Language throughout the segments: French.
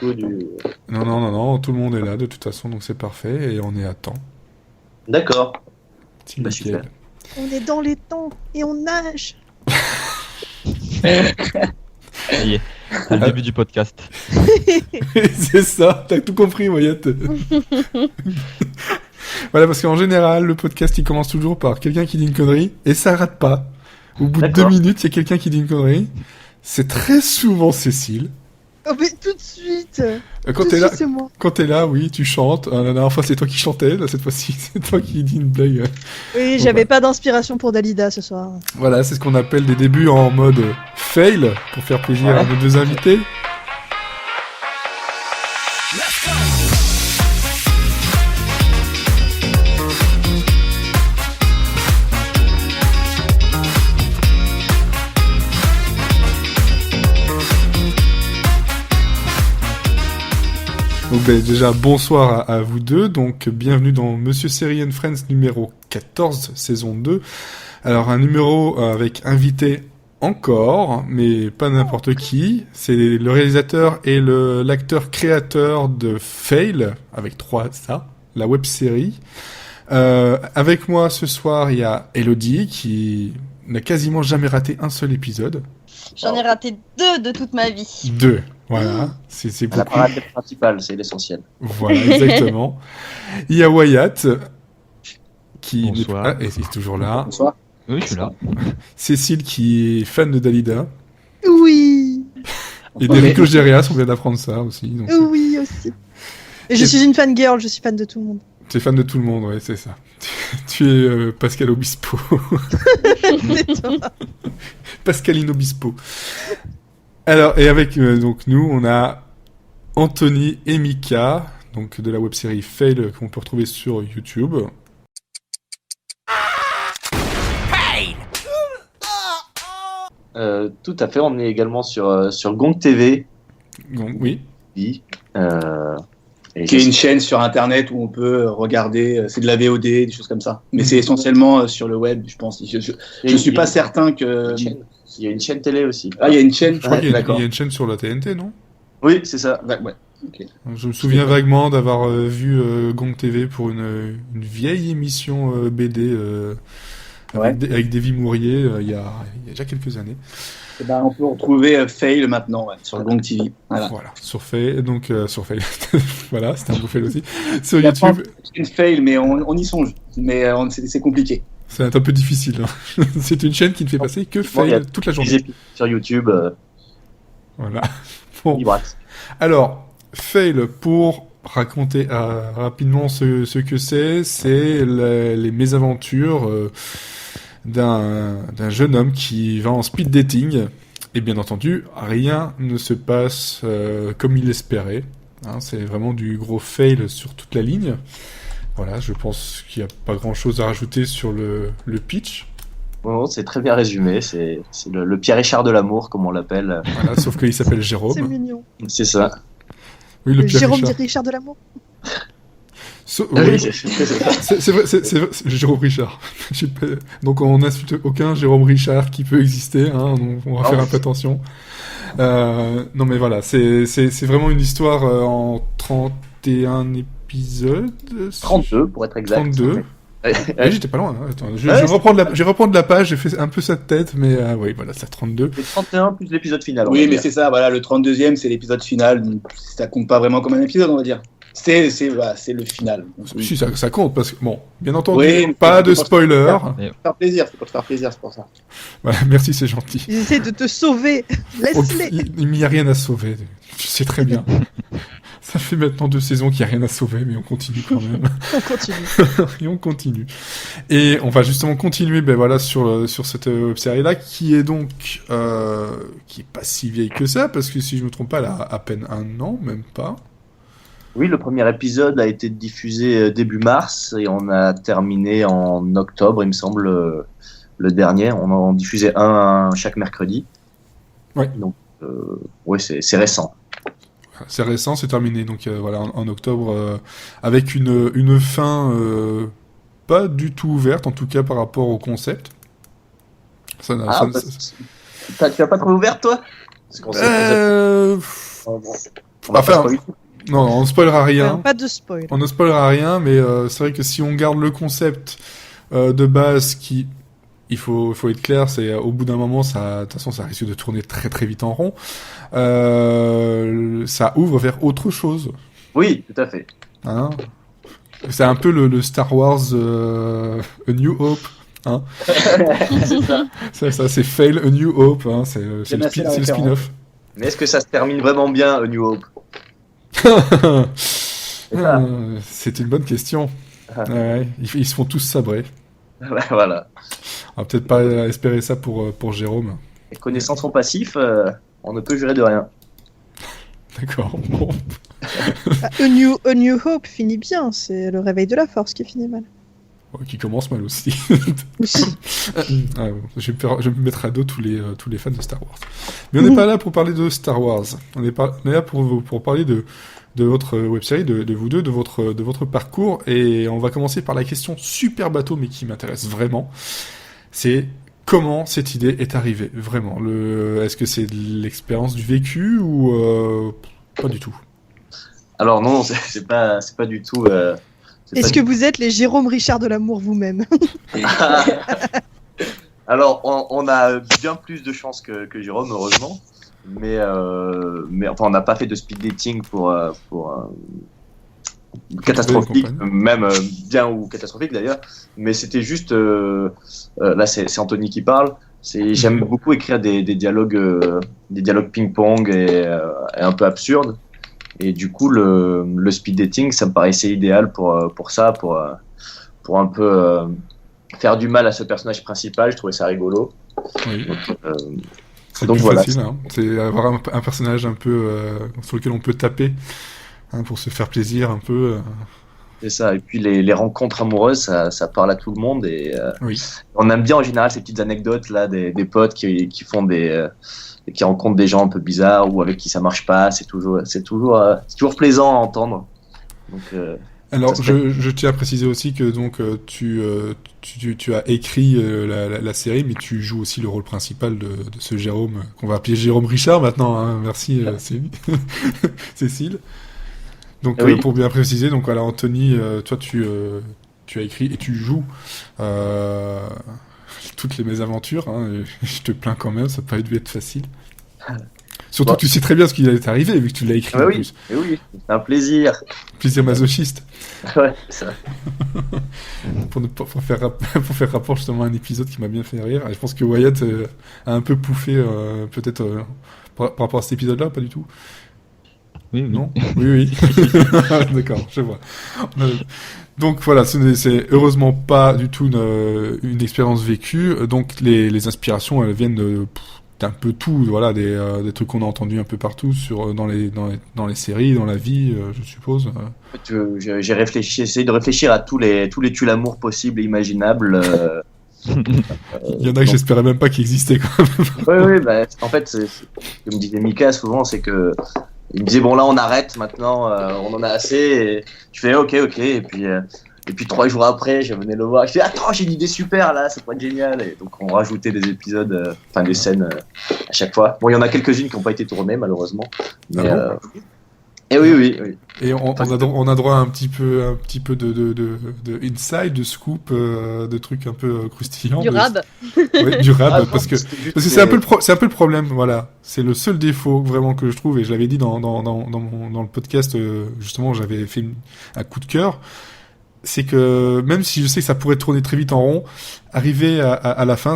coup du. Non, tout le monde est là de toute façon, donc c'est parfait et on est à temps. D'accord. C'est Bah, nickel. super. On est dans les temps et on nage. Ça y est, c'est le début du podcast. C'est ça, t'as tout compris, Wyatt. Voilà, parce qu'en général, le podcast il commence toujours par quelqu'un qui dit une connerie et ça rate pas. Au bout de 2 D'accord. minutes, il y a quelqu'un qui dit une connerie. C'est très souvent Cécile. Oh, mais tout de suite. Quand Tout t'es de là, suite, c'est moi. quand t'es là, oui, tu chantes. La dernière fois, c'est toi qui chantais. Là, cette fois-ci, c'est toi qui dis une blague. Oui, Bon, j'avais bah. pas d'inspiration pour Dalida ce soir. Voilà, c'est ce qu'on appelle des débuts en mode fail pour faire plaisir à nos deux invités. Donc déjà bonsoir à vous deux, donc bienvenue dans Monsieur Série and Friends numéro 14, saison 2. Alors un numéro avec invité encore, mais pas n'importe qui, c'est le réalisateur et l'acteur créateur de Fail, avec 3 A, la web série. Avec moi ce soir il y a Elodie qui n'a quasiment jamais raté un seul épisode. J'en ai raté 2 de toute ma vie. 2, voilà, c'est La beaucoup. parade principale, c'est l'essentiel. Voilà, exactement. Il y a Wyatt, qui Bonsoir. et c'est toujours là. Bonsoir. Oui, je suis là. Cécile, qui est fan de Dalida. Oui, Et d'Enrico Gerias, on vient d'apprendre ça aussi. Donc oui aussi. Et je suis une fan girl, je suis fan de tout le monde. tu es fan de tout le monde, ouais, c'est ça. Tu es Pascal Obispo. C'est toi. Pascaline Obispo. Alors, et avec donc nous, on a Anthony et Mika, donc de la web-série Fail, qu'on peut retrouver sur YouTube. Tout à fait, on est également sur Gong TV. Donc, oui. Et Qui est une chaîne sur internet où on peut regarder, c'est de la VOD, des choses comme ça. Mais c'est essentiellement sur le web, je pense. Je suis pas certain que. Il y a une chaîne télé aussi. Ah, il y a une chaîne. Je crois qu'il y a d'accord. une chaîne sur la TNT, non? Oui, c'est ça. Ouais. Ok. Je me souviens vaguement d'avoir vu Gong TV pour une vieille émission BD avec Davy Mourier il y a déjà quelques années. Et ben, on peut retrouver Fail maintenant sur Gong TV. Voilà. Voilà, sur Fail, donc sur Fail. Voilà, c'était un beau fail aussi. Sur Il y a YouTube, une fail, mais on y songe. Mais c'est compliqué. c'est un peu difficile. Hein. C'est une chaîne qui ne fait passer que Bon, il y a Fail toute la Des journée. épisodes sur YouTube. Voilà. Bon. Librax. Alors, Fail, pour raconter rapidement ce que c'est les mésaventures d'un jeune homme qui va en speed dating. Et bien entendu, rien ne se passe comme il l'espérait. Hein, c'est vraiment du gros fail sur toute la ligne. Voilà, je pense qu'il n'y a pas grand-chose à rajouter sur le pitch. Bon, c'est très bien résumé. C'est le Pierre Richard de l'amour, comme on l'appelle. Voilà, sauf qu'il s'appelle C'est Jérôme. mignon. C'est ça. Oui, le Pierre Jérôme Richard. dit Richard de l'amour. Oui, c'est ça. c'est vrai, c'est Jérôme Richard. Donc on n'insulte aucun Jérôme Richard qui peut exister, hein, on va faire un peu attention. Non mais voilà, c'est vraiment une histoire en 31 épisodes. 32 pour être exact. 32. Ouais. Oui, j'étais pas loin. Hein. Attends, je Ouais, vais reprendre la page, j'ai fait un peu ça de tête, mais oui, voilà, c'est 32. C'est 31 plus l'épisode final. on Oui, va mais dire. c'est ça, voilà, le 32e, c'est l'épisode final. Donc ça compte pas vraiment comme un épisode, on va dire. C'est le final. Donc, oui. Si, ça compte, parce que, bon, bien entendu, Oui, mais pas c'est de pour- spoiler. C'est pour te faire plaisir, c'est pour te faire plaisir, c'est pour ça. Voilà, merci, c'est gentil. Ils essaient de te sauver. Laisse-les. Il n'y a rien à sauver, tu sais très bien. Ça fait maintenant 2 saisons qu'il n'y a rien à sauver, mais on continue quand même. On continue. Et on continue. Et on va justement continuer voilà, sur cette série-là, qui est donc qui est pas si vieille que ça, parce que si je me trompe pas, elle a à peine 1 an, même pas. Oui, le premier épisode a été diffusé début mars et on a terminé en octobre, il me semble, le dernier. On en diffusait un chaque mercredi. Ouais. Donc, oui, c'est récent. C'est récent, c'est terminé, donc voilà, en octobre, avec une fin pas du tout ouverte, en tout cas par rapport au concept. Ça, n'a- ça- Tu vas pas trouvé ouvert, toi? Parce qu'on sait que Euh, Oh, bon. On va Enfin, pas spoiler. non, on ne spoilera rien. Pas de spoil. On ne spoilera rien, mais c'est vrai que si on garde le concept de base il faut être clair, c'est au bout d'un moment, de toute façon, ça risque de tourner très très vite en rond. Ça ouvre vers autre chose. Oui, tout à fait. Hein, c'est un peu le Star Wars A New Hope. Hein. ça, c'est Fail A New Hope. Hein, c'est le spin-off. Mais est-ce que ça se termine vraiment bien, A New Hope? C'est une bonne question. Ouais, ils se font tous sabrer. Voilà. On va peut-être pas espérer ça pour Jérôme. Et connaissant son passif, on ne peut jurer de rien. D'accord. Bon. A New Hope finit bien, c'est le réveil de la force qui finit mal. Qui commence mal aussi. Je vais me mettre à dos tous les fans de Star Wars. Mais on n'est pas là pour parler de Star Wars. On est là pour parler de votre web-série, de vous deux, de votre parcours. Et on va commencer par la question super bateau, mais qui m'intéresse vraiment. C'est comment cette idée est arrivée, vraiment. Est-ce que c'est de l'expérience du vécu ou pas du tout? Alors non, c'est pas du tout... Est-ce que vous êtes les Jérôme Richard de l'amour vous-même? Alors, on a bien plus de chance que Jérôme, heureusement. Mais enfin, on n'a pas fait de speed dating pour catastrophique, même bien ou catastrophique d'ailleurs. Mais c'était juste, là c'est Anthony qui parle. J'aime beaucoup écrire des dialogues ping-pong et un peu absurdes. Et du coup, le speed dating, ça me paraissait idéal pour ça, pour un peu faire du mal à ce personnage principal. Je trouvais ça rigolo. Oui. C'est Donc plus voilà. facile, hein. C'est avoir un personnage un peu sur lequel on peut taper, hein, pour se faire plaisir un peu. C'est ça. Et puis les rencontres amoureuses, ça parle à tout le monde. Et Oui. on aime bien en général ces petites anecdotes là des potes qui font qui rencontrent des gens un peu bizarres ou avec qui ça marche pas. C'est toujours plaisant à entendre. Donc, alors, je tiens à préciser aussi que donc tu as écrit la série, mais tu joues aussi le rôle principal de ce Jérôme qu'on va appeler Jérôme Richard maintenant. Hein. Merci Cécile. Donc oui. Pour bien préciser, donc voilà Anthony, toi tu as écrit et tu joues toutes les mésaventures. Hein, je te plains quand même, ça n'a pas dû être facile. Surtout que tu sais très bien ce qui est arrivé vu que tu l'as écrit en plus. Oui, c'est un plaisir. Plaisir masochiste. Ouais, c'est ça. pour faire rapport justement à un épisode qui m'a bien fait rire. Et je pense que Wyatt a un peu pouffé peut-être par rapport à cet épisode-là, pas du tout. Oui. Non. Oui. D'accord, je vois. Donc voilà, c'est heureusement pas du tout une expérience vécue. Donc les inspirations, elles viennent d'un peu tout, voilà, des trucs qu'on a entendus un peu partout dans les séries, dans la vie, je suppose. J'ai essayé de réfléchir à tous les tue l'amour possibles et imaginables. Il y en a que j'espérais même pas qu'ils existaient quand même. Oui, bah, en fait, comme disait Mika souvent, c'est que il me disait bon là on arrête maintenant, on en a assez. Et je fais ok, et puis 3 jours après, je venais le voir. Je fais attends, j'ai une idée super là, ça pourrait être génial. Et donc on rajoutait des épisodes, des scènes à chaque fois. Bon, il y en a quelques-unes qui n'ont pas été tournées malheureusement. Mais, et oui. Et on a droit à un petit peu de inside, de scoop, de trucs un peu croustillants. Du rab. Oui, du rab, parce que c'est un peu le problème, voilà. C'est le seul défaut vraiment que je trouve, et je l'avais dit dans le podcast, justement, j'avais fait un coup de cœur. C'est que même si je sais que ça pourrait tourner très vite en rond, arriver à la fin,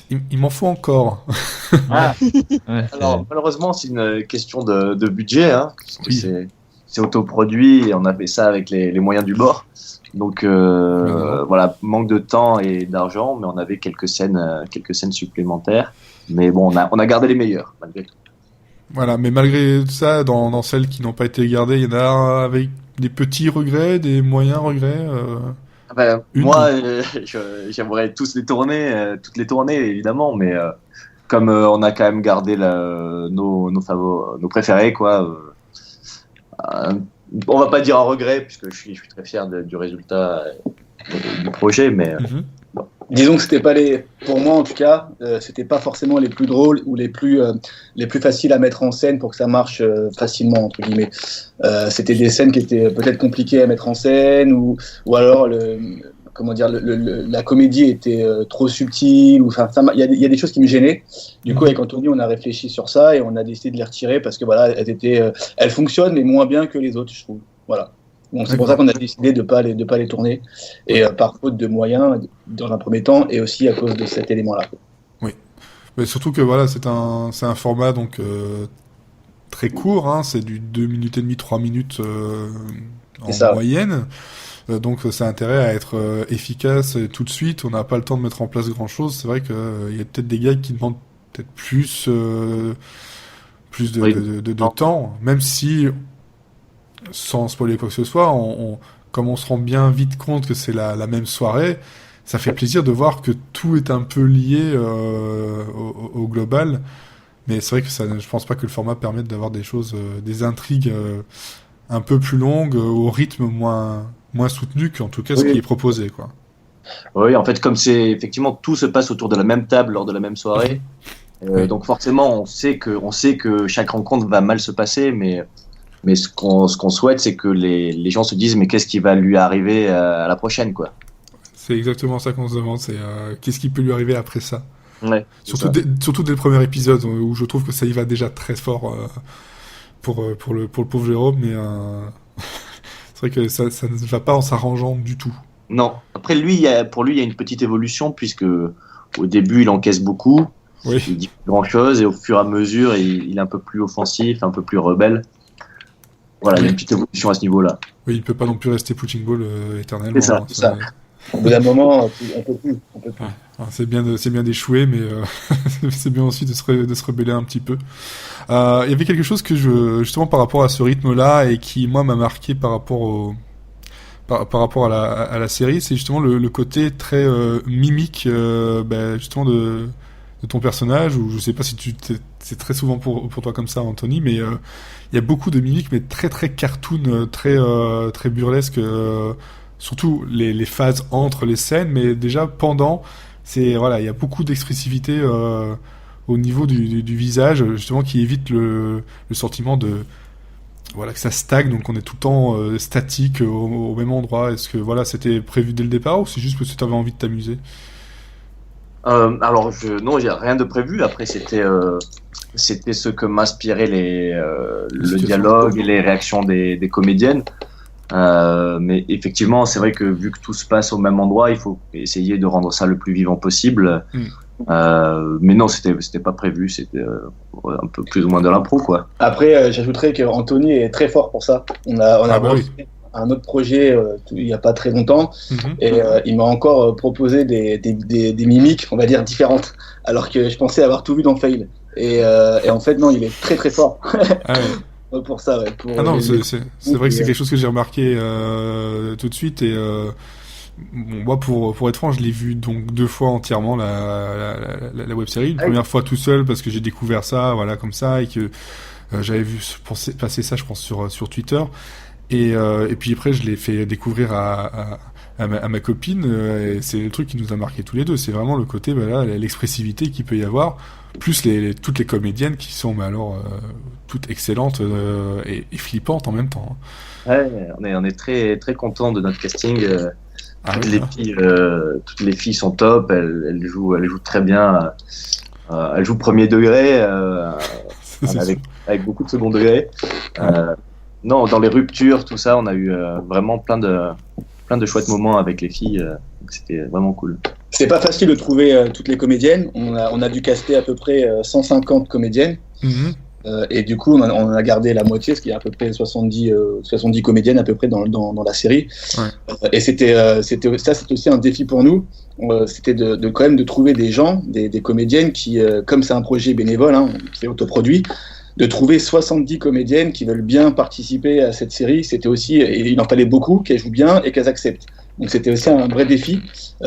il m'en faut encore. Ouais, alors malheureusement c'est une question de budget, hein, parce que oui. c'est autoproduit et on a fait ça avec les moyens du bord. Donc voilà, manque de temps et d'argent, mais on avait quelques scènes supplémentaires. Mais bon, on a gardé les meilleures malgré tout. Voilà, mais malgré ça, dans celles qui n'ont pas été gardées, il y en a avec des petits regrets, des moyens regrets. Moi, j'aimerais toutes les tourner évidemment, mais comme on a quand même gardé nos préférés, quoi. On va pas dire un regret puisque je suis très fier du résultat du projet, mais Disons que c'était pas pour moi en tout cas, c'était pas forcément les plus drôles ou les plus faciles à mettre en scène pour que ça marche facilement entre guillemets. C'était des scènes qui étaient peut-être compliquées à mettre en scène ou alors la comédie était trop subtile, il y a des choses qui me gênaient. Du coup, avec Anthony, on a réfléchi sur ça et on a décidé de les retirer parce que voilà, elles fonctionnent mais moins bien que les autres, je trouve. Voilà. Donc c'est pour ça qu'on a décidé de pas les tourner et par faute de moyens dans un premier temps et aussi à cause de cet élément-là. Oui, mais surtout que voilà, c'est un format donc très court, hein, c'est du 2 minutes et demie, 3 minutes en moyenne. Donc ça a intérêt à être efficace tout de suite. On n'a pas le temps de mettre en place grand-chose. C'est vrai qu'il y a peut-être des gars qui demandent peut-être plus de temps, même si, sans spoiler quoi que ce soit, comme on se rend bien vite compte que c'est la même soirée, ça fait plaisir de voir que tout est un peu lié au global. Mais c'est vrai que je pense pas que le format permette d'avoir des choses, des intrigues un peu plus longues, au rythme moins soutenu qu'en tout cas ce qui est proposé, quoi. Oui, en fait, comme effectivement tout se passe autour de la même table lors de la même soirée, donc forcément on sait que chaque rencontre va mal se passer, mais ce qu'on souhaite, c'est que les gens se disent mais qu'est-ce qui va lui arriver à la prochaine, quoi. C'est exactement ça qu'on se demande, c'est qu'est-ce qui peut lui arriver après ça. Ouais, surtout dès le premier épisode où je trouve que ça y va déjà très fort pour le pauvre Jérôme, mais c'est vrai que ça ne va pas en s'arrangeant du tout. Non. Après pour lui il y a une petite évolution puisque au début il encaisse beaucoup, il dit grand chose et au fur et à mesure il est un peu plus offensif, un peu plus rebelle. Voilà, il y a une petite évolution à ce niveau-là. Oui, il peut pas non plus rester punching ball éternellement. C'est ça. Au bout d'un moment, on peut plus. Ouais. C'est bien d'échouer, mais c'est bien aussi de se rebeller un petit peu. Il y avait quelque chose que justement par rapport à ce rythme-là et qui moi m'a marqué par rapport à la série, c'est justement le côté très mimique, justement de ton personnage, ou je sais pas si c'est très souvent pour toi comme ça, Anthony, mais il y a beaucoup de mimiques, mais très très cartoon, très burlesque, surtout les phases entre les scènes, mais déjà pendant, il y a beaucoup d'expressivité au niveau du visage, justement, qui évite le sentiment de que ça stagne, donc on est tout le temps statique au même endroit. Est-ce que c'était prévu dès le départ ou c'est juste parce que tu avais envie de t'amuser? Alors non, il n'y a rien de prévu. Après, c'était ce que m'inspirait le dialogue et les réactions des comédiennes. Mais effectivement, c'est vrai que vu que tout se passe au même endroit, il faut essayer de rendre ça le plus vivant possible. Mais non, c'était pas prévu. C'était un peu plus ou moins de l'impro, quoi. Après, j'ajouterais qu'Anthony est très fort pour ça. On a un autre projet il n'y a pas très longtemps et il m'a encore proposé des mimiques, on va dire, différentes, alors que je pensais avoir tout vu dans Fail et en fait non, il est très très fort. Pour ça, c'est vrai que c'est quelque chose que j'ai remarqué tout de suite et moi pour être franc, je l'ai vu donc 2 fois entièrement la web-série, une première fois tout seul parce que j'ai découvert ça comme ça et que j'avais vu passer ça je pense sur Twitter. Et puis après, je l'ai fait découvrir à ma copine, et c'est le truc qui nous a marqué tous les deux. C'est vraiment le côté, l'expressivité qu'il peut y avoir, plus toutes les comédiennes qui sont, toutes excellentes et flippantes en même temps. Ouais, on est très très contents de notre casting. Toutes les filles sont top. Elles jouent très bien. Elles jouent premier degré avec beaucoup de second degré. Non, dans les ruptures, tout ça, on a eu vraiment plein de chouettes moments avec les filles. Donc c'était vraiment cool. C'était pas facile de trouver toutes les comédiennes. On a dû caster à peu près 150 comédiennes. Et du coup, on a gardé la moitié, ce qui est à peu près 70 comédiennes à peu près dans la série. Ouais. Et c'était aussi un défi pour nous. C'était de quand même de trouver des gens, des comédiennes qui, comme c'est un projet bénévole, qui est autoproduit, de trouver 70 comédiennes qui veulent bien participer à cette série. C'était aussi, et il en fallait beaucoup, qu'elles jouent bien et qu'elles acceptent. Donc c'était aussi un vrai défi.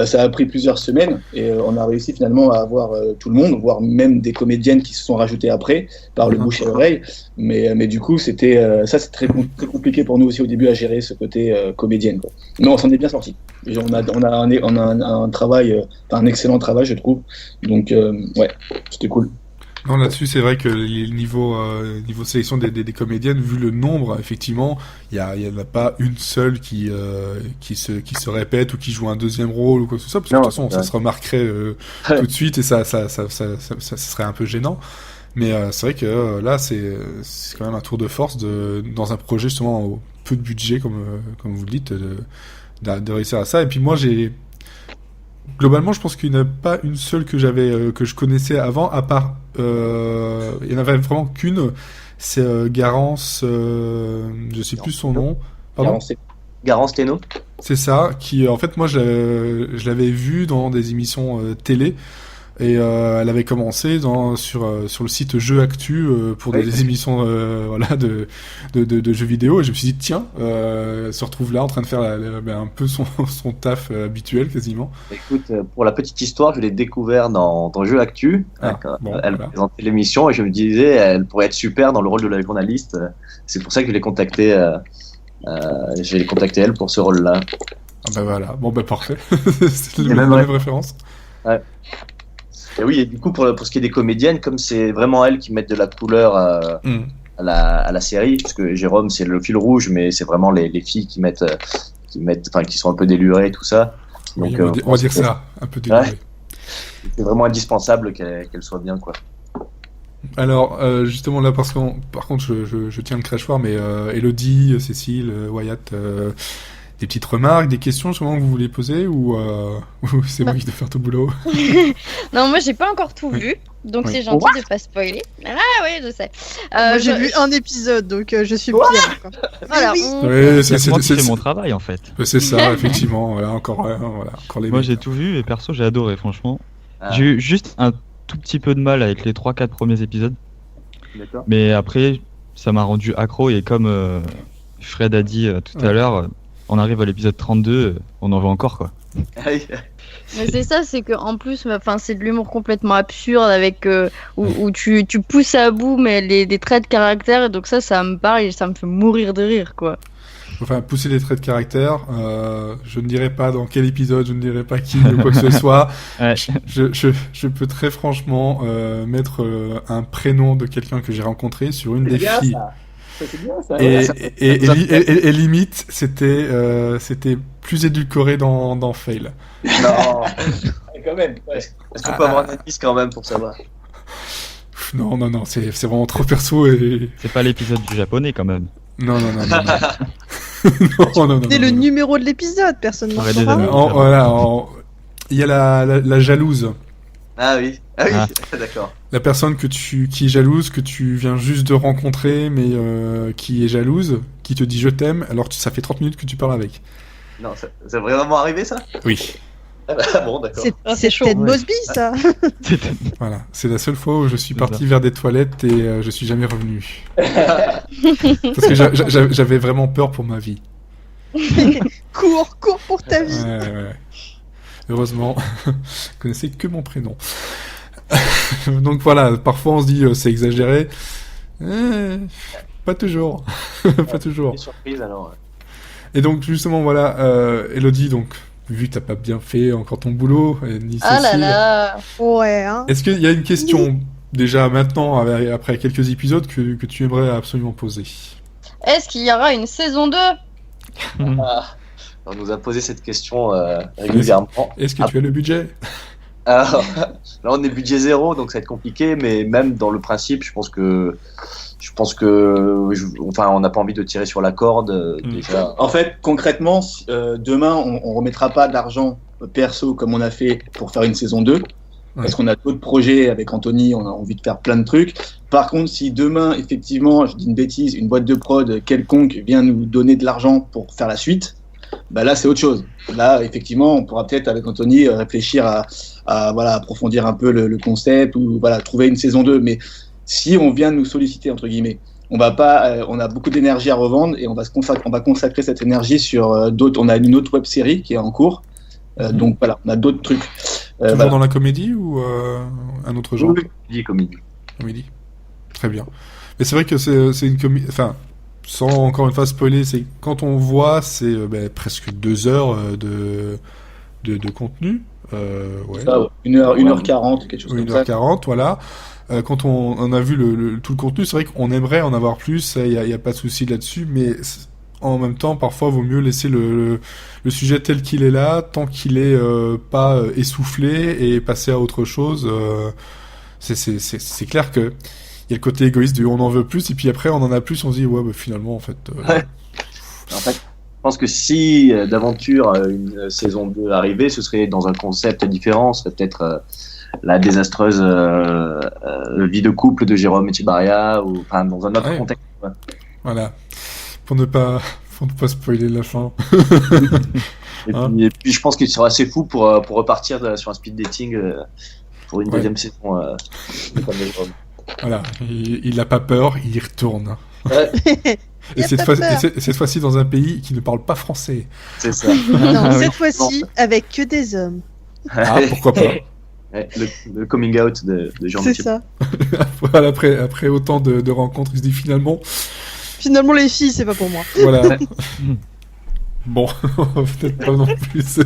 Ça a pris plusieurs semaines et on a réussi finalement à avoir tout le monde, voire même des comédiennes qui se sont rajoutées après par le bouche à oreille. Mais du coup, c'est très compliqué pour nous aussi au début à gérer ce côté comédienne, quoi. Mais on s'en est bien sorti. On a un travail, un excellent travail, je trouve. Donc ouais, c'était cool. Non, là-dessus, c'est vrai que niveau sélection des comédiennes, vu le nombre, effectivement, il y en a pas une seule qui se répète ou qui joue un deuxième rôle ou quoi que ce soit, parce que de toute façon, ça se remarquerait tout de suite et ça serait un peu gênant. Mais c'est vrai que là, c'est quand même un tour de force dans un projet justement au peu de budget, comme vous le dites, de réussir à ça. Et puis moi, globalement, je pense qu'il n'y en a pas une seule que je connaissais avant, à part, il y en avait vraiment qu'une, c'est Garance, je sais plus son nom. Pardon. Garance Teno. C'est ça, qui, en fait, moi, je l'avais vu dans des émissions télé, et elle avait commencé sur le site Jeux Actu pour des émissions voilà de jeux vidéo, et je me suis dit tiens, elle se retrouve là en train de faire un peu son taf habituel quasiment. Écoute, pour la petite histoire, je l'ai découvert dans Jeux Actu. Elle présentait l'émission et je me disais elle pourrait être super dans le rôle de la journaliste. C'est pour ça que je l'ai contactée. Je l'ai contacté elle pour ce rôle-là. Ah bah voilà, bon bah parfait. C'est la même référence. Ouais. Et oui, et du coup, pour ce qui est des comédiennes, comme c'est vraiment elles qui mettent de la couleur à la série, parce que Jérôme, c'est le fil rouge, mais c'est vraiment les filles qui sont un peu délurées, tout ça. Donc, oui, on va dire ça, un peu délurées. Ouais. C'est vraiment indispensable qu'elles soient bien, quoi. Alors, justement, là, par contre, je tiens le crachoir, mais Elodie, Cécile, Wyatt, des petites remarques, des questions justement que vous voulez poser, ou c'est moi qui dois faire tout le boulot? Non, moi j'ai pas encore tout vu, donc c'est gentil de pas spoiler. Ah oui, je sais. Moi j'ai vu un épisode, donc je suis fière. Voilà. Oui, c'est mon travail en fait. C'est ça, effectivement. Voilà, encore les. Moi j'ai tout vu et perso j'ai adoré, franchement. J'ai eu juste un tout petit peu de mal avec les 3-4 premiers épisodes. D'accord. Mais après, ça m'a rendu accro, et comme Fred a dit tout à l'heure, on arrive à l'épisode 32, on en veut encore, quoi. Mais c'est ça, c'est que en plus, c'est de l'humour complètement absurde avec où tu pousses à bout mais des traits de caractère, et donc ça me parle et ça me fait mourir de rire, quoi. Enfin, pousser les traits de caractère, je ne dirais pas dans quel épisode, je ne dirais pas qui ou quoi que ce soit. Ouais. Je peux très franchement mettre un prénom de quelqu'un que j'ai rencontré sur une des filles. Ça, c'est bien, ça. Et limite, c'était plus édulcoré dans Fail. Non. Quand même. Ouais. Est-ce qu'on peut avoir un indice quand même pour savoir? Non, c'est vraiment trop perso et. C'est pas l'épisode du japonais quand même. Non. C'est le numéro de l'épisode, personne ne Voilà, il y a la jalouse. Ah oui, d'accord. La personne qui est jalouse, que tu viens juste de rencontrer, mais qui est jalouse, qui te dit je t'aime, alors ça fait 30 minutes que tu parles avec. Non, c'est vraiment arrivé ça? Oui. Bon, d'accord. C'est chaud. Ted Mosby, ça. Voilà, c'est la seule fois où je suis parti vers des toilettes et je suis jamais revenu. Parce que j'avais vraiment peur pour ma vie. Cours pour ta vie. Ouais. Heureusement, je connaissais que mon prénom. Donc voilà, parfois on se dit c'est exagéré. Pas toujours. Pas toujours. Surprise alors. Et donc justement voilà, Elodie, donc vu que t'as pas bien fait encore ton boulot, ni Cécile. Ah là là. Ouais. Hein. Est-ce qu'il y a une question déjà maintenant, après quelques épisodes, que tu aimerais absolument poser? Est-ce qu'il y aura une saison 2? On nous a posé cette question régulièrement. Est-ce que tu as le budget? Alors, là, on est budget 0, donc ça va être compliqué, mais même dans le principe, je pense que on n'a pas envie de tirer sur la corde déjà. En fait, concrètement, demain, on remettra pas de l'argent perso comme on a fait pour faire une saison 2. Parce qu'on a d'autres projets avec Anthony, on a envie de faire plein de trucs. Par contre, si demain, effectivement, je dis une bêtise, une boîte de prod quelconque vient nous donner de l'argent pour faire la suite, bah là c'est autre chose. Là effectivement on pourra peut-être avec Anthony réfléchir à approfondir un peu le concept, ou trouver une saison 2. Mais si on vient nous solliciter entre guillemets on va pas, on a beaucoup d'énergie à revendre et on va consacrer cette énergie sur d'autres. On a une autre web série qui est en cours, donc voilà, on a d'autres trucs. Toujours Voilà. dans la comédie ou un autre genre? Comédie. Comédie. Très bien. Mais c'est vrai que c'est une comédie. Enfin, sans encore une fois spoiler, c'est quand on voit, c'est presque 2 heures de contenu. Ouais. Ça, ouais. 1h40, quelque chose Ou comme ça. 1h40, voilà. Quand on a vu tout le contenu, c'est vrai qu'on aimerait en avoir plus, il y a pas de souci là-dessus, mais en même temps, parfois, vaut mieux laisser le sujet tel qu'il est là, tant qu'il est pas essoufflé, et passer à autre chose. C'est clair que il y a le côté égoïste du on en veut plus, et puis après on en a plus, on se dit ouais, finalement en fait. Ouais. En fait, je pense que si d'aventure une saison 2 arrivait, ce serait dans un concept différent, ce serait peut-être la désastreuse vie de couple de Jérôme Echevarria, ou enfin dans un autre Ouais. contexte. Ouais. Voilà. Pour ne pas spoiler la fin. Hein. Et puis je pense qu'il sera assez fou pour repartir sur un speed dating pour une deuxième saison. De Comme de Jérôme. Voilà. Il n'a pas peur, il y retourne. Ouais, Et Y a cette pas fois, peur. cette fois-ci dans un pays qui ne parle pas français. c'est ça. Non, oui. cette fois-ci, avec que des hommes. Ah, pourquoi pas. Ouais, le coming out de Jean C'est Mathieu. ça. Voilà, après autant de rencontres, il se dit finalement, Finalement, les filles, c'est pas pour moi. voilà. Bon, peut-être pas non plus. Ça,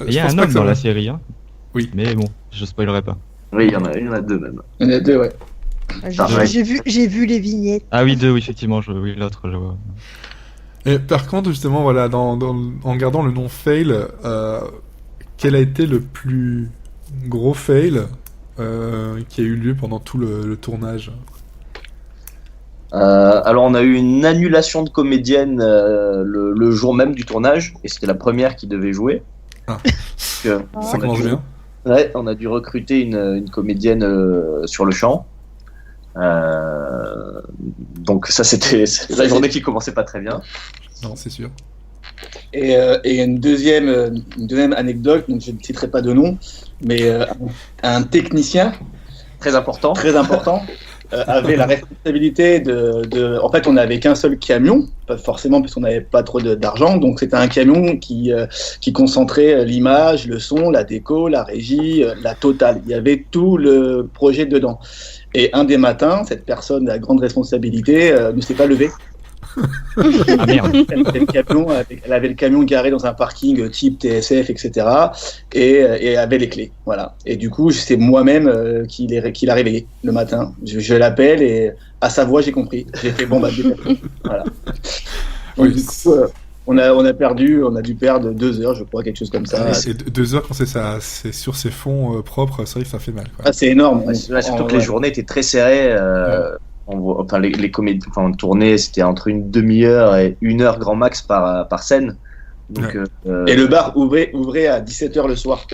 Il y je a pense un pas homme que ça dans va. la série, hein. Oui. Mais bon, je spoilerai pas. Oui, il y en a deux même. Il y en a deux, ouais. Pareil. J'ai vu les vignettes. Ah oui, deux, oui, effectivement, oui, l'autre, je vois. Et par contre, justement, voilà, en gardant le nom fail, quel a été le plus gros fail qui a eu lieu pendant tout le tournage? Alors on a eu une annulation de comédienne le jour même du tournage, et c'était la première qui devait jouer. Ah. Donc, Ça on a commence dû- bien. Ouais, on a dû recruter une comédienne sur le champ. Donc ça c'était la journée qui commençait pas très bien. Non, c'est sûr. Et une deuxième anecdote, donc je ne citerai pas de nom, mais un technicien Très important. très important avait la responsabilité en fait, on n'avait qu'un seul camion, pas forcément parce qu'on n'avait pas trop d'argent, donc c'était un camion qui concentrait l'image, le son, la déco, la régie, la totale. Il y avait tout le projet dedans. Et un des matins, cette personne à grande responsabilité ne s'est pas levée. Ah merde. Elle avait le camion garé dans un parking type TSF, etc. Et avait les clés. Voilà. Et du coup, c'est moi-même qui l'a réveillé le matin. Je l'appelle et à sa voix, j'ai compris. J'ai fait bon, dépêche. Voilà. Oui, Du coup, on a dû perdre 2 heures, je crois, quelque chose comme ça. Et 2 heures quand c'est sur ses fonds propres, c'est vrai que ça fait mal. Quoi. Ah, c'est énorme. Ouais, surtout que Ouais. les journées étaient très serrées. Enfin, les comédies, enfin, on tournait, c'était entre une demi-heure et 1 heure grand max par scène. Donc, Et le bar ouvrait à 17h le soir.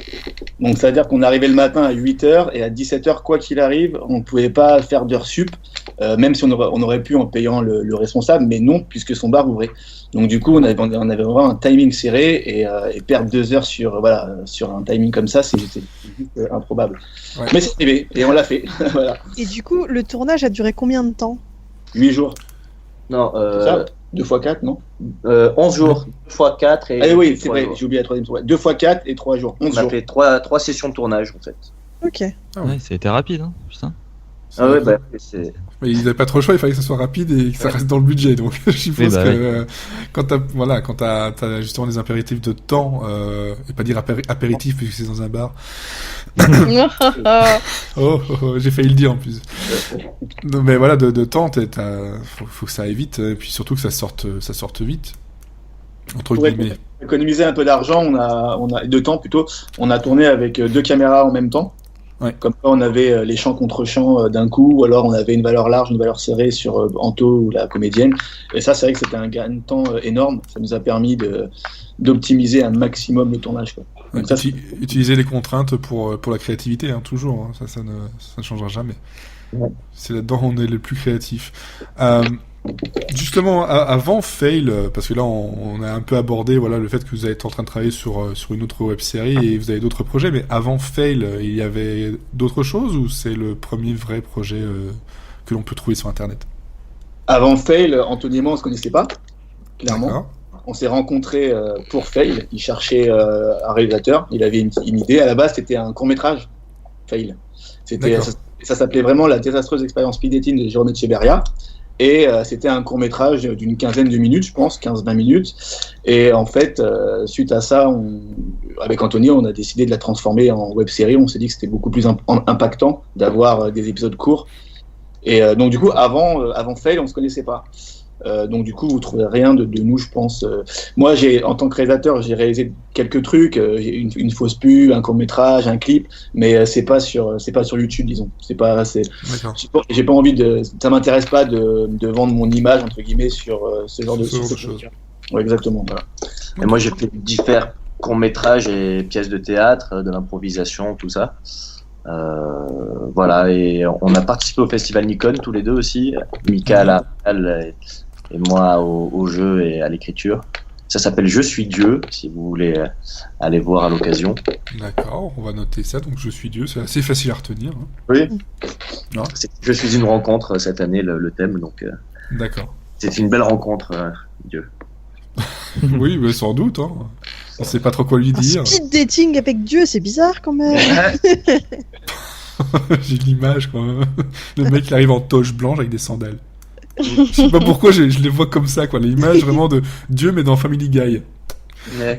Donc ça veut dire qu'on arrivait le matin à 8h et à 17h, quoi qu'il arrive, on ne pouvait pas faire d'heures sup, même si on aurait pu en payant le responsable, mais non, puisque son bar ouvrait. Donc du coup, on avait vraiment un timing serré et perdre 2 heures sur un timing comme ça, c'est juste improbable. Ouais. Mais c'est arrivé et on l'a fait. Voilà. Et du coup, le tournage a duré combien de temps? 8 jours. non, C'est ça 2 x 4, non 11 jours, 2 x 4 et. Ah oui, c'est 3 vrai, jours. j'ai oublié la troisième fois. 2 x 4 et 3 jours. 11 On a jours. fait 3 sessions de tournage en fait. Ok. Ah ouais. Ouais, ça a été rapide, hein, putain. Ah ouais, bah, c'est. Mais ils n'avaient pas trop le choix, il fallait que ça soit rapide et que ça reste dans le budget. Donc je suppose Oui, bah que ouais. quand t'as justement des impératifs de temps, et pas dire apéritif puisque c'est dans un bar. J'ai failli le dire en plus. Non, mais voilà, de temps, faut que ça aille vite, et puis surtout que ça sorte vite. Entre Ouais, guillemets. pour économiser un peu d'argent, de temps plutôt, on a tourné avec 2 caméras en même temps. Ouais. Comme ça, on avait les champs contre champs d'un coup, ou alors on avait une valeur large, une valeur serrée sur Anto ou la comédienne. Et ça, c'est vrai que c'était un gain de temps énorme. Ça nous a permis d'optimiser un maximum le tournage, quoi. Donc ça, Utiliser les contraintes pour la créativité, hein, toujours. Hein, ça ne changera jamais. Ouais. C'est là-dedans où on est les plus créatifs. Justement, avant Fail, parce que là on a un peu abordé le fait que vous êtes en train de travailler sur une autre web-série et vous avez d'autres projets, mais avant Fail, il y avait d'autres choses ou c'est le premier vrai projet que l'on peut trouver sur Internet? Avant Fail, Anthony et moi, on se connaissait pas, clairement. D'accord. On s'est rencontrés pour Fail. Il cherchait un réalisateur. Il avait une idée. À la base, c'était un court-métrage, Fail. D'accord. Ça s'appelait vraiment La désastreuse expérience speed dating de Jérôme Etcheberria. Et c'était un court-métrage d'une quinzaine de minutes, je pense, 15-20 minutes. Et en fait, suite à ça, avec Anthony, on a décidé de la transformer en web-série. On s'est dit que c'était beaucoup plus impactant d'avoir des épisodes courts. Et donc du coup, avant Fail, on se connaissait pas. Donc du coup, vous trouverez rien de nous, je pense. Moi, en tant que réalisateur, j'ai réalisé quelques trucs, une fausse pub, un court métrage, un clip, mais c'est pas sur YouTube, disons. D'accord. J'ai pas envie ça m'intéresse pas de vendre mon image entre guillemets sur ce genre de choses. Ouais, exactement. Voilà. Et moi, j'ai fait différents courts-métrages et pièces de théâtre, de l'improvisation, tout ça. Voilà, et on a participé au festival Nikon tous les deux aussi, Mika à la réal et moi au jeu et à l'écriture. Ça s'appelle Je suis Dieu, si vous voulez aller voir à l'occasion. D'accord, on va noter ça. Donc, Je suis Dieu, c'est assez facile à retenir. Hein. Oui. Non. Je suis une rencontre cette année, le thème, donc D'accord. c'est une belle rencontre, Dieu. Oui, mais sans doute. Hein. On sait pas trop quoi lui dire. Speed dating avec Dieu, c'est bizarre quand même. J'ai l'image quand même. Le mec il arrive en toche blanche avec des sandales. Je sais pas pourquoi je les vois comme ça, quoi. L'image vraiment de Dieu, mais dans Family Guy. Ouais.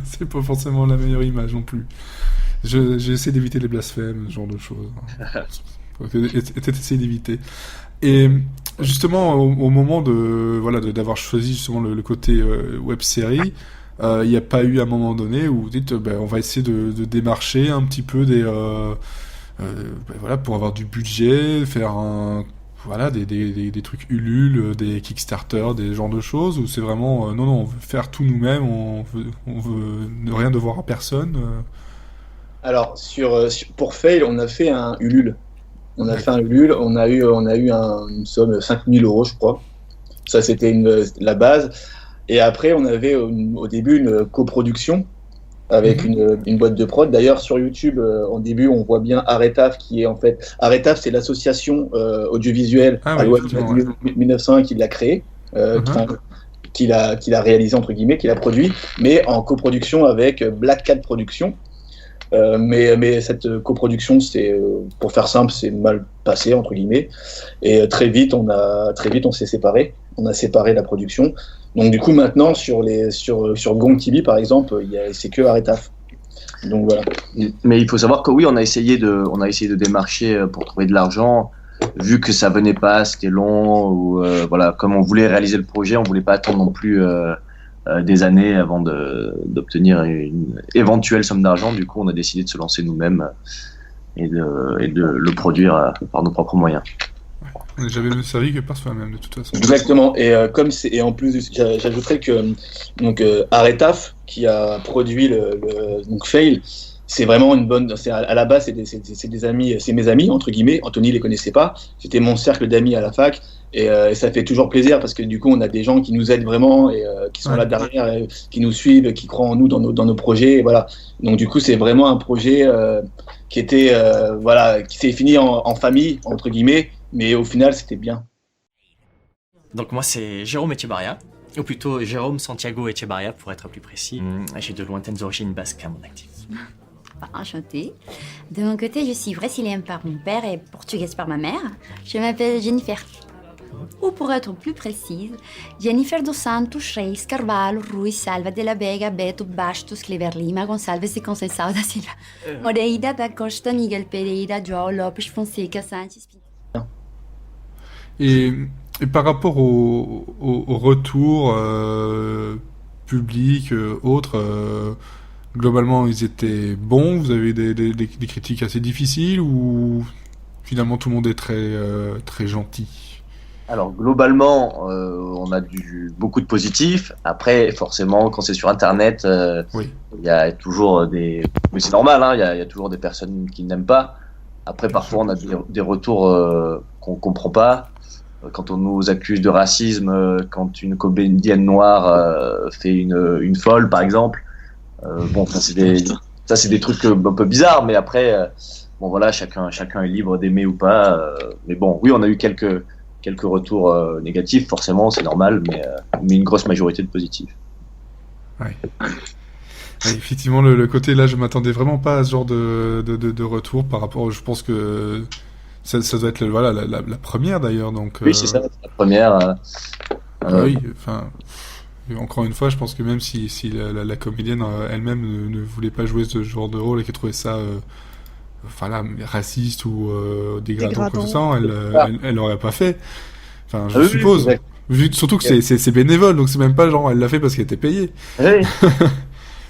C'est pas forcément la meilleure image non plus. J'essaie d'éviter les blasphèmes, ce genre de choses. Essayer d'éviter. Et justement, au moment d'avoir choisi justement le côté web série, il n'y a pas eu un moment donné où vous dites on va essayer de démarcher un petit peu pour avoir du budget, faire des trucs Ulule, des Kickstarter, des genres de choses, ou c'est vraiment non, on veut faire tout nous-mêmes, on veut ne rien devoir à personne. Alors pour Fail, on a fait un Ulule. On a fait un Ulule, on a eu une somme 5 000 €, je crois. Ça, c'était la base. Et après, on avait au début une coproduction avec une boîte de prod. D'ailleurs, sur YouTube, en début, on voit bien Aretaf, qui est en fait... Aretaf, c'est l'association audiovisuelle à loi 1901 qui l'a créée, qu'il a réalisé, entre guillemets, qu'il a produit, mais en coproduction avec Black Cat Productions. Mais cette coproduction, pour faire simple, c'est mal passé entre guillemets, et très vite on s'est séparés. On a séparé la production. Donc du coup maintenant sur Gong TV par exemple, c'est que Aretaf. Donc voilà. Mais il faut savoir que oui, on a essayé de démarcher pour trouver de l'argent. Vu que ça venait pas, c'était long, ou comme on voulait réaliser le projet, on voulait pas attendre non plus des années avant d'obtenir une éventuelle somme d'argent. Du coup, on a décidé de se lancer nous-mêmes et de le produire par nos propres moyens. On n'est jamais servi que par soi-même, de toute façon. Exactement. Et en plus, j'ajouterais que Aretaf, qui a produit donc Fail, c'est vraiment une bonne. À la base, c'est des amis, c'est mes amis entre guillemets. Anthony les connaissait pas. C'était mon cercle d'amis à la fac. Et ça fait toujours plaisir parce que du coup, on a des gens qui nous aident vraiment et qui sont là derrière, qui nous suivent, qui croient en nous dans nos projets. Et voilà. Donc du coup, c'est vraiment un projet qui était qui s'est fini en famille entre guillemets, mais au final, c'était bien. Donc moi, c'est Jérôme Etchebarria, ou plutôt Jérôme Santiago Etchebarria pour être plus précis. J'ai de lointaines origines basques à mon actif. Enchantée. De mon côté, je suis brésilienne par mon père et portugaise par ma mère. Je m'appelle Jennifer. Ou pour être plus précise, Jennifer dos Santos Reis Carvalho Ruiz Salva de la Vega Beto Bastos Clever Lima Gonçalves e Conceição da Silva Moreira da Costa Miguel Pereira João Lopes Fonseca Santos. Et par rapport au retour public, autres, globalement, ils étaient bons. Vous avez des critiques assez difficiles ou finalement tout le monde est très gentil? Alors globalement, on a beaucoup de positifs. Après, forcément, quand c'est sur Internet, il y a toujours mais c'est normal, hein, il y a toujours des personnes qui n'aiment pas. Après, parfois, on a des retours qu'on comprend pas. Quand on nous accuse de racisme, quand une comédienne noire fait une folle, par exemple. Ça c'est des trucs un peu bizarres, mais après, chacun est libre d'aimer ou pas. Mais bon, oui, on a eu quelques quelques retours négatifs, forcément, c'est normal, mais une grosse majorité de positifs. Ouais. Ouais, effectivement, le côté là, je m'attendais vraiment pas à ce genre de retour par rapport. Je pense que ça doit être la première d'ailleurs. Donc, Oui, c'est ça, c'est la première. oui, enfin. Encore une fois, je pense que même si la comédienne elle-même ne voulait pas jouer ce genre de rôle et qu'elle trouvait ça raciste ou dégradant comme ça, elle l'aurait pas fait. Enfin, je suppose. Surtout que c'est bénévole, donc c'est même pas genre elle l'a fait parce qu'elle était payée. Oui.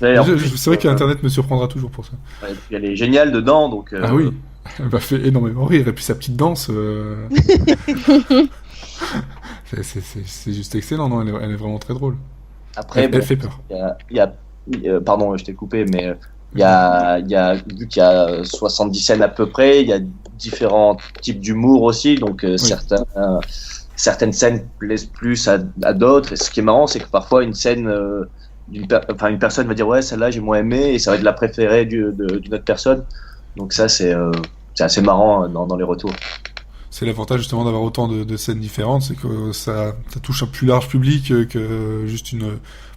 C'est vrai que Internet me surprendra toujours pour ça. Ouais, et puis elle est géniale dedans, donc. Ah oui, elle m'a fait énormément rire. Et puis sa petite danse. C'est juste excellent, non, elle est vraiment très drôle. Après, elle fait peur. Pardon, je t'ai coupé, mais vu qu'il y a 70 scènes à peu près, il y a différents types d'humour aussi, donc certaines scènes plaisent plus à d'autres. Et ce qui est marrant, c'est que parfois une scène, une personne va dire ouais, celle-là j'ai moins aimé, et ça va être la préférée d'une autre personne. Donc ça, c'est assez marrant dans les retours. C'est l'avantage justement d'avoir autant de scènes différentes, c'est que ça touche un plus large public que juste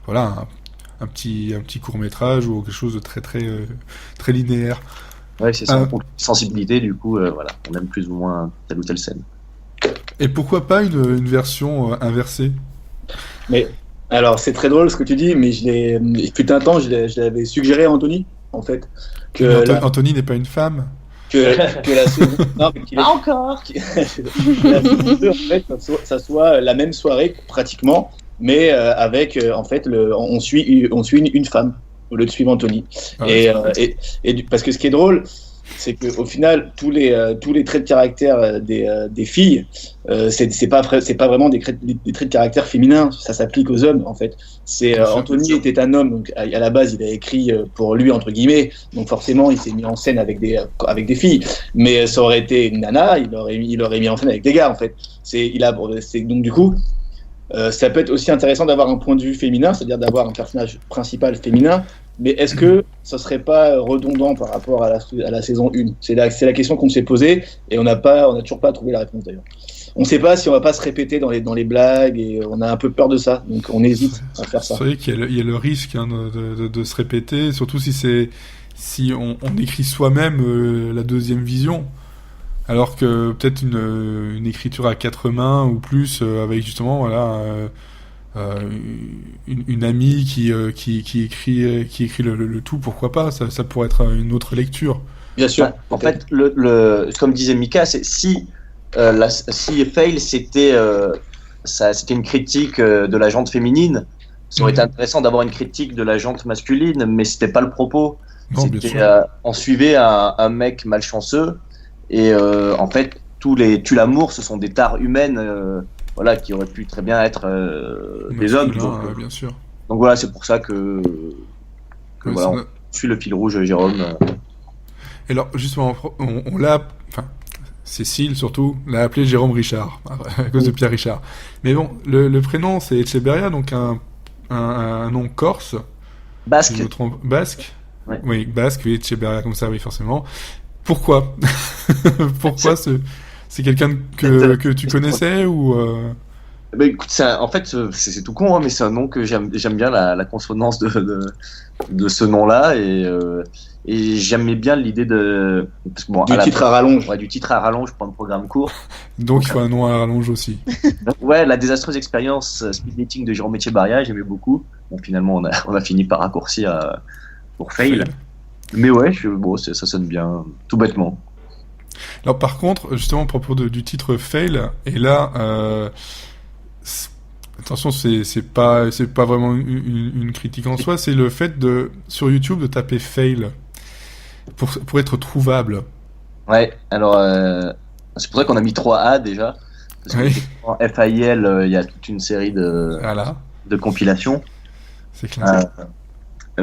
un petit court-métrage ou quelque chose de très très linéaire. Ouais, c'est ça. Pour sensibilité, du coup, on aime plus ou moins telle ou telle scène. Et pourquoi pas une version inversée? Mais alors, c'est très drôle ce que tu dis, mais il fut un temps, je l'avais suggéré à Anthony, en fait. Anthony n'est pas une femme? Que la saison... Non, mais Pas encore. la saison 2, en fait, ça soit la même soirée, pratiquement, mais avec, en fait, on suit une femme, au lieu de suivre Anthony. Parce que ce qui est drôle, c'est qu'au final, tous les traits de caractère des filles, c'est pas vraiment des traits de caractère féminins, ça s'applique aux hommes en fait. Anthony était un homme, donc à la base il a écrit pour lui entre guillemets, donc forcément il s'est mis en scène avec des filles, mais ça aurait été une nana, il aurait mis en scène avec des gars en fait. Donc du coup, ça peut être aussi intéressant d'avoir un point de vue féminin, c'est-à-dire d'avoir un personnage principal féminin. Mais est-ce que ça serait pas redondant par rapport à la saison 1 ? C'est la question qu'on s'est posée et on n'a toujours pas trouvé la réponse d'ailleurs. On ne sait pas si on va pas se répéter dans les blagues et on a un peu peur de ça, donc on hésite à faire ça. C'est vrai qu'il y a le risque de se répéter, surtout si on écrit soi-même la deuxième vision, alors que peut-être une écriture à quatre mains ou plus avec justement une amie qui écrit le tout, pourquoi pas, ça pourrait être une autre lecture. Bien sûr. En fait, comme disait Mika, c'est si Fail c'était une critique de la jante féminine, ça aurait été intéressant d'avoir une critique de la jante masculine, mais c'était pas le propos. Non, bien sûr. On suivait un mec malchanceux et en fait tous les tue l'amour, ce sont des tares humaines. Qui auraient pu très bien être des hommes. Donc, bien sûr. Donc voilà, c'est pour ça que on suit le fil rouge, Jérôme. Et alors, justement, on l'a... Enfin, Cécile, surtout, l'a appelé Jérôme Richard, à cause de Pierre Richard. Mais bon, le prénom, c'est Echeberria, donc un nom corse. Basque. Si je me trompe. Basque. Ouais. Oui, basque, oui, Echeberria, comme ça, oui, forcément. Pourquoi Pourquoi c'est quelqu'un que tu connaissais ou Écoute, en fait, c'est tout con, hein, mais c'est un nom que j'aime bien la consonance de ce nom-là et j'aimais bien l'idée du titre à rallonge. Ouais, du titre à rallonge pour un programme court. Donc il faut un nom à rallonge aussi. Ouais, la désastreuse expérience speed dating de Jérôme Echeberria, j'aimais beaucoup. Bon, finalement, on a fini par raccourcir pour fail. Mais ouais, ça sonne bien, tout bêtement. Alors par contre, justement à propos du titre Fail, et là, attention, c'est pas vraiment une critique en soi, c'est le fait sur YouTube de taper Fail pour être trouvable. Ouais, alors c'est pour ça qu'on a mis 3A déjà. Parce que en FAIL, il y a toute une série de compilations. C'est clair.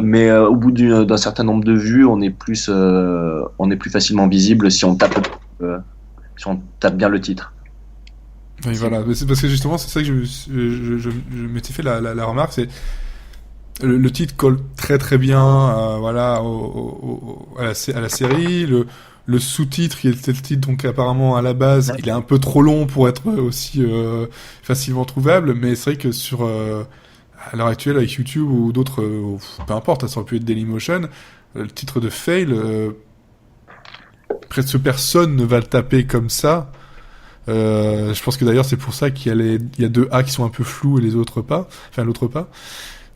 Mais au bout d'un certain nombre de vues, on est plus facilement visible si on tape bien le titre. Oui, voilà. C'est parce que justement, c'est ça que je m'étais fait la remarque, c'est le titre colle très très bien, à la série. le sous-titre, qui était le titre donc apparemment à la base, il est un peu trop long pour être aussi facilement trouvable, mais c'est vrai que à l'heure actuelle avec YouTube ou d'autres, peu importe, ça aurait pu être Dailymotion, le titre de Fail, presque personne ne va le taper comme ça. Je pense que d'ailleurs c'est pour ça qu'il y a 2 A qui sont un peu flous et les autres pas, enfin l'autre pas.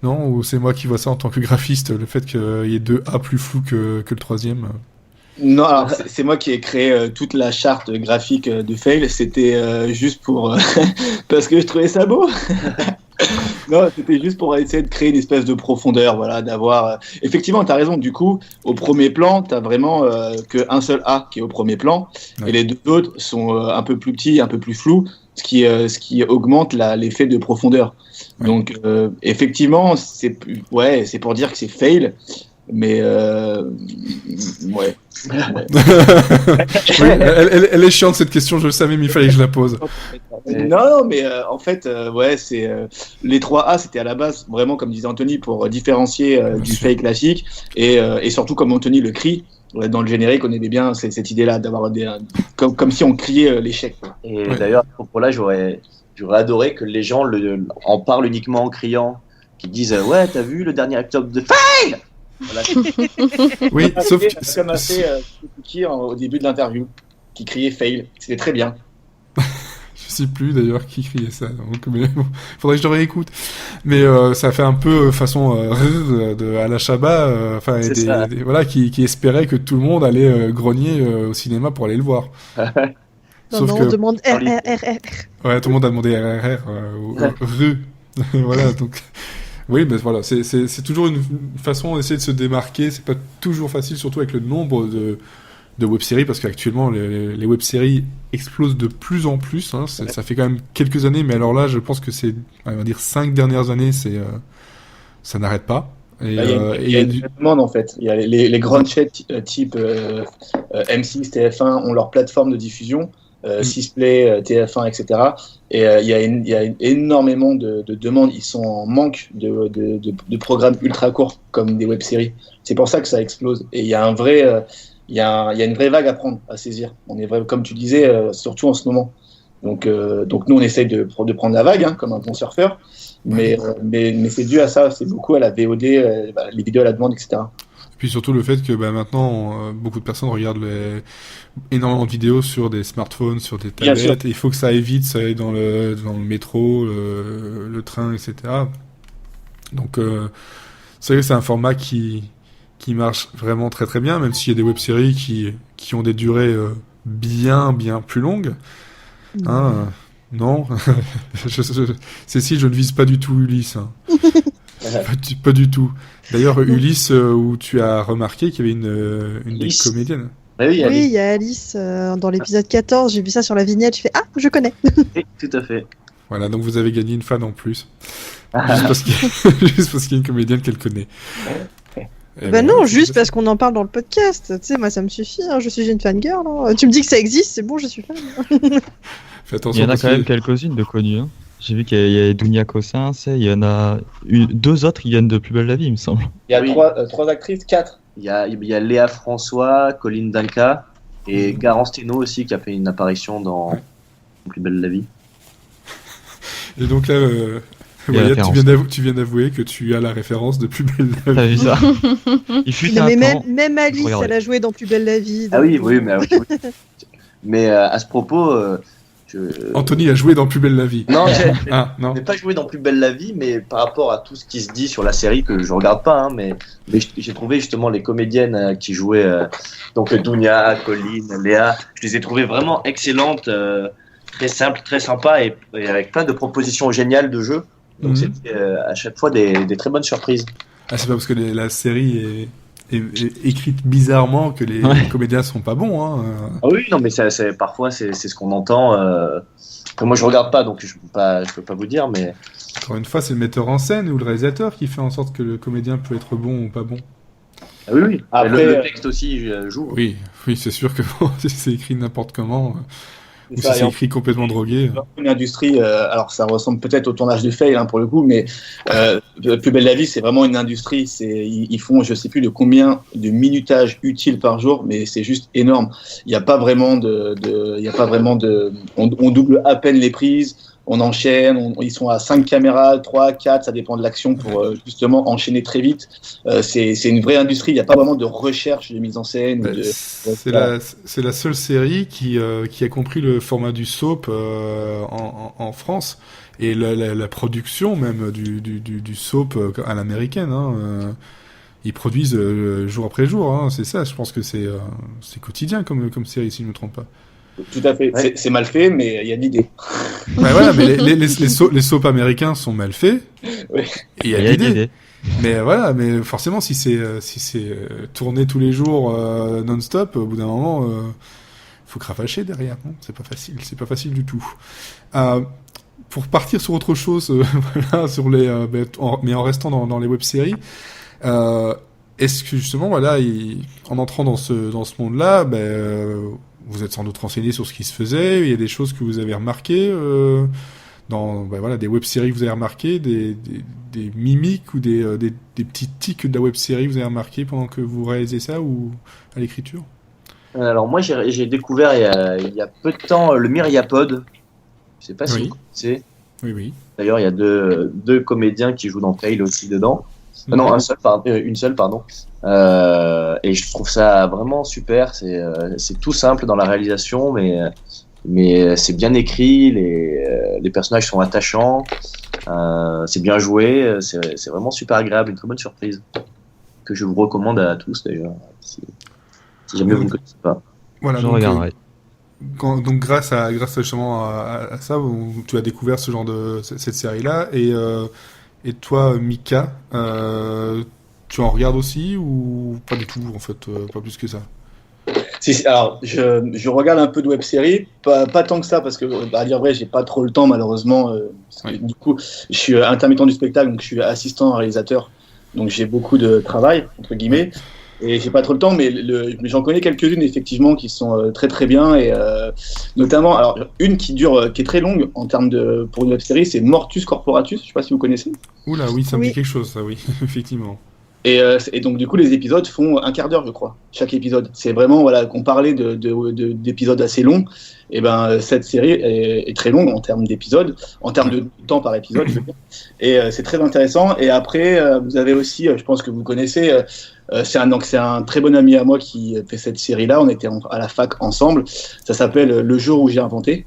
Non, ou c'est moi qui vois ça en tant que graphiste, le fait qu'il y ait 2 A plus flous que le troisième. Non, alors c'est moi qui ai créé toute la charte graphique de Fail. C'était juste pour parce que je trouvais ça beau. Non, c'était juste pour essayer de créer une espèce de profondeur, voilà, d'avoir. Effectivement, t'as raison. Du coup, au premier plan, t'as vraiment qu'un seul A qui est au premier plan, et les 2 autres sont un peu plus petits, un peu plus flous, ce qui augmente l'effet de profondeur. Ouais. Donc, effectivement, c'est pour dire que c'est Fail. Mais ouais. Oui, elle est chiante cette question, je le savais, mais il fallait que je la pose. Non, mais en fait, c'est les 3A, c'était à la base vraiment, comme disait Anthony, pour différencier du Fail classique et surtout comme Anthony le crie. Dans le générique, on aimait bien cette idée-là d'avoir comme si on criait l'échec. Et d'ailleurs, à ce propos-là, j'aurais adoré que les gens en parlent uniquement en criant, qu'ils disent ouais, t'as vu le dernier act-up de Fail. Voilà. Oui, sauf que c'est comme assez au début de l'interview qui criait Fail, c'était très bien. Je sais plus d'ailleurs qui criait ça, donc mais bon, faudrait que je le réécoute. Mais ça fait un peu façon de Alain Chabat, voilà, qui espérait que tout le monde allait grogner au cinéma pour aller le voir. Sauf que on demande RRRR. Ouais, tout le monde a demandé RRR ou voilà, donc. Oui, mais voilà, c'est toujours une façon d'essayer de se démarquer. C'est pas toujours facile, surtout avec le nombre de web-séries, parce qu'actuellement, les web-séries explosent de plus en plus. Hein. Ça fait quand même quelques années, mais alors là, je pense que c'est, on va dire, 5 dernières années, ça n'arrête pas. Et, il y a une demande, en fait. Il y a les grandes chaînes type M6, TF1 ont leur plateforme de diffusion. Sisplay, TF1, etc. Et il y a énormément de demandes. Ils sont en manque de programmes ultra courts comme des web-séries. C'est pour ça que ça explose. Et il y a une vraie vague à prendre, à saisir. On est vrai, comme tu disais, surtout en ce moment. Donc nous on essaye de prendre la vague, hein, comme un bon surfeur. Mais c'est dû à ça. C'est beaucoup à la VOD, les vidéos à la demande, etc. Puis surtout le fait que maintenant, beaucoup de personnes regardent énormément de vidéos sur des smartphones, sur des tablettes. Et il faut que ça aille vite, ça aille dans le métro, le train, etc. Donc, c'est vrai que c'est un format qui marche vraiment très très bien, même s'il y a des web-séries qui ont des durées bien plus longues. Hein, non, Cécile, je ne vise pas du tout Ulysse. Hein. Pas du tout. D'ailleurs, Ulysse, où tu as remarqué qu'il y avait une des comédiennes. Oui, il y a Alice dans l'épisode 14. J'ai vu ça sur la vignette. Je fais ah, je connais. Oui, tout à fait. Voilà, donc vous avez gagné une fan en plus. Juste parce qu'il y a une comédienne qu'elle connaît. Non, juste parce qu'on en parle dans le podcast. Tu sais, moi, ça me suffit. Hein. Je suis une fangirl. Hein. Tu me dis que ça existe, c'est bon, je suis fan. Fais attention. Il y en a quand même quelques-unes de connues. Hein. J'ai vu qu'il y a Dounia Cossins, il y en a 2 autres qui viennent de Plus belle la vie, il me semble. Il y a 3 actrices, 4. Il y a Léa François, Colline Danka et Garance Teno aussi qui a fait une apparition dans Plus belle la vie. Et donc là, tu viens d'avouer que tu as la référence de Plus belle la vie. T'as vu ça? Il fut un temps. Même Alice, elle a joué dans Plus belle la vie. Ah oui, mais mais à ce propos. Anthony a joué dans Plus belle la vie. Non, je n'ai pas joué dans Plus belle la vie, mais par rapport à tout ce qui se dit sur la série, que je regarde pas, hein, mais j'ai trouvé justement les comédiennes qui jouaient, donc Dounia, Colline, Léa, je les ai trouvées vraiment excellentes, très simples, très sympas et avec plein de propositions géniales de jeu. Donc c'était à chaque fois des très bonnes surprises. Ah, c'est pas parce que la série est écrite bizarrement que les comédiens sont pas bons. Hein. Ah oui, non, mais parfois c'est ce qu'on entend. Moi, je regarde pas, donc je peux pas vous dire, mais encore une fois, c'est le metteur en scène ou le réalisateur qui fait en sorte que le comédien peut être bon ou pas bon. Ah oui. Après, le texte aussi joue. Oui, c'est sûr que si c'est écrit n'importe comment. Ou si c'est écrit complètement drogué. Une industrie, alors ça ressemble peut-être au tournage de Fail pour le coup, mais Plus belle la vie, c'est vraiment une industrie. Ils font, je sais plus de combien de minutage utile par jour, mais c'est juste énorme. Il n'y a pas vraiment on double à peine les prises. On enchaîne, ils sont à 5 caméras, 3, 4, ça dépend de l'action pour justement enchaîner très vite. C'est une vraie industrie, il n'y a pas vraiment de recherche de mise en scène. C'est la seule série qui a compris le format du soap en France. Et la production même du soap à l'américaine. Ils produisent jour après jour, c'est ça, je pense que c'est quotidien comme série, si je ne me trompe pas. Tout à fait, ouais. C'est mal fait, mais il y a de l'idée. Ouais, voilà, mais les soaps américains sont mal faits, oui. Et il y a de l'idée. Mais voilà, mais forcément, si c'est tourné tous les jours non-stop, au bout d'un moment, faut cravacher derrière, non ? C'est pas facile du tout. Pour partir sur autre chose, voilà, sur mais en restant dans les web-séries, est-ce que justement, voilà, en entrant dans ce monde-là, vous êtes sans doute renseigné sur ce qui se faisait. Il y a des choses que vous avez remarquées dans des web-séries que vous avez remarquées, des mimiques ou des petits tics de la web-série que vous avez remarqués pendant que vous réalisez ça ou à l'écriture. Alors moi j'ai découvert il y a peu de temps le Myriapod. Je sais pas si vous connaissez. Oui. D'ailleurs il y a deux comédiens qui jouent dans Fail aussi dedans. Non, une seule, pardon. Et je trouve ça vraiment super. C'est tout simple dans la réalisation, mais c'est bien écrit. Les personnages sont attachants. C'est bien joué. C'est vraiment super agréable, une très bonne surprise que je vous recommande à tous d'ailleurs, si jamais vous ne connaissez pas. Voilà. Je regarderai. Donc grâce justement à ça, tu as découvert ce genre cette série-là et toi, Mika, tu en regardes aussi ou pas du tout, en fait, pas plus que ça? Si, alors, je regarde un peu de web-séries, pas tant que ça, parce que, à dire vrai, j'ai pas trop le temps, malheureusement. Du coup, je suis intermittent du spectacle, donc je suis assistant réalisateur, donc j'ai beaucoup de travail, entre guillemets, et j'ai pas trop le temps, mais j'en connais quelques-unes, effectivement, qui sont très très bien, et notamment, alors, une qui est très longue en termes pour une web-série, c'est Mortus Corporatus, je sais pas si vous connaissez. Oula, oui, ça me dit quelque chose, ça, oui, effectivement. Et donc du coup les épisodes font un quart d'heure je crois chaque épisode. C'est vraiment qu'on parlait d'épisodes assez longs. Et cette série est très longue en termes d'épisodes, en termes de temps par épisode. Je veux dire. Et c'est très intéressant. Et après vous avez aussi, je pense que vous connaissez, c'est un très bon ami à moi qui fait cette série là. On était à la fac ensemble. Ça s'appelle Le jour où j'ai inventé.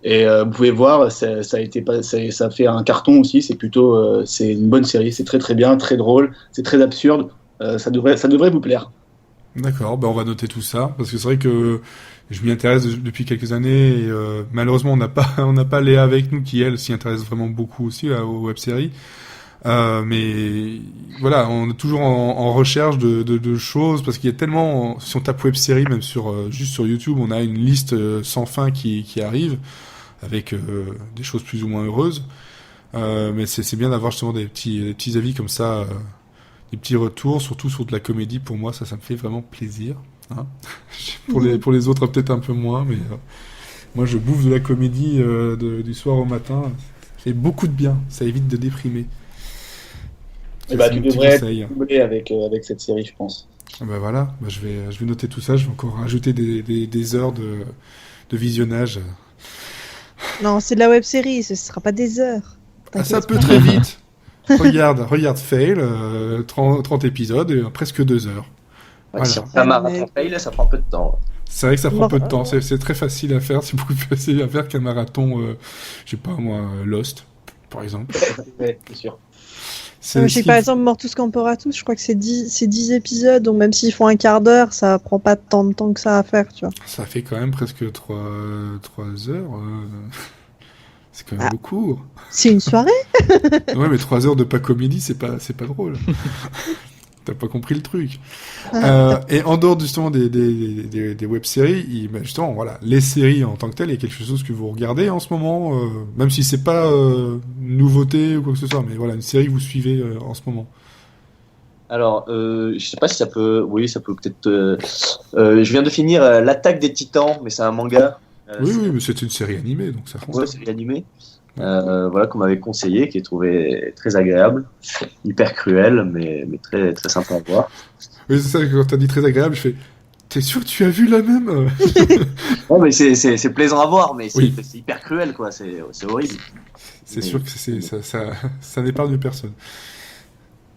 Et vous pouvez voir, ça fait un carton aussi. C'est une bonne série. C'est très très bien, très drôle. C'est très absurde. Ça devrait vous plaire. D'accord, on va noter tout ça parce que c'est vrai que je m'y intéresse depuis quelques années. Et, malheureusement, on n'a pas Léa avec nous qui elle s'y intéresse vraiment beaucoup aussi aux web-séries. Mais voilà, on est toujours en recherche de choses parce qu'il y a tellement, si on tape web-série, même juste sur YouTube, on a une liste sans fin qui arrive avec des choses plus ou moins heureuses. Mais c'est bien d'avoir justement des petits avis comme ça, des petits retours, surtout sur de la comédie. Pour moi, ça me fait vraiment plaisir. Pour les autres, peut-être un peu moins, mais moi, je bouffe de la comédie du soir au matin. Ça fait beaucoup de bien. Ça évite de déprimer. Tu devrais être doublé avec cette série, je pense. Voilà, je vais noter tout ça. Je vais encore rajouter des heures de visionnage. Non, c'est de la web-série, ce sera pas des heures. Ça peut très vite. Regarde Fail, 30 épisodes, et presque 2 heures. Ouais, voilà. Si on fait un marathon Fail, ça prend peu de temps. C'est vrai que ça prend peu de temps, c'est très facile à faire, c'est beaucoup plus facile à faire qu'un marathon, je sais pas moi, Lost, par exemple. Ouais, c'est sûr. Je sais par exemple Mortus Corporatus, je crois que c'est 10 épisodes, donc même s'ils font un quart d'heure, ça prend pas tant de temps que ça à faire, tu vois. Ça fait quand même presque 3 heures. C'est quand même beaucoup. C'est une soirée. Ouais, mais 3 heures de pas comédie, c'est pas drôle. T'as pas compris le truc. Et en dehors justement des web-séries, justement, voilà, les séries en tant que telles, il y a quelque chose que vous regardez en ce moment, même si c'est pas une nouveauté ou quoi que ce soit, mais voilà, une série que vous suivez en ce moment. Alors, je sais pas si ça peut... Oui, ça peut peut-être... je viens de finir L'Attaque des Titans, mais c'est un manga. Oui, mais c'était une série animée, donc ça fonctionne. Ouais, série animée. Voilà, qu'on m'avait conseillé, qui est trouvé très agréable, hyper cruel, mais très, très sympa à voir. Oui, c'est ça, quand t'as dit très agréable, je fais t'es sûr que tu as vu la même? Ouais, mais c'est plaisant à voir, mais Oui. c'est hyper cruel, quoi, c'est horrible. C'est sûr que ça n'épargne personne.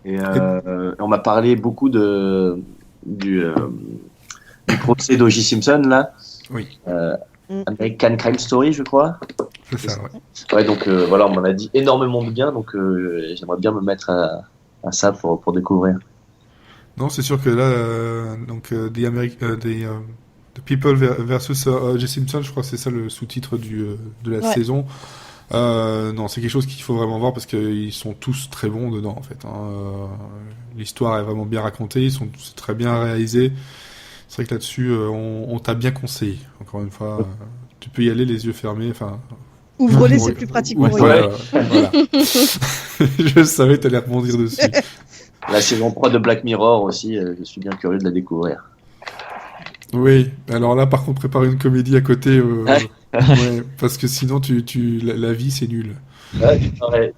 Et on m'a parlé beaucoup du procès d'O.J. Simpson, là. Oui. American Crime Story, je crois. C'est ça, ouais. Ouais, donc voilà, on m'en a dit énormément de bien, donc j'aimerais bien me mettre à ça pour découvrir. Non, c'est sûr que là, The People versus O.J. Simpson, je crois que c'est ça le sous-titre de la saison. Non, c'est quelque chose qu'il faut vraiment voir parce qu'ils sont tous très bons dedans, en fait. L'histoire est vraiment bien racontée, c'est très bien réalisé. C'est vrai que là-dessus, on t'a bien conseillé. Encore une fois, tu peux y aller les yeux fermés. Enfin, ouvre-les, c'est plus pratique pour voilà. Je savais que t'allais rebondir dessus. La saison 3 de Black Mirror aussi, je suis bien curieux de la découvrir. Oui, alors là, par contre, prépare une comédie à côté. Ouais, parce que sinon, la vie, c'est nul. Ouais, pareil.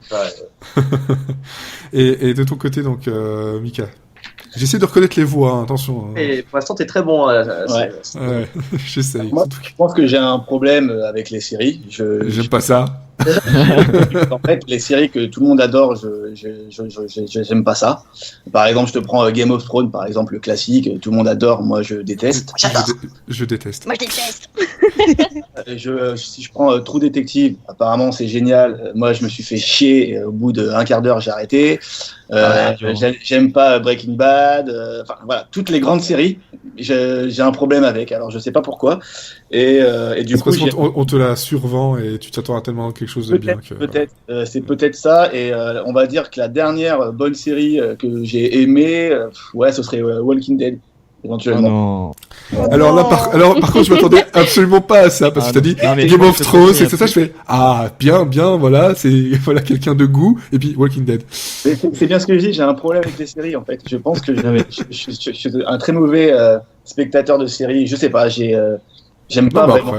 Et de ton côté, donc, Mika, j'essaie de reconnaître les voix, hein, attention. Et pour l'instant, t'es très bon. Ouais, j'essaie. Moi, je pense que j'ai un problème avec les séries. J'aime pas ça. En fait, les séries que tout le monde adore, j'aime pas ça. Par exemple, je te prends Game of Thrones, par exemple, le classique, tout le monde adore, moi je déteste. Je déteste. Moi je déteste. Si je prends True Detective, apparemment c'est génial. Moi je me suis fait chier, au bout d'un quart d'heure j'ai arrêté. J'aime pas Breaking Bad. Enfin voilà, toutes les grandes séries, j'ai un problème avec. Alors je sais pas pourquoi. Et du coup, parce qu'on te la survend et tu t'attends à tellement quelque chose de bien. Peut-être, c'est peut-être ça. Et on va dire que la dernière bonne série que j'ai aimée, ce serait Walking Dead. Éventuellement. Oh non. Alors là, par contre, je m'attendais absolument pas à ça, parce que t'as dit Game of Thrones, c'est ça, je fais, bien, voilà, c'est, voilà, quelqu'un de goût, et puis Walking Dead. C'est bien ce que je dis, j'ai un problème avec les séries, en fait. Je pense que je suis un très mauvais spectateur de séries, je sais pas, j'aime pas vraiment.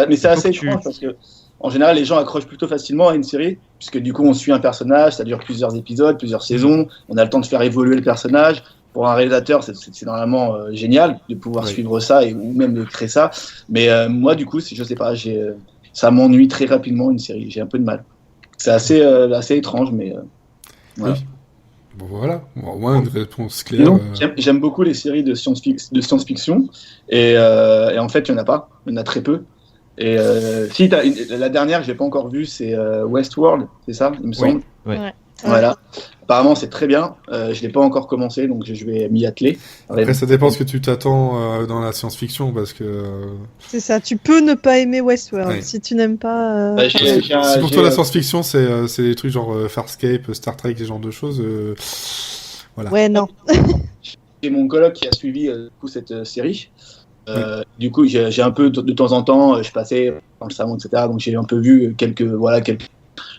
Mais c'est assez étrange, parce que, en général, les gens accrochent plutôt facilement à une série, puisque du coup, on suit un personnage, ça dure plusieurs épisodes, plusieurs saisons, on a le temps de faire évoluer le personnage. Pour un réalisateur, c'est normalement génial de pouvoir suivre ça ou même de créer ça. Mais moi, du coup, je sais pas, ça m'ennuie très rapidement une série. J'ai un peu de mal. C'est assez étrange, mais voilà. Oui. Bon, voilà, au moins une réponse claire. Non, j'aime beaucoup les séries de science-fiction et en fait, il y en a pas. Il y en a très peu. Et si la dernière que j'ai pas encore vue, c'est Westworld, c'est ça, il me semble. Ouais. Voilà. Apparemment, c'est très bien. Je l'ai pas encore commencé, donc je vais m'y atteler. Après, ça dépend ce que tu t'attends dans la science-fiction, parce que. C'est ça. Tu peux ne pas aimer Westworld si tu n'aimes pas. Si pour toi la science-fiction, c'est des trucs genre Farscape, Star Trek, ce genre de choses. Voilà. Ouais, non. J'ai mon coloc qui a suivi cette série. Du coup, j'ai un peu de temps en temps, je passais dans le salon, etc. Donc j'ai un peu vu quelques.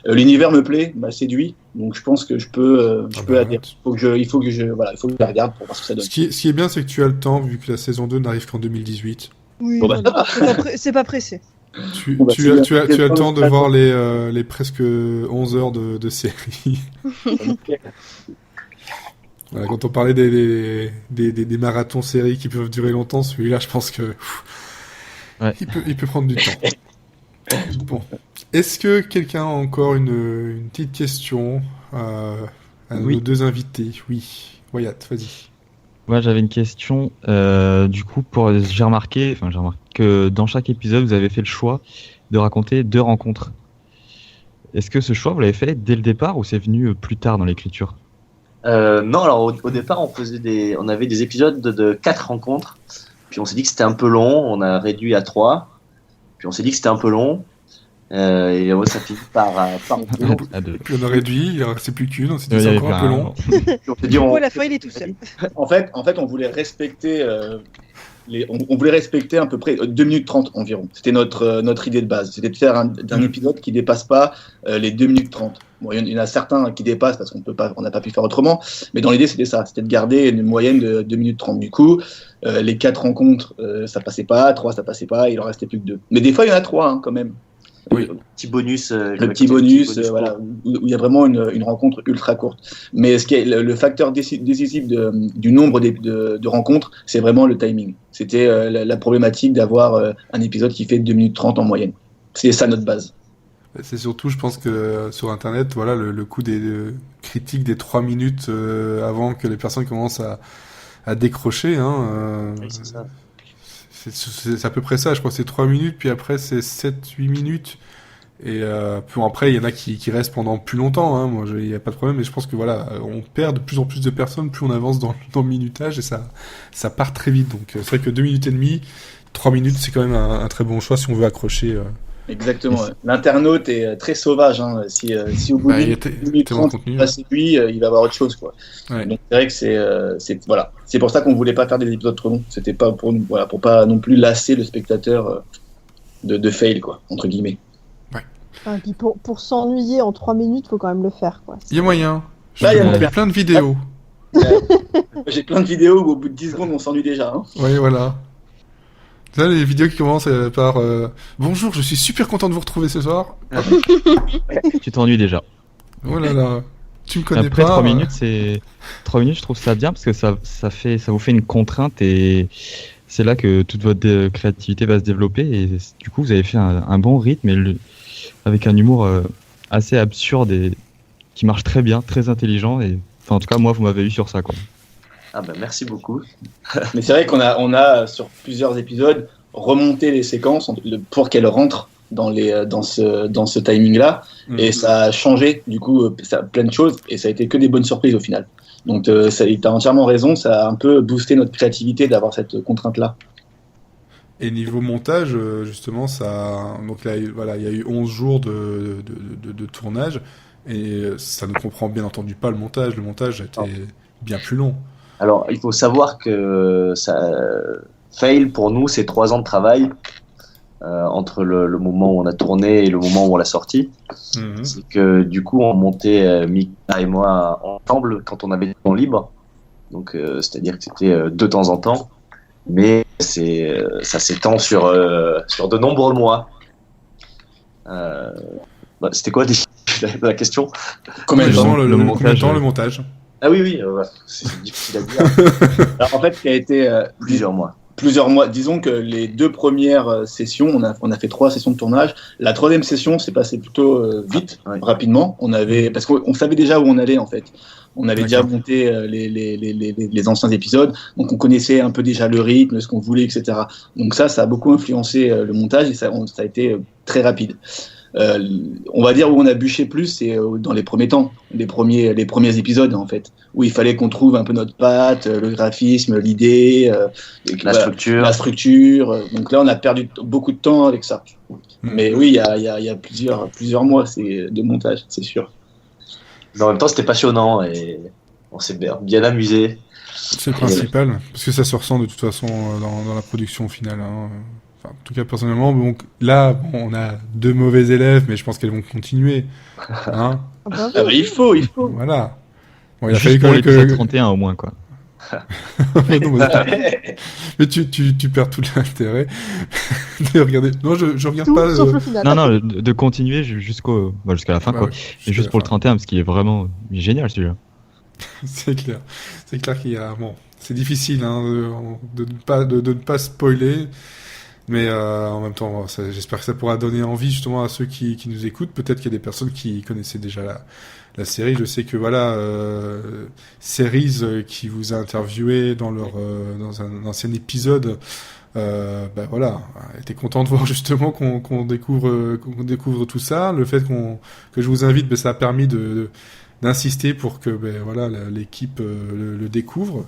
L'univers me plaît, m'a séduit, donc je pense que je peux adhérer. Il faut que je la regarde pour voir ce que ça donne. Ce qui est bien, c'est que tu as le temps, vu que la saison 2 n'arrive qu'en 2018. Oui, c'est pas pressé. Tu as le temps de voir les presque 11 heures de série. Voilà, quand on parlait des marathons séries qui peuvent durer longtemps, celui-là, je pense que il peut prendre du temps. Bon. Est-ce que quelqu'un a encore une petite question à nos deux invités? Oui. Wyatt, vas-y. Moi, j'avais une question. Du coup, j'ai remarqué que dans chaque épisode, vous avez fait le choix de raconter 2 rencontres. Est-ce que ce choix, vous l'avez fait dès le départ ou c'est venu plus tard dans l'écriture? Non, alors au départ, on avait des épisodes de 4 rencontres. Puis on s'est dit que c'était un peu long. On a réduit à 3. Puis on s'est dit que c'était un peu long. Et ça finit par Puis on a réduit, il en restait plus qu'une, on s'est dit c'est encore un peu long. Du coup, à la fin, il est tout seul. En fait, on voulait respecter on voulait respecter à peu près 2 minutes 30 environ. C'était notre idée de base. C'était de faire un épisode qui dépasse pas les 2 minutes 30. Bon, il y en a certains qui dépassent parce qu'on n'a pas pu faire autrement. Mais dans l'idée, c'était ça. C'était de garder une moyenne de 2 minutes 30. Du coup, les 4 rencontres, ça passait pas. 3, ça passait pas. Il en restait plus que 2. Mais des fois, il y en a 3 quand même. Oui, petit bonus. Le petit bonus, voilà, où il y a vraiment une rencontre ultra courte. Mais ce qui est le facteur décisif du nombre de rencontres, c'est vraiment le timing. C'était la problématique d'avoir un épisode qui fait 2 minutes 30 en moyenne. C'est ça notre base. C'est surtout, je pense que sur Internet, voilà, le coup des critiques des 3 minutes avant que les personnes commencent à décrocher. Oui, c'est ça. C'est à peu près ça, je crois que c'est 3 minutes, puis après c'est 7-8 minutes. Et puis après, il y en a qui restent pendant plus longtemps. Hein. Moi, il n'y a pas de problème, mais je pense que voilà, on perd de plus en plus de personnes, plus on avance dans le minutage, et ça part très vite. Donc c'est vrai que 2 minutes et demie, 3 minutes, c'est quand même un très bon choix si on veut accrocher. Exactement. Ouais. L'internaute est très sauvage. Hein. Si au bout de 2 minutes 30, il va séduit, il va avoir autre chose, quoi. Ouais. Donc c'est vrai que voilà. C'est pour ça qu'on voulait pas faire des épisodes trop longs. C'était pas pour nous, voilà, pour pas non plus lasser le spectateur de fail, quoi, entre guillemets. Et puis pour s'ennuyer en 3 minutes, faut quand même le faire, quoi. Il y a moyen. Il y a plein de vidéos. J'ai plein de vidéos où au bout de 10 secondes on s'ennuie déjà. Hein. Oui, voilà. Là, les vidéos qui commencent par bonjour, je suis super content de vous retrouver ce soir. Tu t'ennuies déjà. Oh là là, tu me connais après, pas. 3 minutes, 3 minutes, je trouve ça bien parce que ça vous fait une contrainte et c'est là que toute votre créativité va se développer et du coup, vous avez fait un bon rythme avec un humour assez absurde et qui marche très bien, très intelligent et enfin, en tout cas, moi, vous m'avez eu sur ça, quoi. Ah bah merci beaucoup. Mais c'est vrai qu'on a sur plusieurs épisodes remonté les séquences pour qu'elles rentrent dans ce timing-là, et ça a changé du coup plein de choses, et ça a été que des bonnes surprises au final. Donc t'as entièrement raison, ça a un peu boosté notre créativité d'avoir cette contrainte-là. Et niveau montage, justement, donc là, voilà, il y a eu 11 jours de tournage, et ça ne comprend bien entendu pas le montage. Le montage a été bien plus long. Alors, il faut savoir que Fail, pour nous, c'est 3 ans de travail entre le moment où on a tourné et le moment où on l'a sorti. Mm-hmm. C'est que, du coup, on montait, Mika et moi, ensemble quand on avait du temps libre. Donc, c'est-à-dire que c'était de temps en temps. Mais ça s'étend sur de nombreux mois. C'était quoi la question? Combien de temps le montage? Ah oui, c'est difficile à dire. Alors, en fait, ce qui a été plusieurs mois. Disons que les 2 premières sessions, on a fait 3 sessions de tournage. La 3e session s'est passée plutôt vite, rapidement. Parce qu'on savait déjà où on allait en fait. On avait déjà monté les anciens épisodes, donc on connaissait un peu déjà le rythme, ce qu'on voulait, etc. Donc ça a beaucoup influencé le montage et ça a été très rapide. On va dire où on a bûché plus, c'est dans les premiers temps, les premiers épisodes en fait, où il fallait qu'on trouve un peu notre patte, le graphisme, l'idée, la structure. Donc là, on a perdu beaucoup de temps avec ça. Mais oui, il y a plusieurs mois de montage, c'est sûr. Mais en même temps, c'était passionnant et on s'est bien amusé. C'est le principal, parce que ça se ressent de toute façon dans la production finale. Hein. Enfin, en tout cas, personnellement, donc, là, on a 2 mauvais élèves, mais je pense qu'elles vont continuer. Hein il faut. Voilà. Bon, il a fallu pour l'épisode 31 au moins, quoi. Mais tu perds tout l'intérêt de regarder. Non, je regarde pas. Sauf le final. Non, de continuer jusqu'à la fin, quoi. Ouais, et juste pour le 31, parce qu'il est vraiment génial, celui-là. C'est clair. C'est clair qu'il y a. Bon, c'est difficile de ne pas spoiler. Mais en même temps, j'espère que ça pourra donner envie justement à ceux qui nous écoutent. Peut-être qu'il y a des personnes qui connaissaient déjà la série. Je sais que voilà, Series qui vous a interviewé dans un ancien épisode, voilà, était content de voir justement qu'on découvre tout ça. Le fait que je vous invite, ça a permis d'insister pour que voilà, l'équipe le découvre.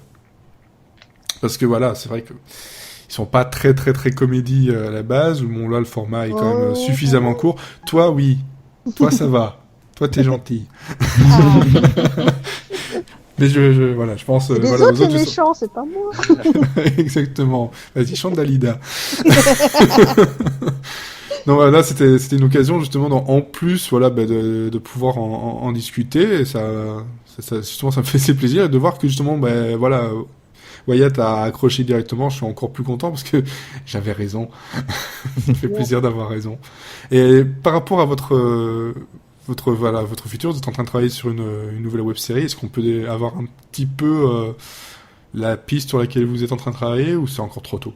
Parce que voilà, c'est vrai que ils sont pas très très très comédie à la base. Bon là, le format est quand même suffisamment court. Toi, oui. Toi, ça va. Toi, t'es gentil. Mais voilà, je pense. C'est les voilà, autres aux les méchants, c'est pas moi. Exactement. Vas-y, chante Dalida. Non, voilà, là, c'était une occasion, justement, en plus, voilà, de pouvoir en discuter. Et justement, ça me faisait plaisir. Et de voir que, justement, voilà, Wyatt a accroché directement. Je suis encore plus content parce que j'avais raison. Ça me fait plaisir d'avoir raison. Et par rapport à votre futur, vous êtes en train de travailler sur une nouvelle web-série. Est-ce qu'on peut avoir un petit peu la piste sur laquelle vous êtes en train de travailler ou c'est encore trop tôt?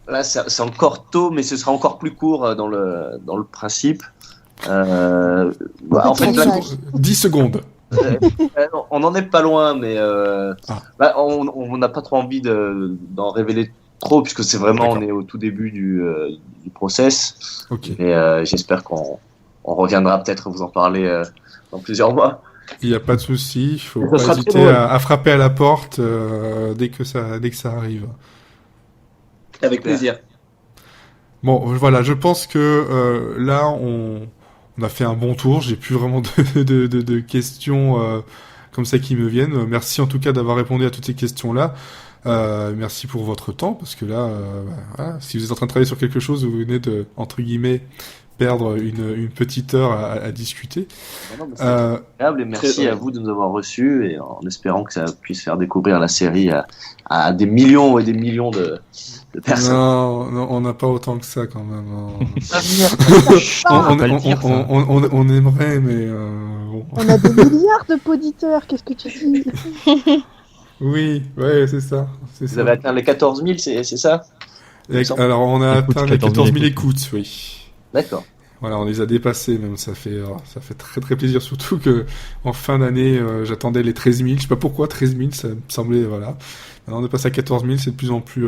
Là, c'est encore tôt, mais ce sera encore plus court dans le principe. En fait, là, 10 secondes. on n'en est pas loin, mais on n'a pas trop envie d'en révéler trop, puisque c'est vraiment, on est au tout début du process. Okay. Et j'espère qu'on reviendra peut-être vous en parler dans plusieurs mois. Il n'y a pas de souci, il faut pas hésiter à frapper à la porte dès que ça arrive. Avec plaisir. Bon, voilà, je pense que là, on a fait un bon tour. J'ai plus vraiment de questions comme ça qui me viennent. Merci en tout cas d'avoir répondu à toutes ces questions-là. Merci pour votre temps, parce que là, voilà, si vous êtes en train de travailler sur quelque chose, vous venez de, entre guillemets, perdre une petite heure à discuter. C'est agréable et merci à vous de nous avoir reçus et en espérant que ça puisse faire découvrir la série à des millions et des millions de personnes. Non, on n'a pas autant que ça quand même. On aimerait, mais bon. On a des milliards de poditeurs, qu'est-ce que tu dis? Oui, ouais, c'est ça. Vous avez atteint les 14 000, c'est ça? Alors, on a atteint les 14 000 écoutes, oui. D'accord. Voilà, on les a dépassés même, ça fait très très plaisir, surtout que en fin d'année, j'attendais les 13 000, je sais pas pourquoi 13 000, ça me semblait, voilà. Maintenant on est passé à 14 000, c'est de plus en plus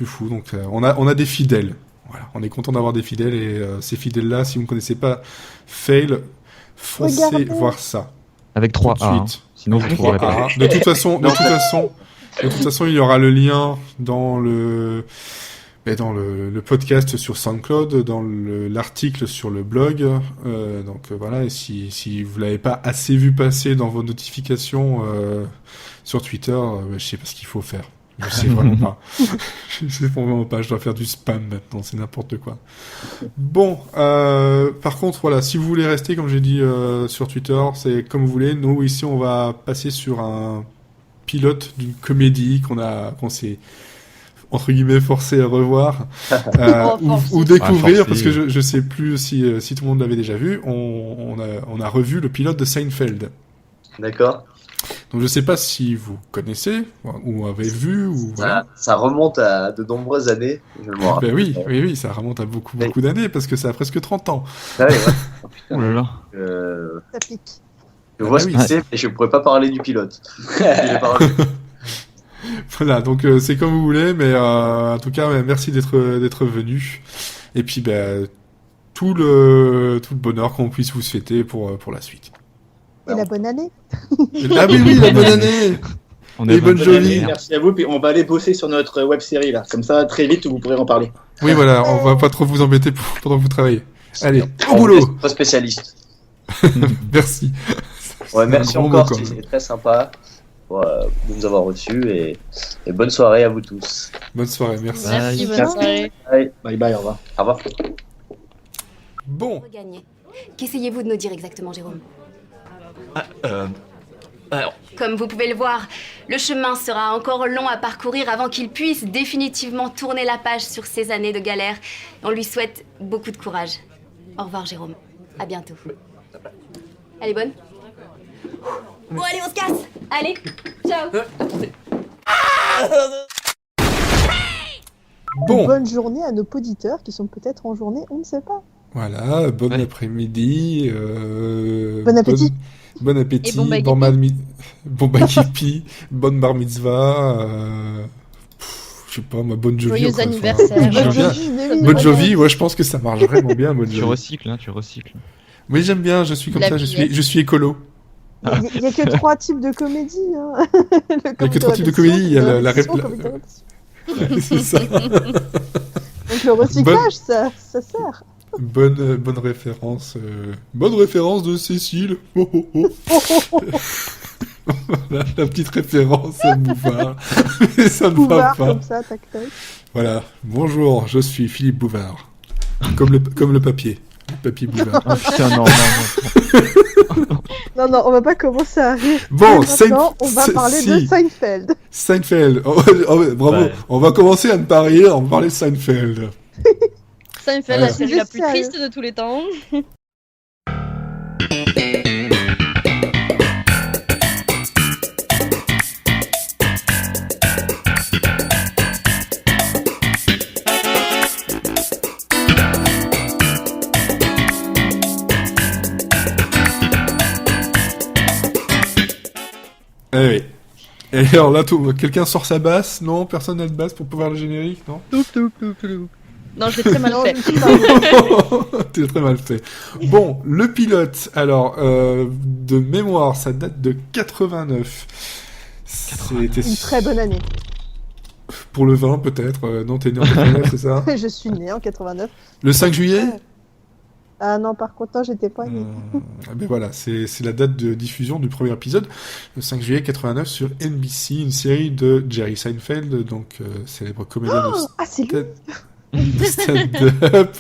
fou, donc on a des fidèles, voilà, on est content d'avoir des fidèles, et ces fidèles-là, si vous ne connaissez pas Fail, foncez voir ça. Avec 3 A, hein. Sinon vous trouverez pas. De toute façon, il y aura le lien dans le podcast sur SoundCloud, dans l'article sur le blog. Donc voilà, et si vous l'avez pas assez vu passer dans vos notifications sur Twitter, je sais pas ce qu'il faut faire. Je sais vraiment pas. Je sais vraiment pas. Je dois faire du spam maintenant, c'est n'importe quoi. Bon, par contre, voilà, si vous voulez rester, comme j'ai dit sur Twitter, c'est comme vous voulez. Nous ici, on va passer sur un pilote d'une comédie qu'on s'est entre guillemets forcé à revoir ou découvrir, parce que je sais plus si tout le monde l'avait déjà vu. On a revu le pilote de Seinfeld. D'accord. Donc je sais pas si vous connaissez ou avez vu ou voilà. Ça remonte à de nombreuses années. Je me rappelle. Ben oui, ça remonte à beaucoup d'années parce que ça a presque 30 ans. Ah ouais. Oh là là. Ça pique. Je vois ce que c'est, mais je pourrais pas parler du pilote. Voilà, donc c'est comme vous voulez, mais en tout cas, merci d'être venu. Et puis, tout le bonheur qu'on puisse vous souhaiter pour la suite. Et la bonne année. Ah oui, la bonne année. Et bonne jolie. Merci à vous, puis on va aller bosser sur notre web-série là. Comme ça, très vite, vous pourrez en parler. Oui, voilà, on va pas trop vous embêter pendant que vous travaillez. Allez, au boulot. Pas spécialiste. Merci. Ouais, merci encore, c'est très sympa de nous avoir reçus et bonne soirée à vous tous. Bonne soirée, merci. Merci, bonne soirée. Bye bye, au revoir. Au revoir. Bon. Qu'essayez-vous de nous dire exactement, Jérôme? Alors, Comme vous pouvez le voir, le chemin sera encore long à parcourir avant qu'il puisse définitivement tourner la page sur ces années de galère. On lui souhaite beaucoup de courage. Au revoir, Jérôme. À bientôt. Elle est bonne? Bon, allez, on se casse! Allez, ciao! Bon. Bonne journée à nos auditeurs qui sont peut-être en journée, on ne sait pas. Voilà, bon après-midi. Bon appétit. Bon appétit. Et bon bakipi. Bonne bar mitzvah. Je sais pas, ma bonne Jovi. Joyeux encore une fois. anniversaire. Bonne Jovi, ouais, je pense que ça marche vraiment bien. Bonne Tu Jovi. recycles, hein, tu recycles. Oui, j'aime bien, je suis comme La ça, billette. je suis écolo. Il n'y a que 3 types de comédies. Hein. Il n'y a que 3 types de comédie. Il y a la répétition. c'est ça. Donc le recyclage, ça sert. Bonne référence. Bonne référence de Cécile. Oh, oh, oh. Voilà, la petite référence à Bouvard. Mais ça ne va Bouvard, pas. comme ça, tac tac. Voilà. Bonjour, je suis Philippe Bouvard. Comme le papier. Le papier Bouvard. Oh putain, non. Non, on va pas commencer à rire. Bon, Maintenant, on va parler de Seinfeld. Seinfeld. Oh, bravo. Ouais. On va commencer à ne pas rire, on va parler de Seinfeld. Seinfeld, Ouais. la série la plus Sérieux. triste de tous les temps. Eh oui. Et alors là, quelqu'un sort sa basse? Non, personne n'a de basse pour pouvoir le générique, non? Non, je l'ai très mal Non, fait. je sais pas. Tu l'as très mal fait. Bon, le pilote, alors, de mémoire, ça date de 89. C'était Une très bonne année. pour le vin, peut-être. Non, t'es né en 89, c'est ça? Je suis née en 89. Le 5 juillet? Ah non, par contre, non, j'étais pas née. Ben voilà, c'est la date de diffusion du premier épisode, le 5 juillet 89 sur NBC, une série de Jerry Seinfeld, donc célèbre comédien Ah, c'est lui. de stand-up,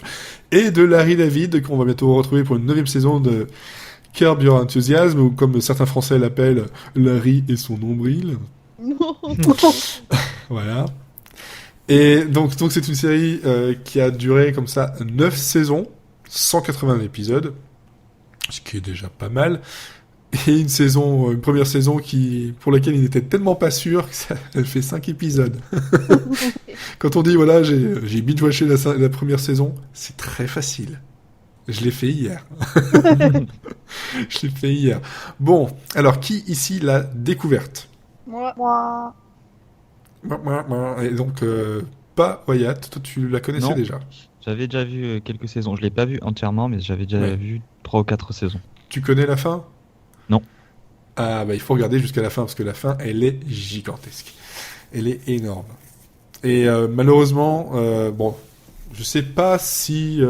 et de Larry David, qu'on va bientôt retrouver pour une 9e saison de Curb Your Enthusiasm, ou comme certains Français l'appellent, Larry et son nombril. Voilà. Et donc c'est une série qui a duré comme ça 9 saisons, 180 épisodes, ce qui est déjà pas mal. Et une première saison pour laquelle il n'était tellement pas sûr que elle fait 5 épisodes. Quand on dit voilà, j'ai binge-watché la première saison, c'est très facile. Je l'ai fait hier. Bon, alors qui ici l'a découverte? Moi. Et donc, pas Wyatt, toi tu la connaissais Non. déjà. J'avais déjà vu quelques saisons. Je l'ai pas vu entièrement, mais j'avais déjà vu 3 ou 4 saisons. Tu connais la fin? Non. Ah bah il faut regarder jusqu'à la fin, parce que la fin, elle est gigantesque. Elle est énorme. Et malheureusement, bon, je sais pas si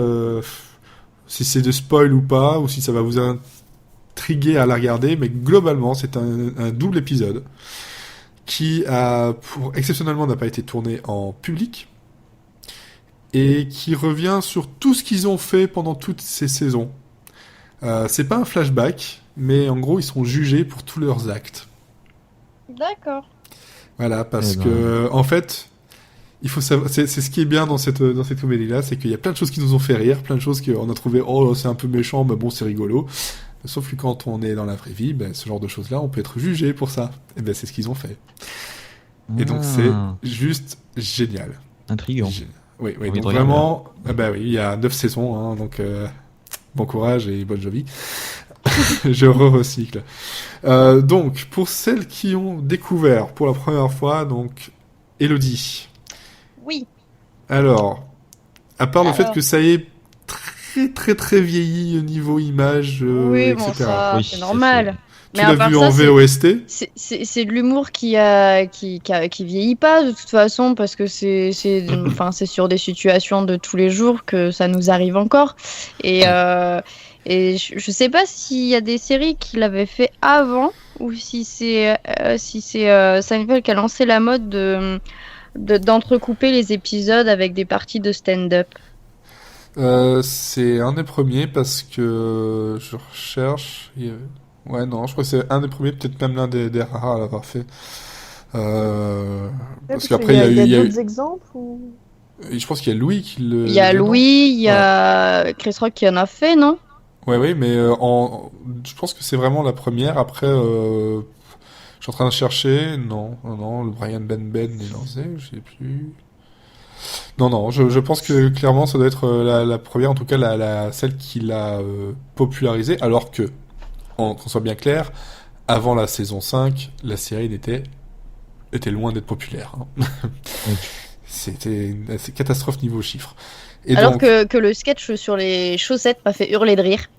c'est de spoil ou pas, ou si ça va vous intriguer à la regarder, mais globalement, c'est un double épisode qui exceptionnellement n'a pas été tourné en public, et qui revient sur tout ce qu'ils ont fait pendant toutes ces saisons. C'est pas un flashback, mais en gros, ils sont jugés pour tous leurs actes. D'accord. Voilà, parce que, en fait, il faut savoir, c'est ce qui est bien dans cette comédie-là, c'est qu'il y a plein de choses qui nous ont fait rire, plein de choses qu'on a trouvé, oh, c'est un peu méchant, mais bon, c'est rigolo. Sauf que quand on est dans la vraie vie, ben, ce genre de choses-là, on peut être jugé pour ça. Et ben, c'est ce qu'ils ont fait. Et donc, c'est juste génial. Intriguant. Oui, Envie donc de regarder. vraiment, bah oui, il y a 9 saisons, hein, donc bon courage et bonne jolie. Je recycle. Donc, pour celles qui ont découvert pour la première fois, donc, Elodie. Oui. Alors, à part le fait que ça ait très très très vieilli au niveau image, Oui, etc. bon, ça, Oui, c'est normal. Tu Mais à l'as part vu ça, en VOST? c'est de l'humour qui vieillit pas de toute façon parce que c'est sur des situations de tous les jours que ça nous arrive encore. Et je sais pas s'il y a des séries qui l'avaient fait avant ou si c'est Seinfeld qui a lancé la mode d'entrecouper les épisodes avec des parties de stand-up. C'est un des premiers parce que je recherche. Ouais, non, je crois que c'est un des premiers, peut-être même l'un des rares à l'avoir fait. Parce qu'après, il y a d'autres exemples ou... Je pense qu'il y a Louis qui le. Il y a Louis, il y a Chris Rock qui en a fait, non? Ouais, mais je pense que c'est vraiment la première. Après, je suis en train de chercher. Non, le Brian Ben est lancé, je sais plus. Non, je pense que clairement ça doit être la première, en tout cas celle qui l'a popularisé, alors que, qu'on soit bien clair, avant la saison 5, la série était loin d'être populaire. Hein. C'était une catastrophe niveau chiffres. Et alors donc... que le sketch sur les chaussettes m'a fait hurler de rire.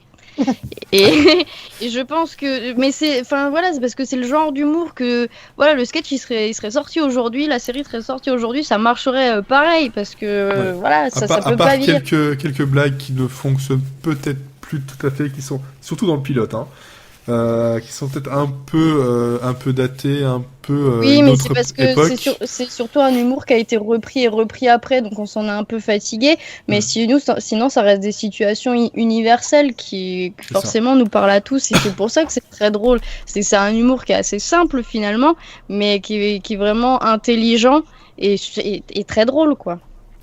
et je pense que c'est parce que c'est le genre d'humour que voilà, le sketch il serait sorti aujourd'hui, la série serait sortie aujourd'hui, ça marcherait pareil parce que voilà, ça peut pas vieillir. quelques blagues qui ne fonctionnent peut-être plus tout à fait, qui sont surtout dans le pilote, hein, qui sont peut-être un peu datés, un peu Oui, une mais autre c'est parce que époque. c'est surtout un humour qui a été repris et repris après, donc on s'en est un peu fatigué. Mais sinon, ça reste des situations universelles qui C'est forcément nous parlent à tous, et c'est pour ça que c'est très drôle. C'est un humour qui est assez simple finalement, mais qui est vraiment intelligent et très drôle, quoi.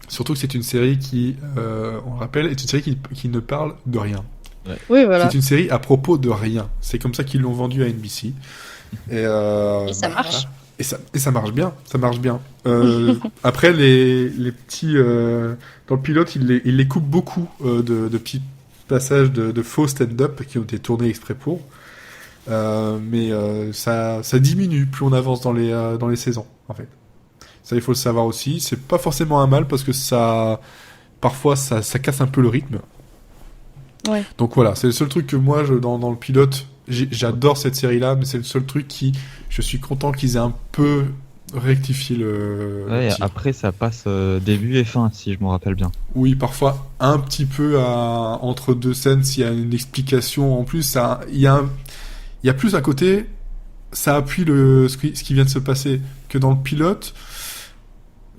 Surtout que c'est une série qui, on le rappelle, est une série qui ne parle de rien. Oui, voilà. C'est une série à propos de rien. C'est comme ça qu'ils l'ont vendue à NBC. Et ça marche. Et ça marche bien. Ça marche bien. Après, les petits... dans le pilote, il les coupe beaucoup de petits passages de faux stand-up qui ont été tournés exprès pour. Mais ça diminue plus on avance dans les saisons, en fait. Ça, il faut le savoir aussi. C'est pas forcément un mal parce que parfois, ça casse un peu le rythme. Ouais. Donc voilà, c'est le seul truc que moi, dans le pilote, j'adore cette série-là, mais c'est le seul truc je suis content qu'ils aient un peu rectifié le tir. Après, ça passe début et fin, si je me rappelle bien. Oui, parfois un petit peu entre deux scènes, s'il y a une explication. En plus, il y a plus à côté, ça appuie ce qui vient de se passer, que dans le pilote.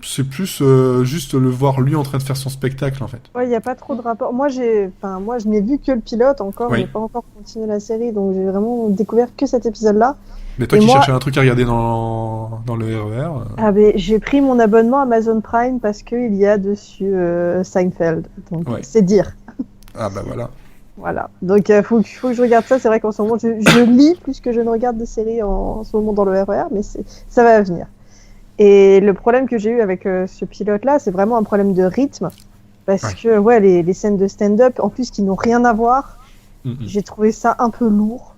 C'est plus juste le voir lui en train de faire son spectacle, en fait. Ouais, il n'y a pas trop de rapport. Moi, je n'ai vu que le pilote encore, Oui. j'ai pas encore continué la série, donc j'ai vraiment découvert que cet épisode-là. Mais toi qui cherchais un truc à regarder dans le RER... Ah ben, j'ai pris mon abonnement Amazon Prime parce qu'il y a dessus Seinfeld, donc c'est dire. Ah bah voilà. Voilà, donc faut que je regarde ça. C'est vrai qu'en ce moment, je lis plus que je ne regarde de séries en ce moment dans le RER, mais ça va venir. Et le problème que j'ai eu avec ce pilote-là, c'est vraiment un problème de rythme. Parce que les scènes de stand-up, en plus, qui n'ont rien à voir, j'ai trouvé ça un peu lourd.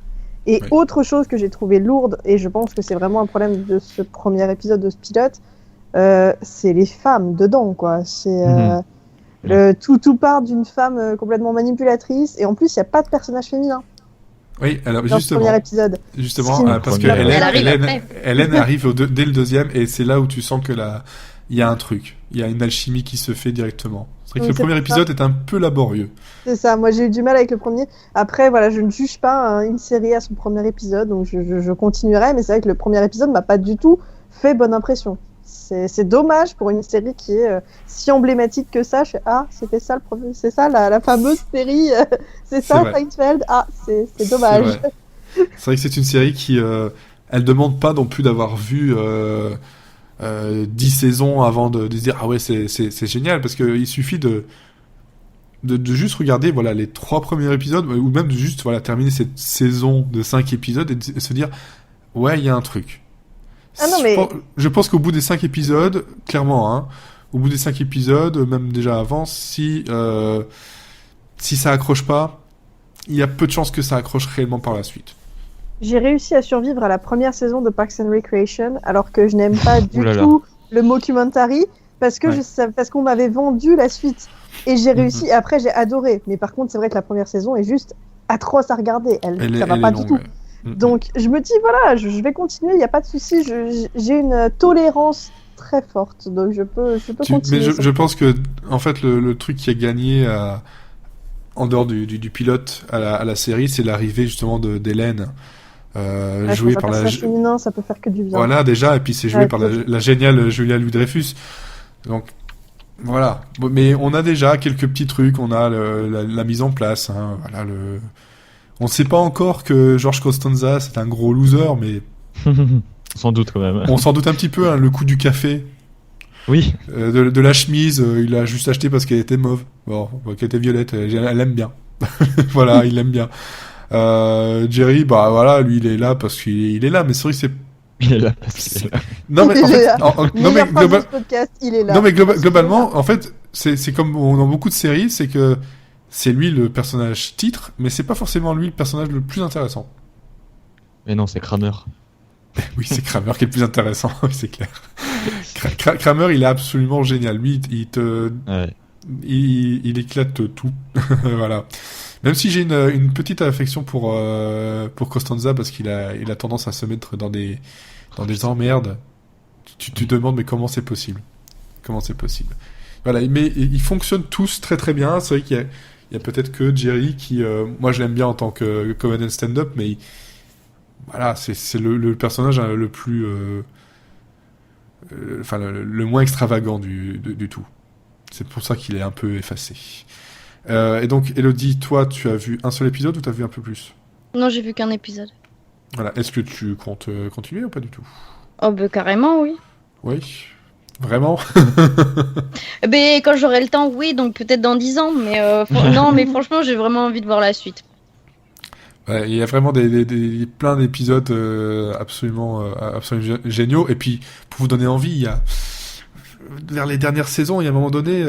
Et autre chose que j'ai trouvé lourde, et je pense que c'est vraiment un problème de ce premier épisode de ce pilote, c'est les femmes dedans, quoi. C'est tout part d'une femme complètement manipulatrice, et en plus, il n'y a pas de personnage féminin. Oui, alors dans justement, le premier épisode. Parce que Hélène arrive dès le deuxième, et c'est là où tu sens que il y a un truc, il y a une alchimie qui se fait directement. C'est vrai que le premier épisode est un peu laborieux. C'est ça, moi j'ai eu du mal avec le premier. Après, voilà, je ne juge pas une série à son premier épisode, donc je continuerai, mais c'est vrai que le premier épisode m'a pas du tout fait bonne impression. C'est dommage pour une série qui est si emblématique que ça. C'était ça c'est ça la fameuse série, c'est ça Seinfeld. C'est dommage. C'est vrai que c'est une série qui, elle demande pas non plus d'avoir vu 10 saisons avant de dire ah ouais c'est génial, parce que il suffit de juste regarder les 3 premiers épisodes, ou même de juste terminer cette saison de 5 épisodes et de se dire ouais il y a un truc. Ah non, mais... Je pense qu'au bout des 5 épisodes, clairement, au bout des 5 épisodes, même déjà avant, si ça accroche pas, il y a peu de chances que ça accroche réellement par la suite. J'ai réussi à survivre à la première saison de Parks and Recreation, alors que je n'aime pas du tout le mockumentary, parce qu'on m'avait vendu la suite. Et j'ai réussi, après j'ai adoré. Mais par contre, c'est vrai que la première saison est juste atroce à regarder. Ça va pas du tout. Donc je me dis voilà, je vais continuer, il n'y a pas de souci, j'ai une tolérance très forte, donc je peux continuer. Mais je pense que en fait le truc qui a gagné en dehors du pilote à la série, c'est l'arrivée justement d'Hélène, jouée par la féminin, ça peut faire que du bien. Voilà déjà, et puis c'est joué par la géniale Julia Louis-Dreyfus. Donc voilà, mais on a déjà quelques petits trucs, on a la mise en place, on ne sait pas encore que George Costanza c'est un gros loser, mais sans doute quand même. On s'en doute un petit peu, le coup du café. Oui. De la chemise, il l'a juste acheté parce qu'elle était mauve. Bon, qu'elle était violette, elle aime bien. Voilà, il aime bien. Jerry, lui il est là parce qu'il est là, mais c'est vrai que c'est... Il est là parce qu'il est là. Non mais en fait, non mais globalement, en fait, c'est comme dans beaucoup de séries, c'est que c'est lui le personnage titre, mais c'est pas forcément lui le personnage le plus intéressant. Mais non, c'est Kramer. Oui, c'est Kramer qui est le plus intéressant, c'est clair. Kramer, il est absolument génial. Lui, il éclate tout. Voilà. Même si j'ai une petite affection pour Costanza, parce qu'il a tendance à se mettre dans des emmerdes. Tu te demandes, mais comment c'est possible? Comment c'est possible? Voilà, mais ils fonctionnent tous très très bien. C'est vrai qu'il il y a peut-être que Jerry qui, moi je l'aime bien en tant que comedian stand-up, mais voilà, c'est le personnage le plus, enfin le moins extravagant du tout. C'est pour ça qu'il est un peu effacé. Et donc, Elodie, toi, tu as vu un seul épisode ou t'as vu un peu plus? Non, j'ai vu qu'un épisode. Voilà. Est-ce que tu comptes continuer ou pas du tout? Oh, bah carrément, oui. Oui. Vraiment? Ben, quand j'aurai le temps, oui, donc peut-être dans 10 ans, mais non, mais franchement, j'ai vraiment envie de voir la suite. Ouais, il y a vraiment plein d'épisodes absolument géniaux. Et puis, pour vous donner envie, il y a vers les dernières saisons, il y a un moment donné,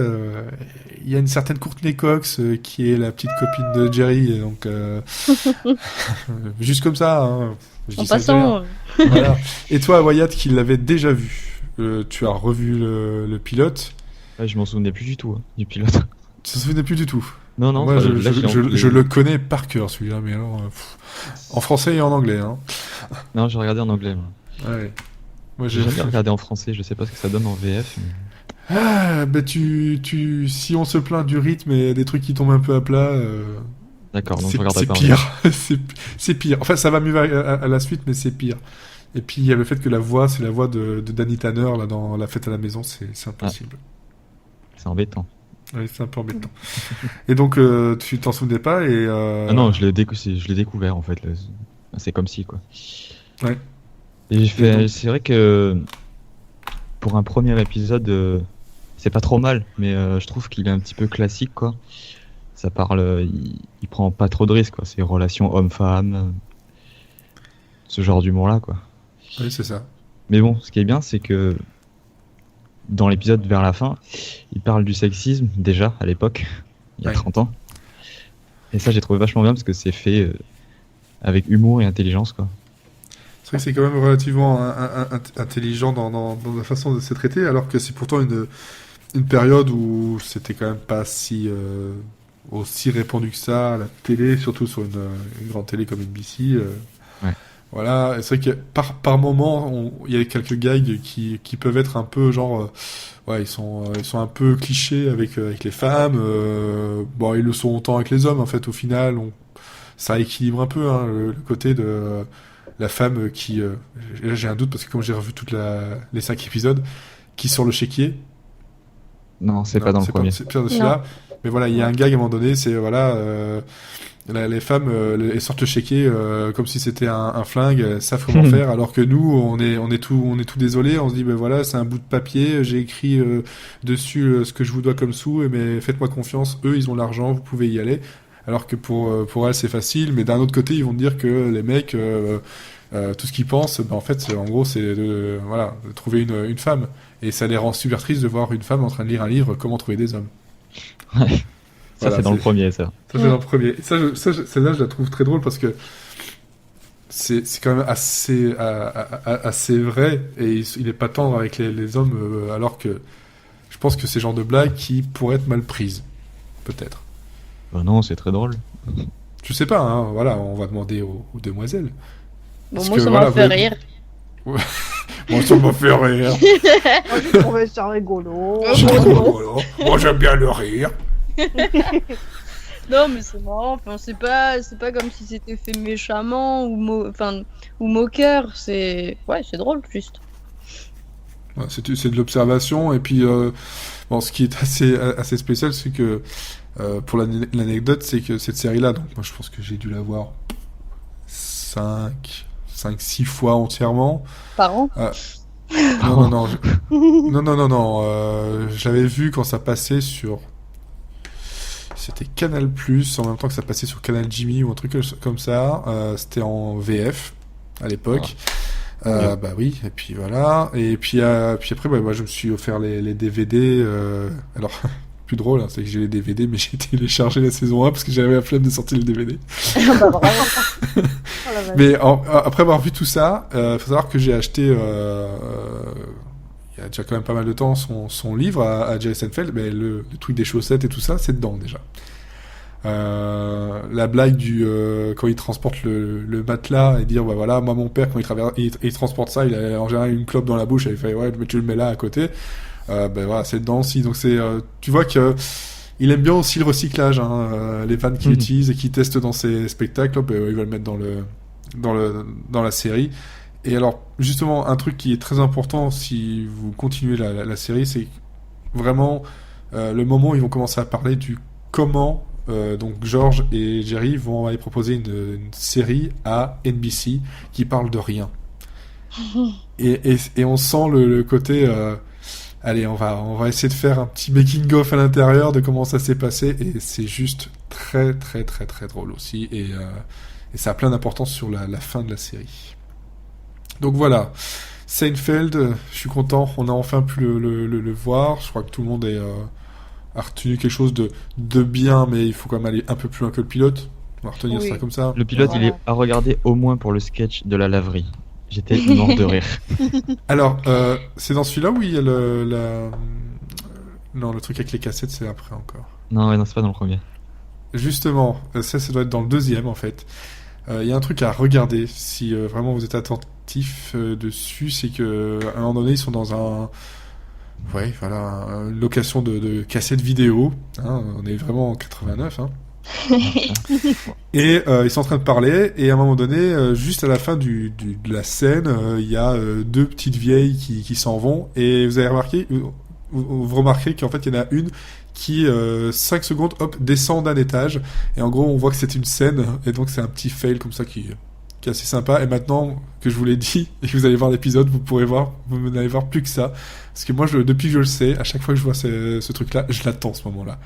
il y a une certaine Courtney Cox qui est la petite copine de Jerry, et donc juste comme ça. Hein, je En dis ça passant. voilà. Et toi, Wyatt, qui l'avait déjà vu, tu as revu le pilote. Ouais, je m'en souvenais plus du tout du pilote. Tu te souvenais plus du tout? Non, Moi, là, je le connais par cœur, celui-là, mais alors, en français et en anglais. Hein. Non, j'ai regardé en anglais. Moi. Ouais. Moi, J'ai jamais regardé en français, je sais pas ce que ça donne en VF. Mais... Ah, bah si on se plaint du rythme et des trucs qui tombent un peu à plat, d'accord, donc je regarderai c'est pas. pire. c'est pire. Enfin, ça va mieux à la suite, mais c'est pire. Et puis il y a le fait que la voix, c'est la voix de Danny Tanner là dans La Fête à la Maison, c'est impossible. C'est embêtant. Oui, c'est un peu embêtant. Et donc tu t'en souvenais pas et Ah non, je l'ai découvert en fait. Là. C'est comme si quoi. Ouais. Et c'est vrai que pour un premier épisode, c'est pas trop mal, mais je trouve qu'il est un petit peu classique quoi. Ça parle, il prend pas trop de risques quoi. C'est relations homme-femme, ce genre d'humour là quoi. Oui, c'est ça. Mais bon, ce qui est bien, c'est que dans l'épisode vers la fin, il parle du sexisme déjà à l'époque, il y a 30 ans. Et ça, j'ai trouvé vachement bien parce que c'est fait avec humour et intelligence quoi. C'est vrai que c'est quand même relativement intelligent dans la façon de se traiter, alors que c'est pourtant une période où c'était quand même pas aussi répandu que ça à la télé, surtout sur une grande télé comme NBC. Ouais. Voilà, et c'est vrai que par moment, il y a quelques gags qui peuvent être un peu genre, ouais, ils sont un peu clichés avec les femmes. Bon, ils le sont autant avec les hommes en fait. Au final, ça équilibre un peu hein, le côté de la femme qui, là j'ai un doute parce que comme j'ai revu les 5 épisodes, qui sur le chéquier. Non, c'est pas dans le premier. C'est pire de celui-là. Mais voilà, il y a un gag à un moment donné, c'est voilà, les femmes elles sortent le chéquier comme si c'était un flingue, elles savent comment faire, alors que nous on est tout désolé, on se dit ben voilà, c'est un bout de papier, j'ai écrit dessus ce que je vous dois comme sous, mais faites-moi confiance, eux ils ont l'argent, vous pouvez y aller. Alors que pour elles c'est facile, mais d'un autre côté ils vont dire que les mecs tout ce qu'ils pensent, ben en fait en gros c'est de trouver une femme, et ça les rend super tristes de voir une femme en train de lire un livre Comment trouver des hommes. Ouais. Ça Voilà, c'est dans le premier ça. Ça c'est dans le premier. Et celle-là je la trouve très drôle parce que c'est quand même assez vrai, et il est pas tendre avec les hommes, alors que je pense que c'est le genre de blague qui pourrait être mal prise, peut-être. Bah non, c'est très drôle. Je sais pas, hein, voilà, on va demander aux demoiselles. Bon, moi, ça m'a fait rire. Moi, ça m'a fait rire. Moi, je trouvais ça rigolo. Moi, j'aime bien le rire. Non, mais c'est marrant. Enfin, c'est pas comme si c'était fait méchamment ou moqueur. C'est drôle, juste. Ouais, c'est de l'observation, et puis bon, ce qui est assez spécial, c'est que pour l'anecdote, c'est que cette série-là, donc moi je pense que j'ai dû la voir 5-6 fois entièrement. Par an Non. Je l'avais vu quand ça passait sur... C'était Canal+, en même temps que ça passait sur Canal Jimmy ou un truc comme ça. C'était en VF à l'époque. Bah oui, et puis voilà. Et puis après, moi je me suis offert les DVD. Alors, plus drôle, hein, c'est que j'ai les DVD, mais j'ai téléchargé la saison 1 parce que j'avais la flemme de sortir le DVD. Bah, vraiment. Mais après avoir vu tout ça, faut savoir que j'ai acheté, il y a déjà quand même pas mal de temps, son livre à Jerry Seinfeld, mais le truc des chaussettes et tout ça, c'est dedans déjà. La blague quand il transporte le matelas et dire bah voilà, moi mon père quand il transporte ça, il a en général une clope dans la bouche, et il fait ouais mais tu le mets là à côté. Ben voilà, c'est dedans aussi, donc c'est tu vois que Il aime bien aussi le recyclage, les fans qu'il utilise et qu'il teste dans ses spectacles, il va le mettre dans la série. Et alors, justement, un truc qui est très important si vous continuez la série, c'est vraiment le moment où ils vont commencer à parler du comment donc George et Jerry vont aller proposer une série à NBC qui parle de rien. Et on sent le côté allez, on va essayer de faire un petit making of à l'intérieur de comment ça s'est passé, et c'est juste très très très très drôle aussi, et ça a plein d'importance sur la fin de la série. Donc voilà, Seinfeld, je suis content, on a enfin pu le voir. Je crois que tout le monde a retenu quelque chose de bien, mais il faut quand même aller un peu plus loin que le pilote. On va retenir ça comme ça. Le pilote, il est à regarder au moins pour le sketch de la laverie. J'étais mort de rire. Alors, c'est dans celui-là où il y a non, le truc avec les cassettes, c'est après encore. Non, c'est pas dans le premier. Justement, ça doit être dans le deuxième en fait. Il y a un truc à regarder si vraiment vous êtes attentif dessus, c'est que à un moment donné ils sont dans une location de cassettes vidéo. On est vraiment en 89. Et ils sont en train de parler, et à un moment donné, juste à la fin de la scène, il y a deux petites vieilles qui s'en vont, et vous avez remarqué, vous remarquez qu'en fait il y en a une qui 5 secondes descend d'un étage, et en gros on voit que c'est une scène, et donc c'est un petit fail comme ça qui est assez sympa. Et maintenant que je vous l'ai dit et que vous allez voir l'épisode, vous n'allez voir plus que ça, parce que moi depuis que je le sais, à chaque fois que je vois ce truc là, je l'attends, ce moment là.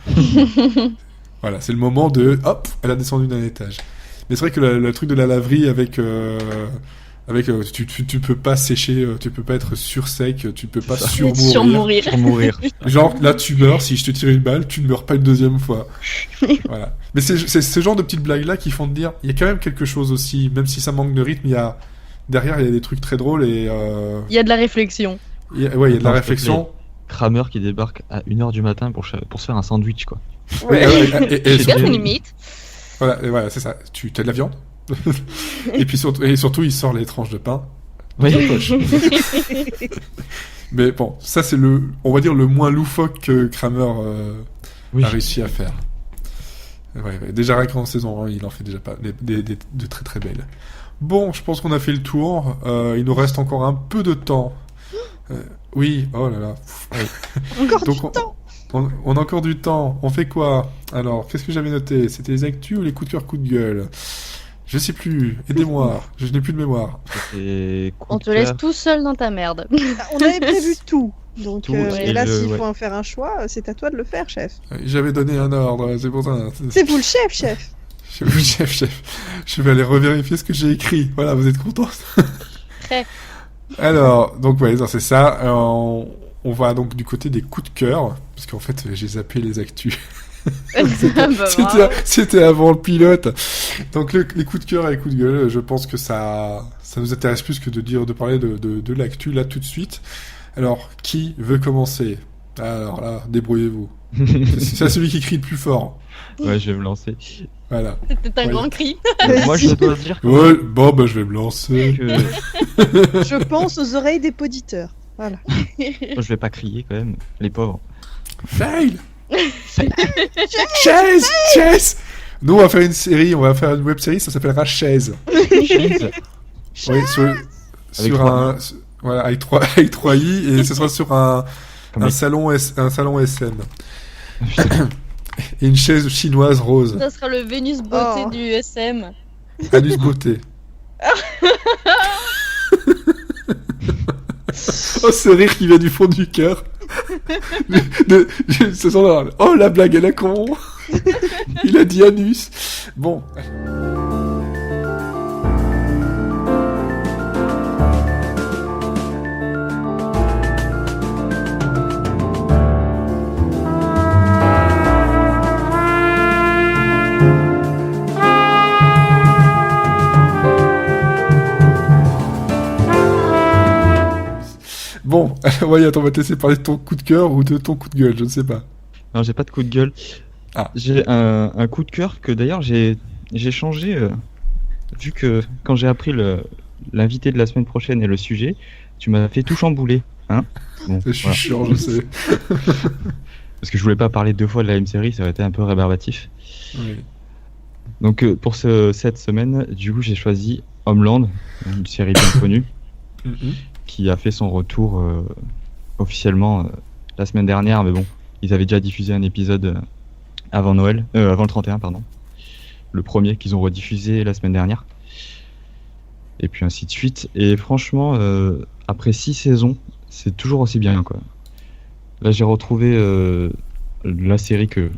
Voilà, c'est le moment de hop, elle a descendu d'un étage. Mais c'est vrai que le truc de la laverie avec tu peux pas sécher, tu peux pas être sur sec, tu peux pas surmourir. Genre là tu meurs, si je te tire une balle, tu ne meurs pas une deuxième fois. Voilà. Mais c'est ce genre de petites blagues là qui font te dire il y a quand même quelque chose aussi, même si ça manque de rythme, derrière il y a des trucs très drôles, et il y a de la réflexion. Il y a de la réflexion. Kramer qui débarque à 1h du matin pour se faire un sandwich, quoi. C'est bien une limite. Voilà, c'est ça. Tu as de la viande. Et puis surtout, il sort les tranches de pain. Oui. Poche. Mais bon, ça c'est on va dire le moins loufoque que Kramer a réussi à faire. Déjà rien qu'en saison 1, il en fait déjà pas de très très belles. Bon, je pense qu'on a fait le tour. Il nous reste encore un peu de temps. Oui, oh là là. Encore du temps. On a encore du temps. On fait quoi? Alors, qu'est-ce que j'avais noté? C'était les actus ou les coups de cœur, coups de gueule? Je sais plus. Aidez-moi. Je n'ai plus de mémoire. On te laisse tout seul dans ta merde. On avait prévu tout. Donc, et là, s'il faut en faire un choix, c'est à toi de le faire, chef. J'avais donné un ordre, c'est pour ça. C'est vous le chef. C'est vous le chef. Je vais aller revérifier ce que j'ai écrit. Voilà, vous êtes contents? Très. Alors, donc c'est ça. On va donc du côté des coups de cœur, parce qu'en fait j'ai zappé les actus. C'était avant le pilote. Donc les coups de cœur et les coups de gueule, je pense que ça nous intéresse plus que de parler de l'actu là tout de suite. Alors, qui veut commencer? Alors là, débrouillez-vous. C'est celui qui crie le plus fort. Ouais, je vais me lancer. Voilà. C'était un grand cri. Moi, je dois dire que... Ouais, bon, je vais me lancer. Je pense aux oreilles des poditeurs. Voilà. Moi, je vais pas crier quand même, les pauvres. Fail. Chaise. Nous, on va faire une web série, ça s'appellera Chaise. Oui, avec 3 i, et ce sera sur un salon SM. Et une chaise chinoise rose. Ça sera le Vénus Beauté du SM. Anus Beauté. Oh, ce rire qui vient du fond du cœur. Oh, la blague, elle est con. Il a dit anus. Bon. Bon, Wyatt, on va te laisser parler de ton coup de cœur ou de ton coup de gueule, je ne sais pas. Non, j'ai pas de coup de gueule. Ah. J'ai un coup de cœur que d'ailleurs j'ai changé, vu que quand j'ai appris l'invité de la semaine prochaine et le sujet, tu m'as fait tout chambouler. Hein bon, je suis chiant, je sais. parce que je voulais pas parler 2 fois de la même série, ça aurait été un peu rébarbatif. Oui. Donc pour cette semaine, du coup j'ai choisi Homeland, une série bien connue, Mhm. qui a fait son retour officiellement la semaine dernière, mais bon, ils avaient déjà diffusé un épisode avant Noël, avant le 31 pardon, le premier qu'ils ont rediffusé la semaine dernière, et puis ainsi de suite. Et franchement, après 6 saisons, c'est toujours aussi bien quoi. Là j'ai retrouvé la série que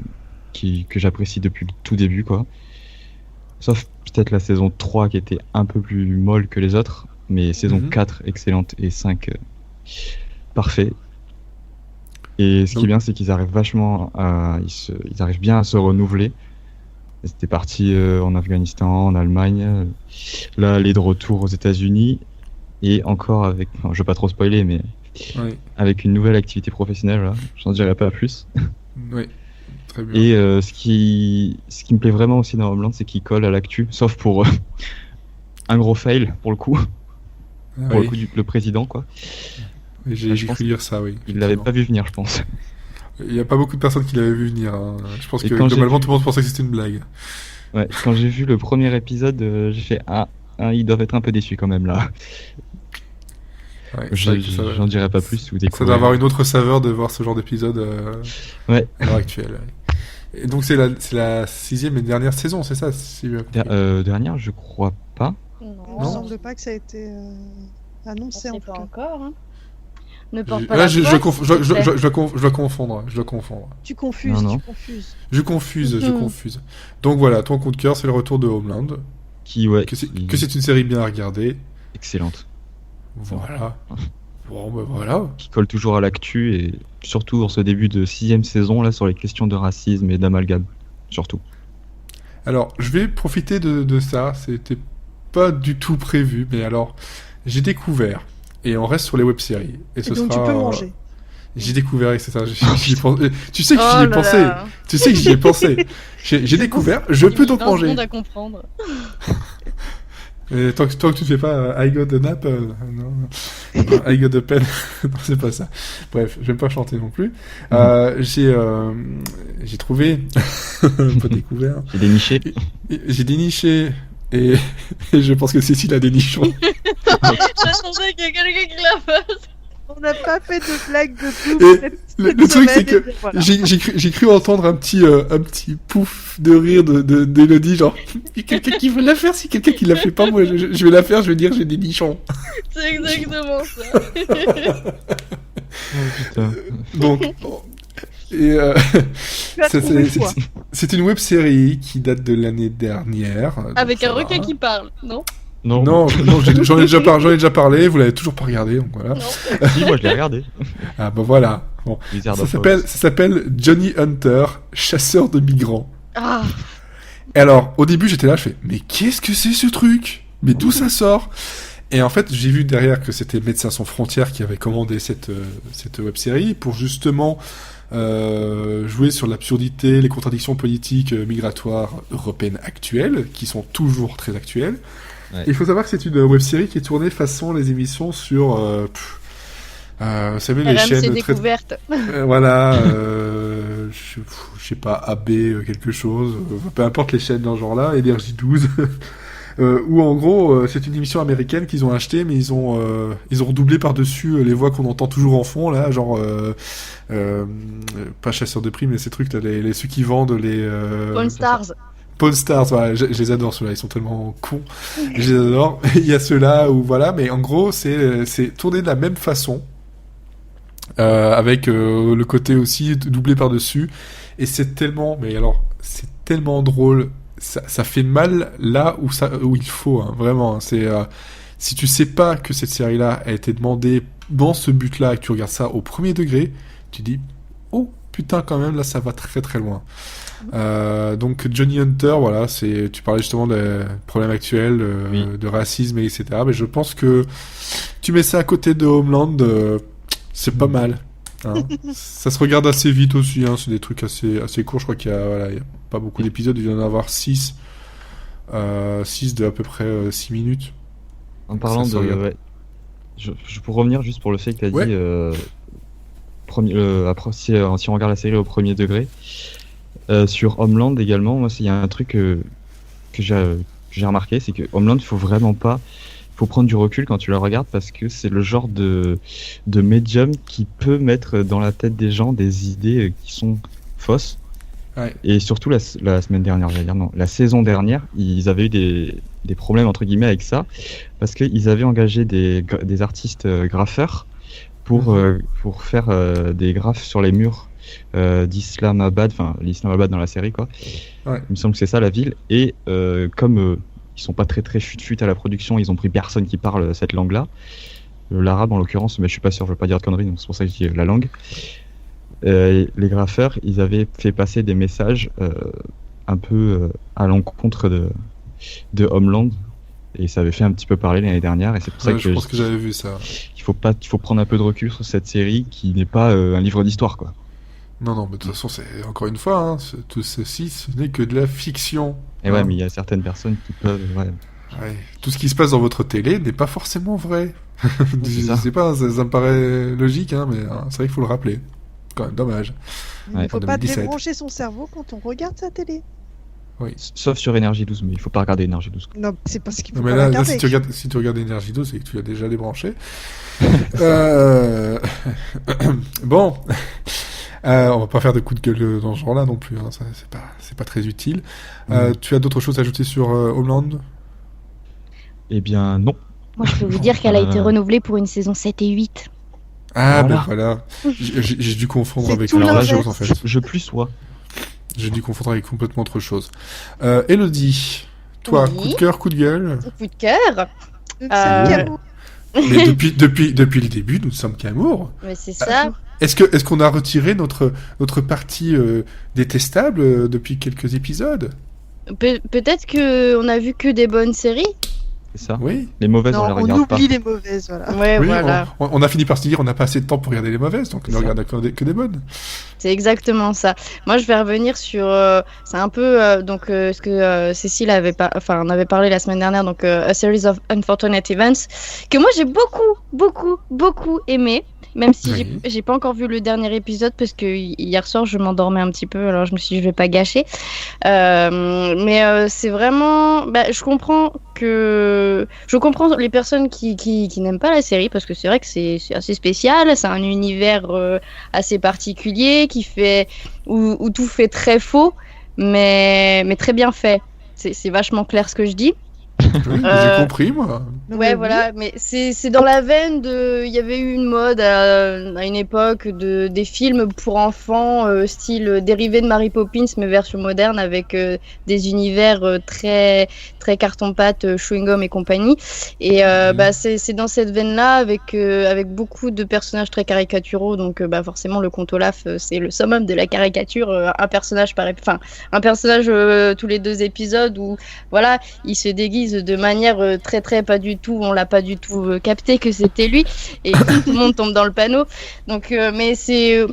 j'apprécie depuis le tout début quoi. Sauf peut-être la saison 3 qui était un peu plus molle que les autres, mais saison 4 excellente et 5 parfait. Et ce qui est bien, c'est qu'ils arrivent ils arrivent bien à se renouveler. C'était parti en Afghanistan, en Allemagne. Là, elle est de retour aux États-Unis et encore avec, enfin, je veux pas trop spoiler, mais Oui. avec une nouvelle activité professionnelle. Là, j'en dirai pas plus. Oui. Très bien. Et ce qui me plaît vraiment aussi dans Homeland, c'est qu'il colle à l'actu, sauf pour un gros fail pour le coup, Ah pour oui. le coup le président quoi. Oui, j'ai je pense cru lire ça, oui. Il l'avait pas vu venir, je pense. Il n'y a pas beaucoup de personnes qui l'avaient vu venir. Hein. Je pense Et que quand j'ai globalement vu- tout le monde pensait que c'était une blague. Ouais, quand j'ai vu le premier épisode, j'ai fait ils doivent être un peu déçus quand même là. Ouais, c'est vrai que ça, J'en dirai pas plus. Vous ça découvrez. doit avoir une autre saveur de voir ce genre d'épisode Ouais. à l'heure actuelle. Ouais. Et donc c'est la 6e et dernière saison, c'est ça si j'ai bien compris. Dernière, je crois pas. Il me Non. semble pas que ça a été annoncé en C'est tout pas cas. encore. Hein. Ne porte pas Là, la je poisse, conf- s'il te plaît. je dois confondre. Je dois confondre. Tu confuses, Non, non. tu confuses. Je confuse. Mhm. Donc voilà, ton coup de cœur, c'est le retour de Homeland. Ouais. Que c'est une série bien à regarder. Excellente. Voilà. Bon, ben voilà. Qui colle toujours à l'actu et surtout en ce début de 6e saison là sur les questions de racisme et d'amalgame, surtout. Alors, je vais profiter de ça. C'était pas du tout prévu, mais alors, j'ai découvert. Et on reste sur les web-séries. Et ce Et donc sera. tu peux manger. J'ai découvert, etc. J'y pense- Tu sais que Oh j'y ai là pensé. là. Tu sais que j'y ai pensé. J'ai découvert. Je peux donc 20 manger. secondes à comprendre. Et tant que tu ne fais pas I got the nap, non. I got the pen, non, c'est pas ça. Bref, je vais pas chanter non plus. J'ai trouvé, pas découvert. J'ai déniché. J'ai déniché et je pense que Cécile a des nichons. J'attendais qu'il y ait quelqu'un qui la fasse. On n'a pas fait de blague de Et double cette le truc, semaine, c'est que et voilà. j'ai cru entendre un petit pouf de rire d'Elodie, genre, il y a quelqu'un qui veut la faire, si quelqu'un qui la fait pas, moi je vais la faire, je vais dire j'ai des nichons. C'est exactement ça. Putain. Donc, et Tu as trouvé quoi c'est une web série qui date de l'année dernière. donc Avec ça un va. requin qui parle, non? Non, j'en ai déjà parlé, vous l'avez toujours pas regardé, donc voilà. Non. Si, moi je l'ai regardé. Ah bah voilà. Bon. Wizard Ça of s'appelle Johnny Hunter, chasseur de migrants. Ah, Et alors, au début, j'étais là, je fais, mais qu'est-ce que c'est ce truc? Mais d'où ça sort? Et en fait, j'ai vu derrière que c'était Médecins sans frontières qui avait commandé cette web-série pour justement jouer sur l'absurdité, les contradictions politiques migratoires européennes actuelles, qui sont toujours très actuelles. Ouais. Et il faut savoir que c'est une web-série qui est tournée façon les émissions sur... vous savez, les RMC chaînes... découverte. Voilà, je sais pas, AB quelque chose, peu importe les chaînes dans ce genre-là, Énergie 12, où en gros, c'est une émission américaine qu'ils ont achetée, mais ils ont redoublé par-dessus les voix qu'on entend toujours en fond, là, genre, pas chasseurs de primes, mais ces trucs, là, ceux qui vendent les... Pawn Stars. Pawn Stars, voilà, je les adore ceux-là, ils sont tellement cons, je les adore. Il y a ceux-là où voilà, mais en gros c'est tourné de la même façon, avec le côté aussi doublé par-dessus, et c'est tellement, mais alors c'est tellement drôle, ça fait mal là où il faut, hein, vraiment. C'est si tu sais pas que cette série-là a été demandée dans ce but-là et que tu regardes ça au premier degré, tu dis oh putain quand même là ça va très très loin. Donc Johnny Hunter, voilà, tu parlais justement des problèmes actuels Oui. de racisme et etc. Mais je pense que tu mets ça à côté de Homeland, c'est pas mal. Hein. Ça se regarde assez vite aussi, hein. C'est des trucs assez courts. Je crois qu'il y a pas beaucoup d'épisodes, il y en a avoir 6 de à peu près 6 minutes. En parlant Ça se de... regarde. Ouais. Pour revenir juste pour le fait que tu as Ouais. dit si on regarde la série au premier degré. Sur Homeland également, moi, il y a un truc que j'ai remarqué, c'est que Homeland, il faut prendre du recul quand tu la regardes parce que c'est le genre de médium qui peut mettre dans la tête des gens des idées qui sont fausses. Ouais. Et surtout la semaine dernière, la saison dernière, ils avaient eu des problèmes entre guillemets avec ça parce qu'ils avaient engagé des artistes graffeurs pour faire des graphes sur les murs d'Islamabad, enfin l'Islamabad dans la série quoi. Ouais. Il me semble que c'est ça la ville et comme ils sont pas très fut à la production, ils ont pris personne qui parle cette langue-là, l'arabe en l'occurrence, mais je suis pas sûr, je veux pas dire de conneries, donc c'est pour ça que je dis la langue. Les graffeurs, ils avaient fait passer des messages un peu à l'encontre de Homeland et ça avait fait un petit peu parler l'année dernière et c'est pour ça que je pense que j'avais vu ça. Il faut prendre un peu de recul sur cette série qui n'est pas un livre d'histoire quoi. Non, mais de toute façon, c'est encore une fois, hein, tout ceci, ce n'est que de la fiction. Et ouais, mais il y a certaines personnes qui peuvent. Ouais. Ouais. Tout ce qui se passe dans votre télé n'est pas forcément vrai. Je sais pas, ça me paraît logique, hein, mais c'est vrai qu'il faut le rappeler. Quand même, dommage. Il ne faut pas débrancher son cerveau quand on regarde sa télé. Oui. Sauf sur Énergie 12, mais il faut pas regarder Énergie 12. Non, c'est parce qu'il faut mais pas là, regarder. si tu regardes Énergie 12, c'est que tu l'as déjà débranché. Bon. On va pas faire de coup de gueule dans ce genre-là non plus, hein. Ça, c'est pas très utile. Tu as d'autres choses à ajouter sur Homeland ? Eh bien, non. Moi, je peux vous dire qu'elle a été renouvelée pour une saison 7 et 8. Ah, ben voilà. J'ai dû confondre C'est avec tout autre l'inverse. chose, en fait. Je plus sois. J'ai dû confondre avec complètement autre chose. Elodie, toi, Oui. coup de cœur, coup de gueule ? Coup de cœur. Mais depuis le début, nous ne sommes qu'amour. Mais c'est ça. Est-ce qu'on a retiré notre partie détestable depuis quelques épisodes ? Peut-être qu'on a vu que des bonnes séries. C'est ça. Oui. Les mauvaises, Non, on les on regarde pas. oublie les mauvaises, voilà. Ouais, Oui, voilà. on a fini par se dire on n'a pas assez de temps pour regarder les mauvaises, donc on ne ça. regarde que des bonnes. C'est exactement ça. Moi, je vais revenir sur. C'est un peu ce que Cécile avait on avait parlé la semaine dernière, donc A Series of Unfortunate Events, que moi j'ai beaucoup aimé. Même si Oui. j'ai pas encore vu le dernier épisode parce que hier soir je m'endormais un petit peu, alors je me suis dit je vais pas gâcher. Mais c'est vraiment, je comprends les personnes qui n'aiment pas la série parce que c'est vrai que c'est assez spécial, c'est un univers assez particulier qui fait où tout fait très faux, mais très bien fait. C'est vachement clair ce que je dis. Oui, j'ai compris, moi. Ouais, voilà, mais c'est dans la veine de. Il y avait eu une mode à une époque des films pour enfants, style dérivé de Mary Poppins, mais version moderne, avec des univers très carton-pâte, chewing-gum et compagnie. Et c'est dans cette veine-là, avec beaucoup de personnages très caricaturaux. Donc, forcément, le conte Olaf, c'est le summum de la caricature. Un personnage tous les 2 épisodes où, voilà, il se déguise de manière très pas du tout, on l'a pas du tout capté que c'était lui et tout le monde tombe dans le panneau. Donc mais c'est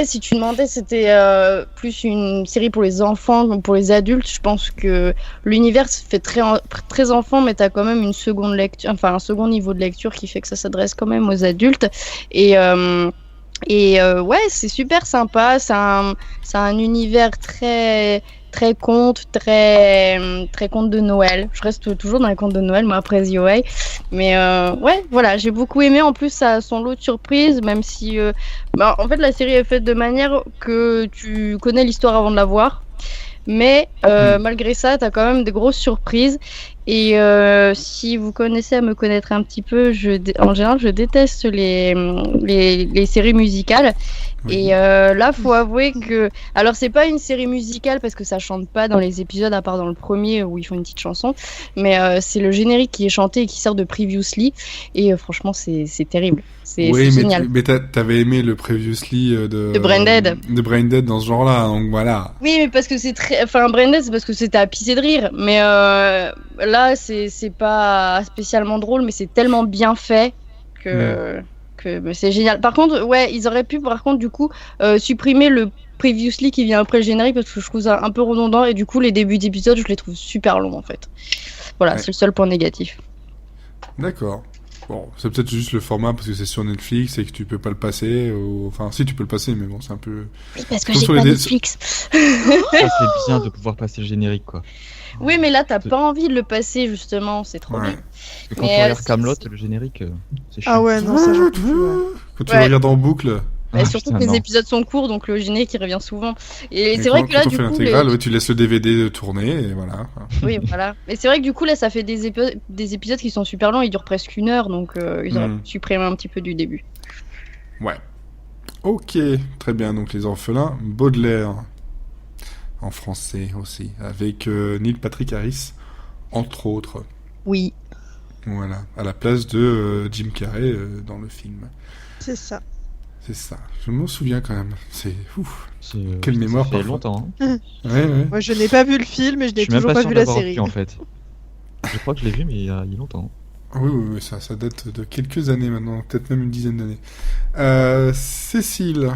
si tu demandais c'était plus une série pour les enfants que pour les adultes, je pense que l'univers se fait très enfant, mais t'as quand même une seconde lecture, enfin un second niveau de lecture qui fait que ça s'adresse quand même aux adultes et c'est super sympa, c'est un univers très conte, très conte de Noël. Je reste toujours dans les contes de Noël, moi, après The Way. Mais voilà, j'ai beaucoup aimé. En plus, ça a son lot de surprises, même si... en fait, la série est faite de manière que tu connais l'histoire avant de la voir. Mais malgré ça, t'as quand même des grosses surprises. Et si vous connaissez à me connaître un petit peu, en général, je déteste les séries musicales. Oui. Et là, faut avouer que... Alors, c'est pas une série musicale parce que ça chante pas dans les épisodes, à part dans le premier où ils font une petite chanson. Mais c'est le générique qui est chanté et qui sert de Previously. Et franchement, c'est terrible. C'est génial. Mais t'avais aimé le Previously de Braindead. De Braindead dans ce genre-là, donc voilà. Oui, mais parce que c'est très... Enfin, Braindead, c'est parce que c'était à pisser de rire. Mais là, c'est pas spécialement drôle, mais c'est tellement bien fait que c'est génial. Par contre, ils auraient pu, du coup, supprimer le Previously qui vient après le générique parce que je trouve ça un peu redondant et du coup, les débuts d'épisodes, je les trouve super longs en fait. Voilà, c'est le seul point négatif. D'accord. Bon, c'est peut-être juste le format parce que c'est sur Netflix et que tu peux pas le passer. Enfin, si tu peux le passer, mais bon, c'est un peu. Oui, parce que Comme j'ai sur pas les Netflix. Ça, c'est bien de pouvoir passer le générique, quoi. Oui, mais là, t'as pas envie de le passer, justement, c'est trop Ouais. bien. Parce que quand Mais, on regarde c'est- Camelot, c'est- le générique, c'est chiant. Ah ouais, non, ça j'en peux plus. Ouais. Quand tu Ouais. le regardes en boucle. Bah, Ah, surtout putain, que les non. épisodes sont courts, donc le générique il revient souvent. Et Et c'est vrai quand, que là, quand on du fait coup, l'intégrale, ouais, tu laisses le DVD tourner et voilà. oui, voilà. Mais c'est vrai que du coup, là, ça fait des épisodes qui sont super longs, ils durent presque 1 heure, donc ils auraient pu supprimer un petit peu du début. Ouais. Ok, très bien. Donc les orphelins, Baudelaire en français aussi, avec Neil Patrick Harris entre autres. Oui. Voilà, à la place de Jim Carrey dans le film. C'est ça. C'est ça. Je m'en souviens quand même. C'est ouf. Quelle Ça mémoire fait parfois. longtemps. Hein. Ouais. Moi, je n'ai pas vu le film et je Je n'ai suis même toujours pas pas sûr vu la d'avoir série. vu, en fait. Je crois que je l'ai vu, mais il y a longtemps. Oui, ça date de quelques années maintenant, peut-être même une dizaine d'années. Cécile,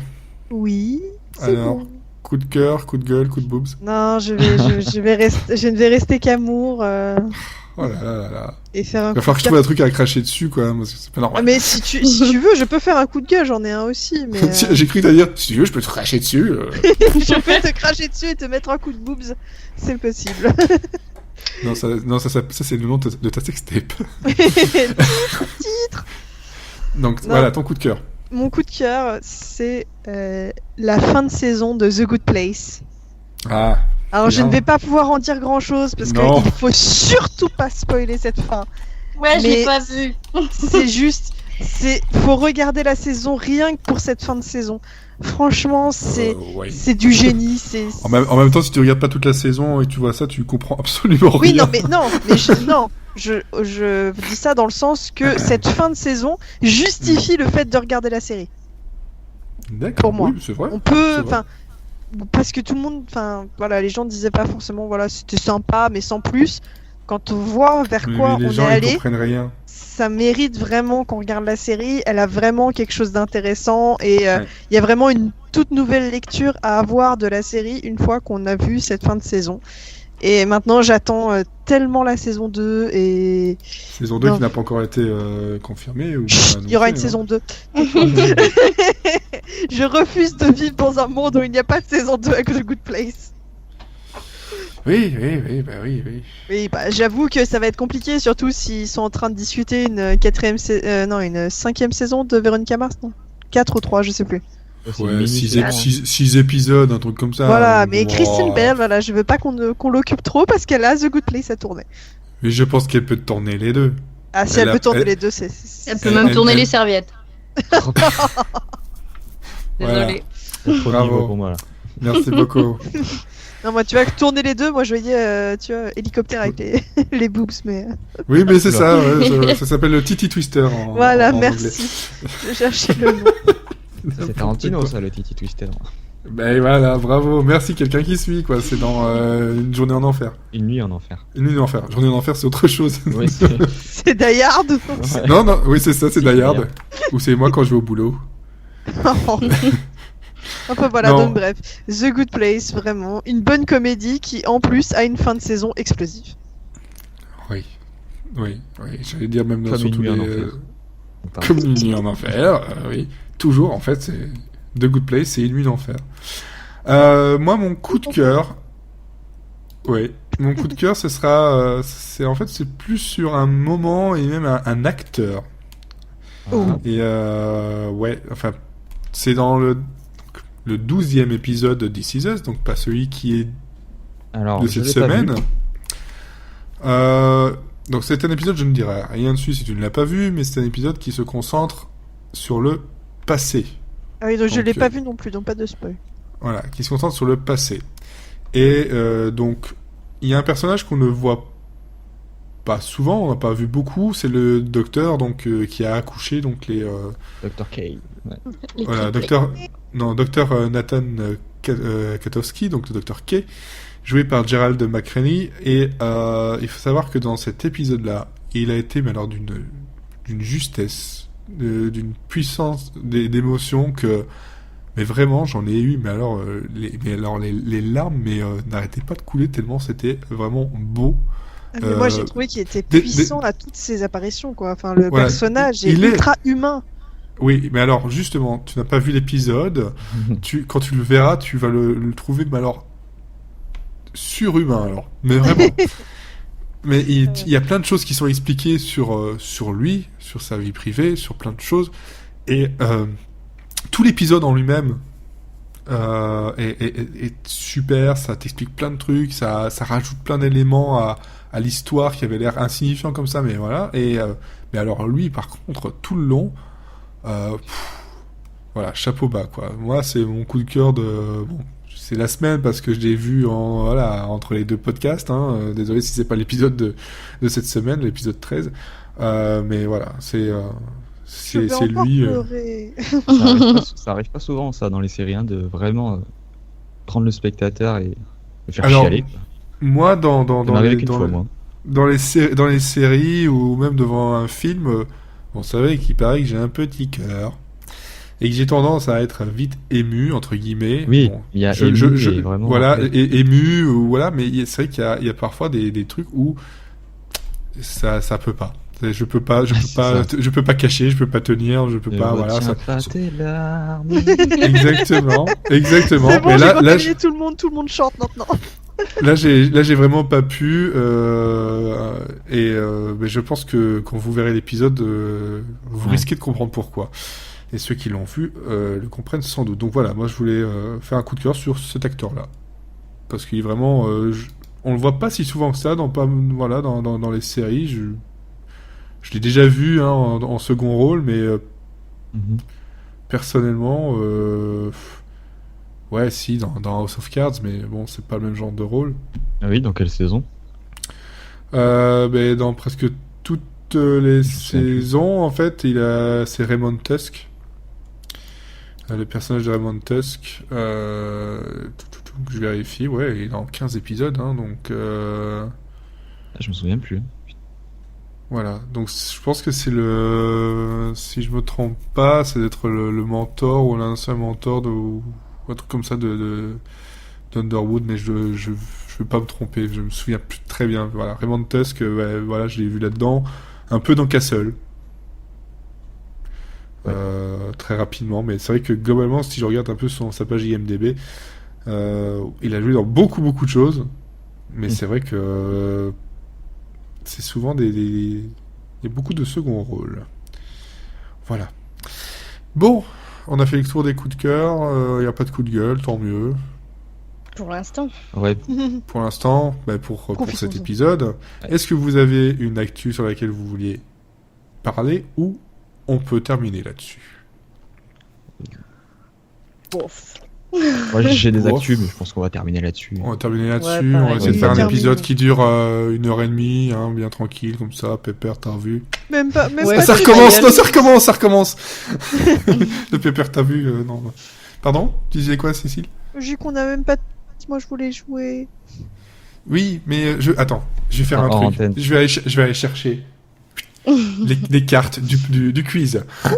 Oui. c'est alors, bon. coup de cœur, coup de gueule, coup de boobs. Non, je ne vais rester qu'amour Oh là là là là. et faire un Il va coup falloir de que je trouve un truc à cracher dessus, quoi, parce que c'est pas Ah, normal. mais si tu veux, je peux faire un coup de gueule, j'en ai un aussi, mais J'ai cru que t'allais dire, si tu veux, je peux te cracher dessus. je peux te cracher dessus et te mettre un coup de boobs, c'est possible. Non, ça c'est le nom de ta sextape. Titre. Donc Non. voilà, ton coup de cœur. Mon coup de cœur, c'est la fin de saison de The Good Place. Ah, Alors, je bien. ne vais pas pouvoir en dire grand-chose parce Non. qu'il faut surtout pas spoiler cette fin. Ouais, je l'ai Mais- pas vu. C'est juste, faut regarder la saison rien que pour cette fin de saison. Franchement, ouais. c'est du génie. C'est En même temps, si tu regardes pas toute la saison et que tu vois ça, tu comprends absolument oui, rien. non, je dis ça dans le sens que cette fin de saison justifie le fait de regarder la série. D'accord, pour moi. oui, c'est vrai. On peut, C'est vrai. enfin, parce que tout le monde, enfin, voilà, les gens disaient pas forcément, voilà, c'était sympa, mais sans plus. Quand on voit vers quoi Mais les on gens, est ils allé, comprennent rien. ça mérite vraiment qu'on regarde la série. Elle a vraiment quelque chose d'intéressant et il Ouais. y a vraiment une toute nouvelle lecture à avoir de la série une fois qu'on a vu cette fin de saison. Et maintenant, j'attends tellement la saison 2 et Saison 2 Non. qui n'a pas encore été confirmée ou il y aura une annoncée, saison 2. Je refuse de vivre dans un monde où il n'y a pas de saison 2 avec The Good Place. Oui. Oui, bah, j'avoue que ça va être compliqué, surtout s'ils sont en train de discuter une une 5e saison de Veronica Mars, non 4 ou 3, je sais plus. C'est une Ouais, mini-série, hein. 6 épisodes, un truc comme ça. Voilà, mais Wow. Kristen Bell, voilà, je veux pas qu'on l'occupe trop parce qu'elle a The Good Place à tourner. Mais je pense qu'elle peut tourner les deux. Ah, si Elle elle a- peut tourner elle- les deux, Elle peut même tourner les serviettes. Voilà. Désolée. C'est trop de Bravo. niveau pour moi, là. Merci beaucoup. Non, moi, tu vois, que tourner les deux, moi, je voyais, tu vois, hélicoptère avec les boobs, mais... Oui, mais c'est ça, ouais, ça s'appelle le Titi Twister en voilà, en merci. Je cherchais le nom. C'est Tarantino, ça, le Titi Twister. Ben voilà, bravo, merci, quelqu'un qui suit, quoi. C'est dans Une journée en enfer. Une nuit en enfer. Une nuit en enfer. Journée en enfer, c'est autre chose. Oui, c'est... C'est Die Hard. Ouais. Non, oui, c'est ça, c'est Die Die Hard. Hard. Ou c'est moi quand je vais au boulot. Enfin voilà, Non. donc bref, The Good Place, vraiment, une bonne comédie qui en plus a une fin de saison explosive. Oui, j'allais dire même Comme sur Une tous nuit en les... enfer. Pardon. Comme une nuit en enfer, oui. Toujours, en fait, c'est The Good Place, c'est une nuit d'enfer. Moi, mon coup de cœur... Oui, mon coup de cœur, ce sera... c'est plus sur un moment et même un acteur. Oh. Et ouais, enfin, c'est dans le 12e épisode de This Is Us, donc pas celui qui est Alors, de je cette l'ai pas semaine. vu. Donc c'est un épisode, je ne dirai rien dessus si tu ne l'as pas vu, mais c'est un épisode qui se concentre sur le passé. Ah oui, donc je Donc, l'ai pas vu non plus, donc pas de spoil. Voilà, qui se concentre sur le passé. Et donc, il y a un personnage qu'on ne voit pas souvent, on n'a pas vu beaucoup, c'est le docteur donc qui a accouché donc les Dr. K. Ouais. voilà, docteur Nathan Katowski, donc le docteur K, joué par Gerald McRaney, et il faut savoir que dans cet épisode-là, il a été mais alors d'une justesse, d'une puissance d'émotion que mais vraiment j'en ai eu mais alors les larmes mais n'arrêtaient pas de couler tellement c'était vraiment beau. Mais moi, j'ai trouvé qu'il était des- puissant à toutes ses apparitions, quoi. Enfin, le Voilà. personnage est Il est- ultra humain. Oui, mais alors justement, tu n'as pas vu l'épisode. Quand tu le verras, tu vas le trouver, mais alors surhumain, alors. Mais vraiment. Mais il y a plein de choses qui sont expliquées sur lui, sur sa vie privée, sur plein de choses. Et tout l'épisode en lui-même est super. Ça t'explique plein de trucs. Ça rajoute plein d'éléments à l'histoire qui avait l'air insignifiant comme ça. Mais voilà. Mais alors lui, par contre, tout le long, voilà, chapeau bas, quoi. Moi, c'est mon coup de cœur de... Bon, c'est la semaine parce que je l'ai vu entre les deux podcasts. Hein. Désolé si c'est pas l'épisode de cette semaine, l'épisode 13. Mais voilà, c'est lui. Ça arrive pas souvent, ça, dans les séries, hein, de vraiment prendre le spectateur et le faire Alors, chialer. Moi, dans les séries ou même devant un film, vous savez qu'il paraît que j'ai un petit cœur. Et que j'ai tendance à être vite ému, entre guillemets. Oui, bon, il y a ému et vraiment... Voilà, et ému, voilà, mais c'est vrai qu'il y a parfois des trucs où ça peut pas. Je peux pas cacher, je peux pas tenir, je peux pas, voilà. Tes larmes. Exactement. C'est bon, Mais j'ai là, gagné tout le monde chante maintenant. Là, j'ai vraiment pas pu, mais je pense que quand vous verrez l'épisode, vous risquez de comprendre pourquoi. Et ceux qui l'ont vu le comprennent sans doute. Donc voilà, moi je voulais faire un coup de cœur sur cet acteur-là. Parce qu'il est vraiment... on le voit pas si souvent que ça dans les séries. Je l'ai déjà vu en second rôle, mais personnellement... ouais, si, dans House of Cards, mais bon, c'est pas le même genre de rôle. Ah oui, dans quelle saison? Dans presque toutes les saisons, en fait, c'est Raymond Tusk. Le personnage de Raymond Tusk, je vérifie, ouais, il est dans 15 épisodes, donc... Je me souviens plus. Voilà, donc je pense que c'est si je me trompe pas, c'est d'être le mentor ou l'ancien mentor ou un truc comme ça d'Underwood, mais je veux pas me tromper, je me souviens plus très bien. Voilà, Raymond Tusk, voilà, je l'ai vu là-dedans, un peu dans Castle. Ouais. Très rapidement, mais c'est vrai que globalement, si je regarde un peu sa page IMDb, il a joué dans beaucoup de choses, mais c'est vrai que c'est souvent il y a beaucoup de second rôle. Voilà. Bon, on a fait le tour des coups de cœur, il n'y a pas de coup de gueule, tant mieux. Pour l'instant. Ouais. Pour l'instant, pour cet épisode. Est-ce que vous avez une actu sur laquelle vous vouliez parler ou on peut terminer là-dessus? Bof. Moi j'ai des actus, mais je pense qu'on va terminer là-dessus. On va terminer là-dessus, Ouais, on va essayer de faire un terminer. épisode qui dure 1h30, bien tranquille, comme ça. Pépère, t'as revu? Même pas. Ça recommence. Le Pépère, t'as vu? Non. Pardon? Tu disais quoi, Cécile? J'ai qu'on a même pas. Moi, je voulais jouer. Oui, mais attends, je vais faire un truc. Antenne. Je vais aller chercher les cartes du quiz. Ouais.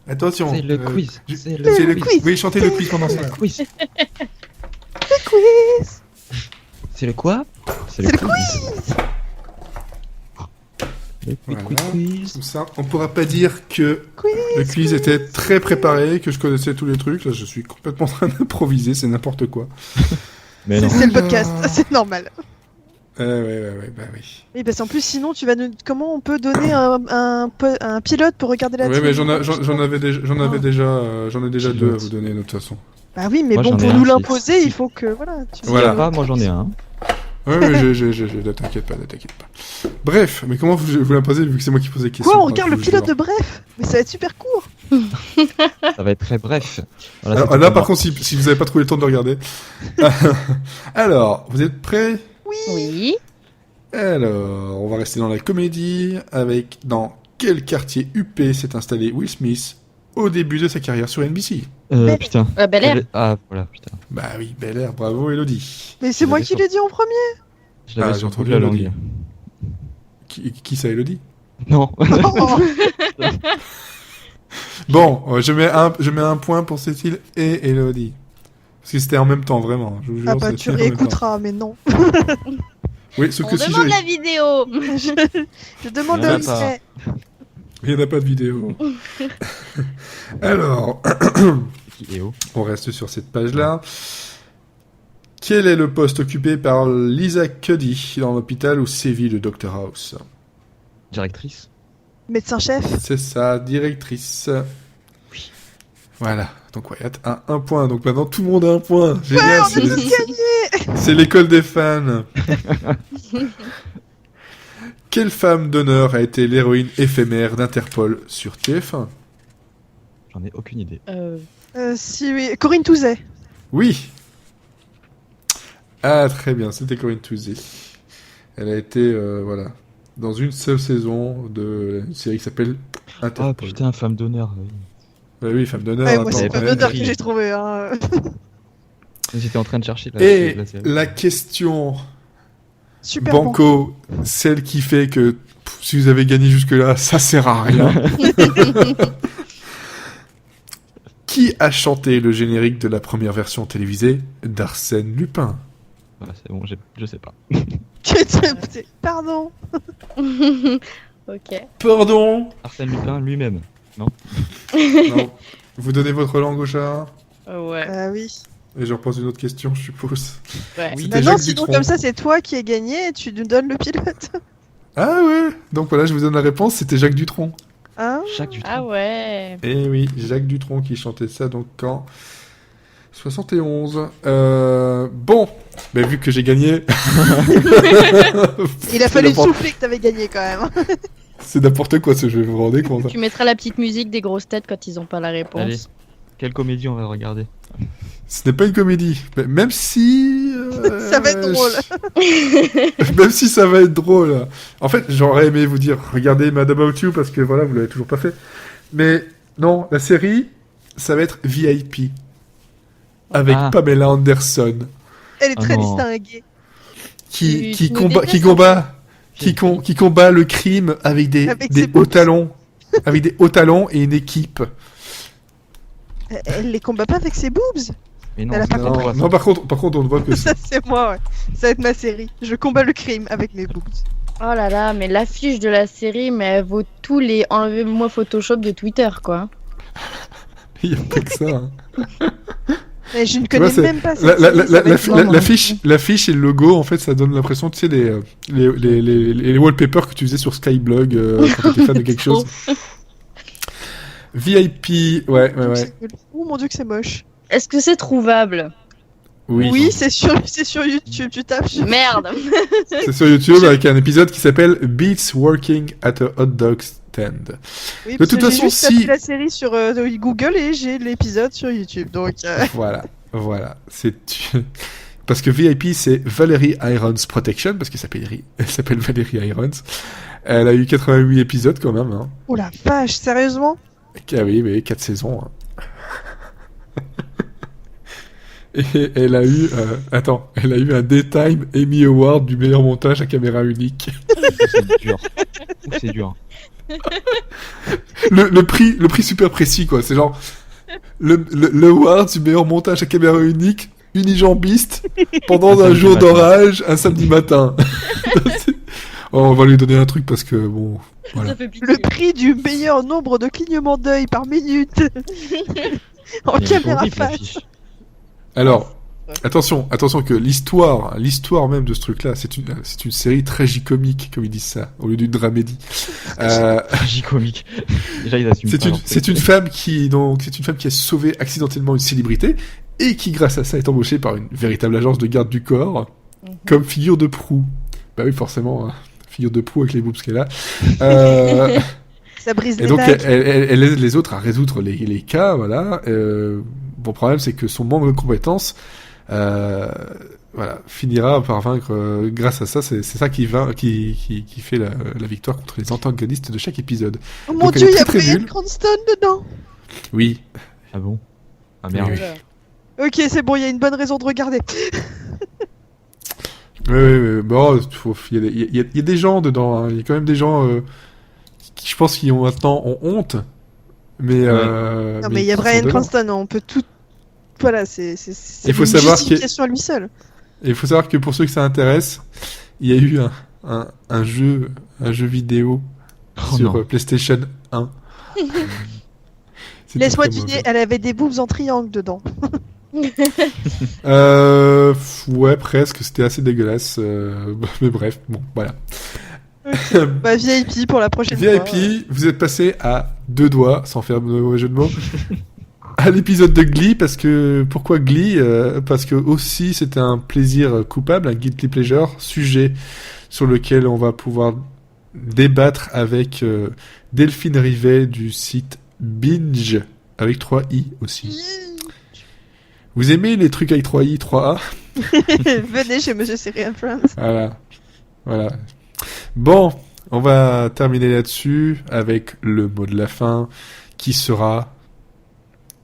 Attention. C'est le quiz. C'est le quiz. Oui, chantez le quiz pendant ça. Le quiz. Le quiz. C'est le quoi? C'est le quiz. Voilà. Quiz. Comme ça, on pourra pas dire que le quiz était très préparé, que je connaissais tous les trucs. Là, je suis complètement en train d'improviser, c'est n'importe quoi. Mais non. C'est le podcast, c'est normal. Ouais, bah oui. Oui, parce qu'en plus, sinon, tu vas nous... Comment on peut donner un pilote pour regarder la Ouais, télé? mais j'en ai déjà deux à vous donner de toute façon. Bah oui, mais Moi, bon, j'en ai pour un nous qui- l'imposer, il faut que... Voilà. Voilà. Pas, moi j'en ai un. Ouais, mais ne t'inquiète pas. Bref, mais comment vous l'imposez vu que c'est moi qui pose les questions? Quoi, on regarde le pilote de Bref? Mais ça va être super court. Ça va être très bref. Voilà, Alors, c'est là, tout par pour contre, si vous avez pas trouvé le temps de regarder. Alors, vous êtes prêts? Oui. Alors, on va rester dans la comédie avec dans quel quartier UP s'est installé Will Smith au début de sa carrière sur NBC? moi. Putain. Bel Air. Ah, voilà, putain. Bah oui, Bel Air, bravo Elodie. Mais c'est moi qui l'ai dit en premier. Je l'avais j'ai sur le bout entendu de la Elodie. langue. Qui ça, Elodie? Non. Bon, je mets un point pour Cécile et Elodie. Parce que c'était en même temps, vraiment. Je vous jure, Ah bah c'était tu en même temps. réécouteras, mais non. Oui, sauf On que si demande je... la vidéo. Je demande Il y en a le pas. extrait. Il n'y en a pas de vidéo. Alors, Léo. on reste sur cette page-là. Quel est le poste occupé par Lisa Cuddy dans l'hôpital où sévit le Dr House? Directrice. Médecin-chef. C'est ça, directrice. Voilà, donc Wyatt a un point. Donc maintenant tout le monde a un point. Génial, on a tous gagné. c'est l'école des fans. Quelle femme d'honneur a été l'héroïne éphémère d'Interpol sur TF1? J'en ai aucune idée. Si oui, Corinne Touzet. Oui. Ah, très bien, c'était Corinne Touzet. Elle a été, voilà, dans une seule saison de une série qui s'appelle Ah Interpol. putain, femme d'honneur. Oui. Oui, femme d'honneur. Ouais, moi attends, c'est ouais, pas ouais. d'honneur que oui. j'ai trouvé. Hein. J'étais en train de chercher Et la série. la question Super Banco, celle qui fait que si vous avez gagné jusque-là, ça sert à rien. Qui a chanté le générique de la première version télévisée d'Arsène Lupin? Voilà, c'est bon, je sais pas. Pardon. Ok. Pardon. Arsène Lupin lui-même. Non. Vous donnez votre langue au chat? Ouais. Oui. Et je repose une autre question, je suppose. Ouais. C'était Bah non, Jacques sinon Dutronc. comme ça c'est toi qui es gagné et tu nous donnes le pilote. Ah ouais. Donc voilà, je vous donne la réponse, c'était Jacques Dutronc. Hein? Chaque du Ah ouais. Eh oui, Jacques Dutronc qui chantait ça donc en 71. Bon, ben vu que j'ai gagné, Il a fallu n'importe- souffler que t'avais gagné quand même. c'est n'importe quoi ce jeu, vous vous rendez compte? Tu mettras la petite musique des grosses têtes quand ils ont pas la réponse. Allez. Quelle comédie on va regarder? Ce n'est pas une comédie, mais même si... Ça va être drôle. Même si ça va être drôle. En fait, j'aurais aimé vous dire, regardez Mad About You, parce que voilà, vous l'avez toujours pas fait. Mais non, la série, ça va être VIP. Avec Ah. Pamela Anderson. Elle est Oh très non. distinguée. Qui nous combat, détestes, qui combat le crime avec des Avec ses hauts boobs. talons. Avec des hauts talons et une équipe. Elle les combat pas avec ses boobs. Mais non, Elle a pas c'est compris. pas Non, par contre, on voit que Ça c'est moi, ouais. Ça va être ma série. Je combats le crime avec mes boobs. Oh là là, mais l'affiche de la série, mais elle vaut tous les enlevez-moi Photoshop de Twitter, quoi. il n'y a pas que ça. Hein. Mais je ne Tu vois, connais c'est- même pas cette série, ça va être marrant. L'affiche et le logo, en fait, ça donne l'impression, tu sais, les wallpapers que tu faisais sur Skyblog quand t'étais fan de quelque chose. VIP, ouais. Oh mon dieu que c'est moche. Est-ce que c'est trouvable? Oui. c'est sur YouTube, tu tapes. Merde. C'est sur YouTube avec un épisode qui s'appelle Beats Working at a Hot Dog Stand. Oui, De parce toute que j'ai façon, juste tapé si- la série sur Google et j'ai l'épisode sur YouTube. Donc Voilà. C'est parce que VIP c'est Valerie Irons Protection parce qu'elle s'appelle Valerie Irons. Elle a eu 88 épisodes quand même. Hein. oh la vache, sérieusement? Ah oui, mais 4 saisons. Hein. Et elle a eu, elle a eu un Daytime Emmy Award du meilleur montage à caméra unique. c'est dur. C'est dur. le prix super précis quoi. C'est genre le award du meilleur montage à caméra unique, unijambiste, pendant Un un samedi jour matin. d'orage, un samedi matin. Oh, on va lui donner un truc parce que bon, voilà. Ça fait pitié. Le prix du meilleur nombre de clignements d'œil par minute en Mais caméra horrible, face. l'affiche. Alors, attention que l'histoire même de ce truc-là, c'est une série tragicomique, comme ils disent ça, au lieu d'une dramédie. Tragicomique. Déjà, ils assument pas. C'est une femme qui a sauvé accidentellement une célébrité et qui, grâce à ça, est embauchée par une véritable agence de garde du corps comme figure de proue. Bah oui, forcément, hein, figure de proue avec les boobs qu'elle a. Ça brise Et les donc, lacs. elle aide les autres à résoudre les cas, voilà. Bon, le problème, c'est que son manque de compétences, voilà, finira par vaincre, grâce à ça, c'est ça qui fait la victoire contre les antagonistes de chaque épisode. Oh mon donc, elle dieu, est il y a très, très Bryan nulle. Cranston dedans. Oui. Ah bon? Ah merde. Oui. Ok, c'est bon, il y a une bonne raison de regarder. Oui. Bon, il y a des gens dedans. Hein. Il y a quand même des gens qui, je pense, qui maintenant ont honte. Mais non, mais il y a Bryan Cranston. On peut tout. Voilà, c'est il faut une savoir justification à lui seul. Et il faut savoir que pour ceux que ça intéresse, il y a eu un jeu vidéo sur PlayStation 1. Laisse-moi deviner, elle avait des boobs en triangle dedans. Ouais, presque. C'était assez dégueulasse. Mais bref, bon, voilà. Okay. Bah, VIP pour la prochaine fois. VIP, vous êtes passé à 2 doigts, sans faire de mauvais jeu de mots, à l'épisode de Glee, parce que... Pourquoi Glee ? Parce que aussi, c'était un plaisir coupable, un guilty pleasure, sujet sur lequel on va pouvoir débattre avec Delphine Rivet du site Binge, avec 3 i aussi. Vous aimez les trucs avec 3i, 3a ? Venez chez Monsieur Syrian Friends. Voilà. Bon, on va terminer là-dessus avec le mot de la fin, qui sera...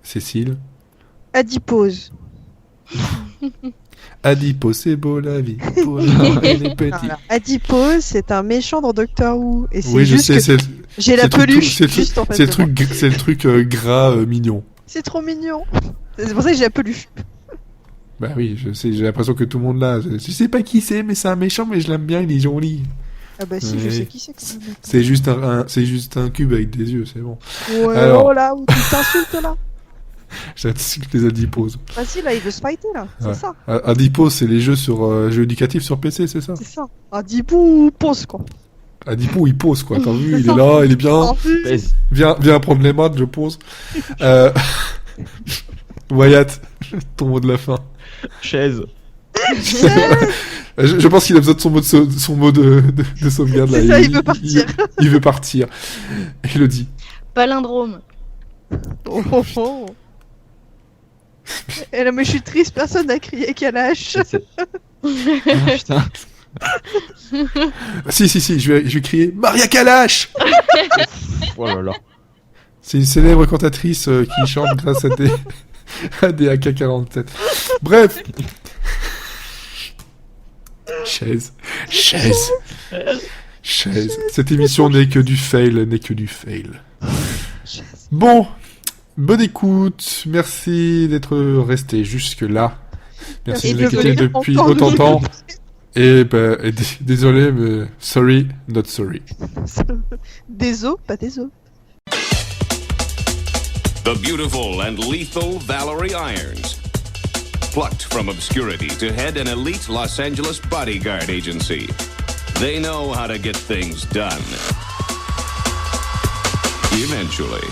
Cécile ? Adipose. Adipose, c'est beau la vie. Pour les petits. Voilà. Adipose, c'est un méchant dans Doctor Who. Et c'est Oui, je sais, c'est j'ai la peluche juste en fait. C'est le truc gras mignon. C'est trop mignon. C'est pour ça que j'ai la peluche. Bah oui, je sais, j'ai l'impression que tout le monde l'a. Je sais pas qui c'est, mais c'est un méchant, mais je l'aime bien, il est joli. Ah bah si, je sais qui c'est. C'est juste un cube avec des yeux, c'est bon. Ouais, alors... oh là, où tu t'insultes là. J'insulte les adiposes. Ah si, là, il veut se fighter là, c'est ça. Adipose, c'est les jeux jeux éducatifs sur PC, c'est ça. C'est ça. Adipou pose quoi. Adipou, il pose quoi, t'as vu, il est là, il est bien. Viens prendre les maths, je pose. Wyatt, ton mot de la fin. Chaise. Je pense qu'il a besoin de son mot de sauvegarde là. C'est ça, il veut partir. Il veut partir. Il le dit. Palindrome. Oh. Et là, mais je suis triste, personne n'a crié Kalash. Putain. Si, je vais crier Maria Kalash. Oh là là. C'est une célèbre cantatrice qui chante grâce à des AK-47. Bref. Chaise. Cette émission n'est que du fail. Bon, bonne écoute. Merci d'être resté jusque là. Merci de nous écouter depuis autant de temps. Et désolé, mais sorry, not sorry. Désolé, pas désolé. The beautiful and lethal Valerie Irons. Plucked from obscurity to head an elite Los Angeles bodyguard agency. They know how to get things done. Eventually.